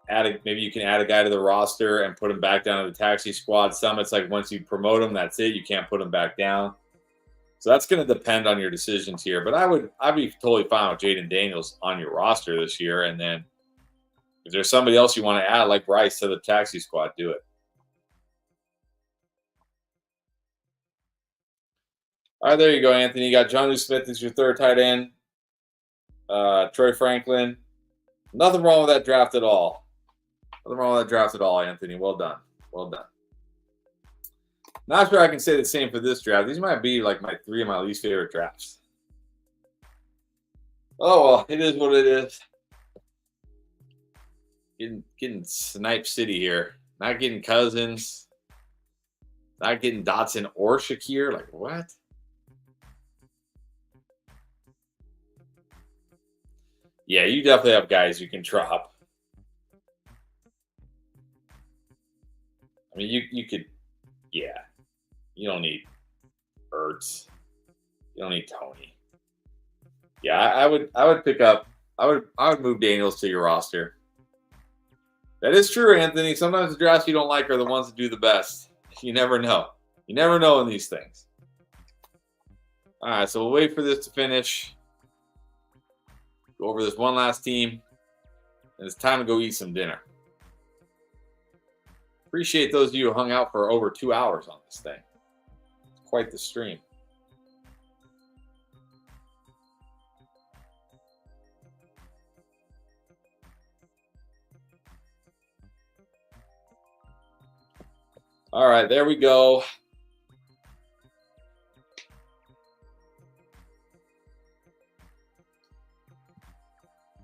add a guy to the roster and put him back down to the Taxi squad. Some it's like once you promote him, that's it. You can't put him back down. So that's going to depend on your decisions here. But I'd be totally fine with Jaden Daniels on your roster this year. And then if there's somebody else you want to add, like Bryce, to the Taxi squad, do it. All right, there you go, Anthony. You got Jonnu Smith as your third tight end. Troy Franklin. Nothing wrong with that draft at all. Nothing wrong with that draft at all, Anthony. Well done. Well done. Not sure I can say the same for this draft. These might be like my three of my least favorite drafts. Oh, well, it is what it is. Getting Snipe City here. Not getting Cousins. Not getting Dotson or Shakir. Like, what? Yeah, you definitely have guys you can drop. I mean, you could, yeah. You don't need Ertz. You don't need Tony. Yeah, I would pick up. I would move Daniels to your roster. That is true, Anthony. Sometimes the drafts you don't like are the ones that do the best. You never know. You never know in these things. All right, so we'll wait for this to finish. Go over this one last team. And it's time to go eat some dinner. Appreciate those of you who hung out for over 2 hours on this thing. It's quite the stream. All right, there we go.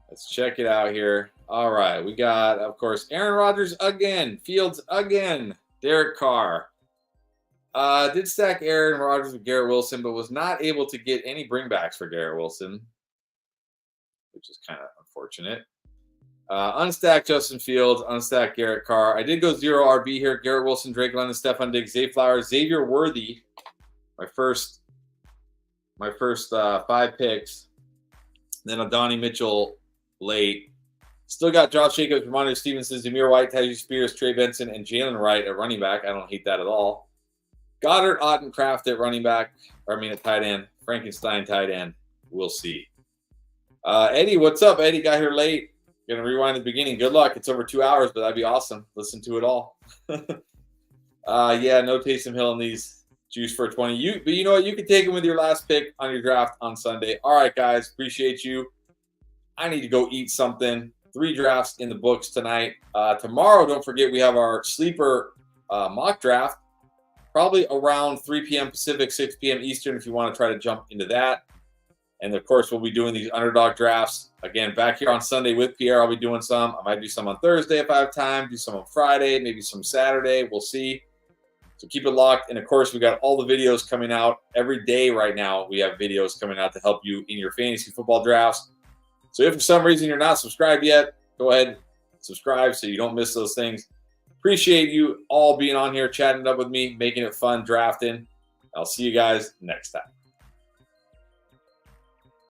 Let's check it out here. All right, we got, of course, Aaron Rodgers again, Fields again, Derek Carr, Did stack Aaron Rodgers with Garrett Wilson, but was not able to get any bringbacks for Garrett Wilson, which is kind of unfortunate. Unstacked Justin Fields, unstacked Garrett Carr. I did go 0 RB here. Garrett Wilson, Drake London, Stephon Diggs, Zay Flowers, Xavier Worthy. My first 5 picks. Then Donnie Mitchell late. Still got Josh Jacobs, Ramondre Stevenson, Zamir White, Tajay Spears, Trey Benson, and Jalen Wright at running back. I don't hate that at all. Goddard, Ottencraft at running back. At tight end. Frankenstein tight end. We'll see. Eddie, what's up? Eddie got here late. Gonna rewind the beginning. Good luck. It's over 2 hours, but that'd be awesome. Listen to it all. Yeah, no Taysom Hill in these. Juice for 20. But you know what? You can take him with your last pick on your draft on Sunday. All right, guys. Appreciate you. I need to go eat something. 3 drafts in the books tonight. Tomorrow, don't forget, we have our sleeper mock draft. Probably around 3 p.m. Pacific, 6 p.m. Eastern if you want to try to jump into that. And, of course, we'll be doing these underdog drafts. Again, back here on Sunday with Pierre, I'll be doing some. I might do some on Thursday if I have time. Do some on Friday, maybe some Saturday. We'll see. So keep it locked. And, of course, we got all the videos coming out every day right now. We have videos coming out to help you in your fantasy football drafts. So if for some reason you're not subscribed yet, go ahead and subscribe so you don't miss those things. Appreciate you all being on here, chatting it up with me, making it fun, drafting. I'll see you guys next time.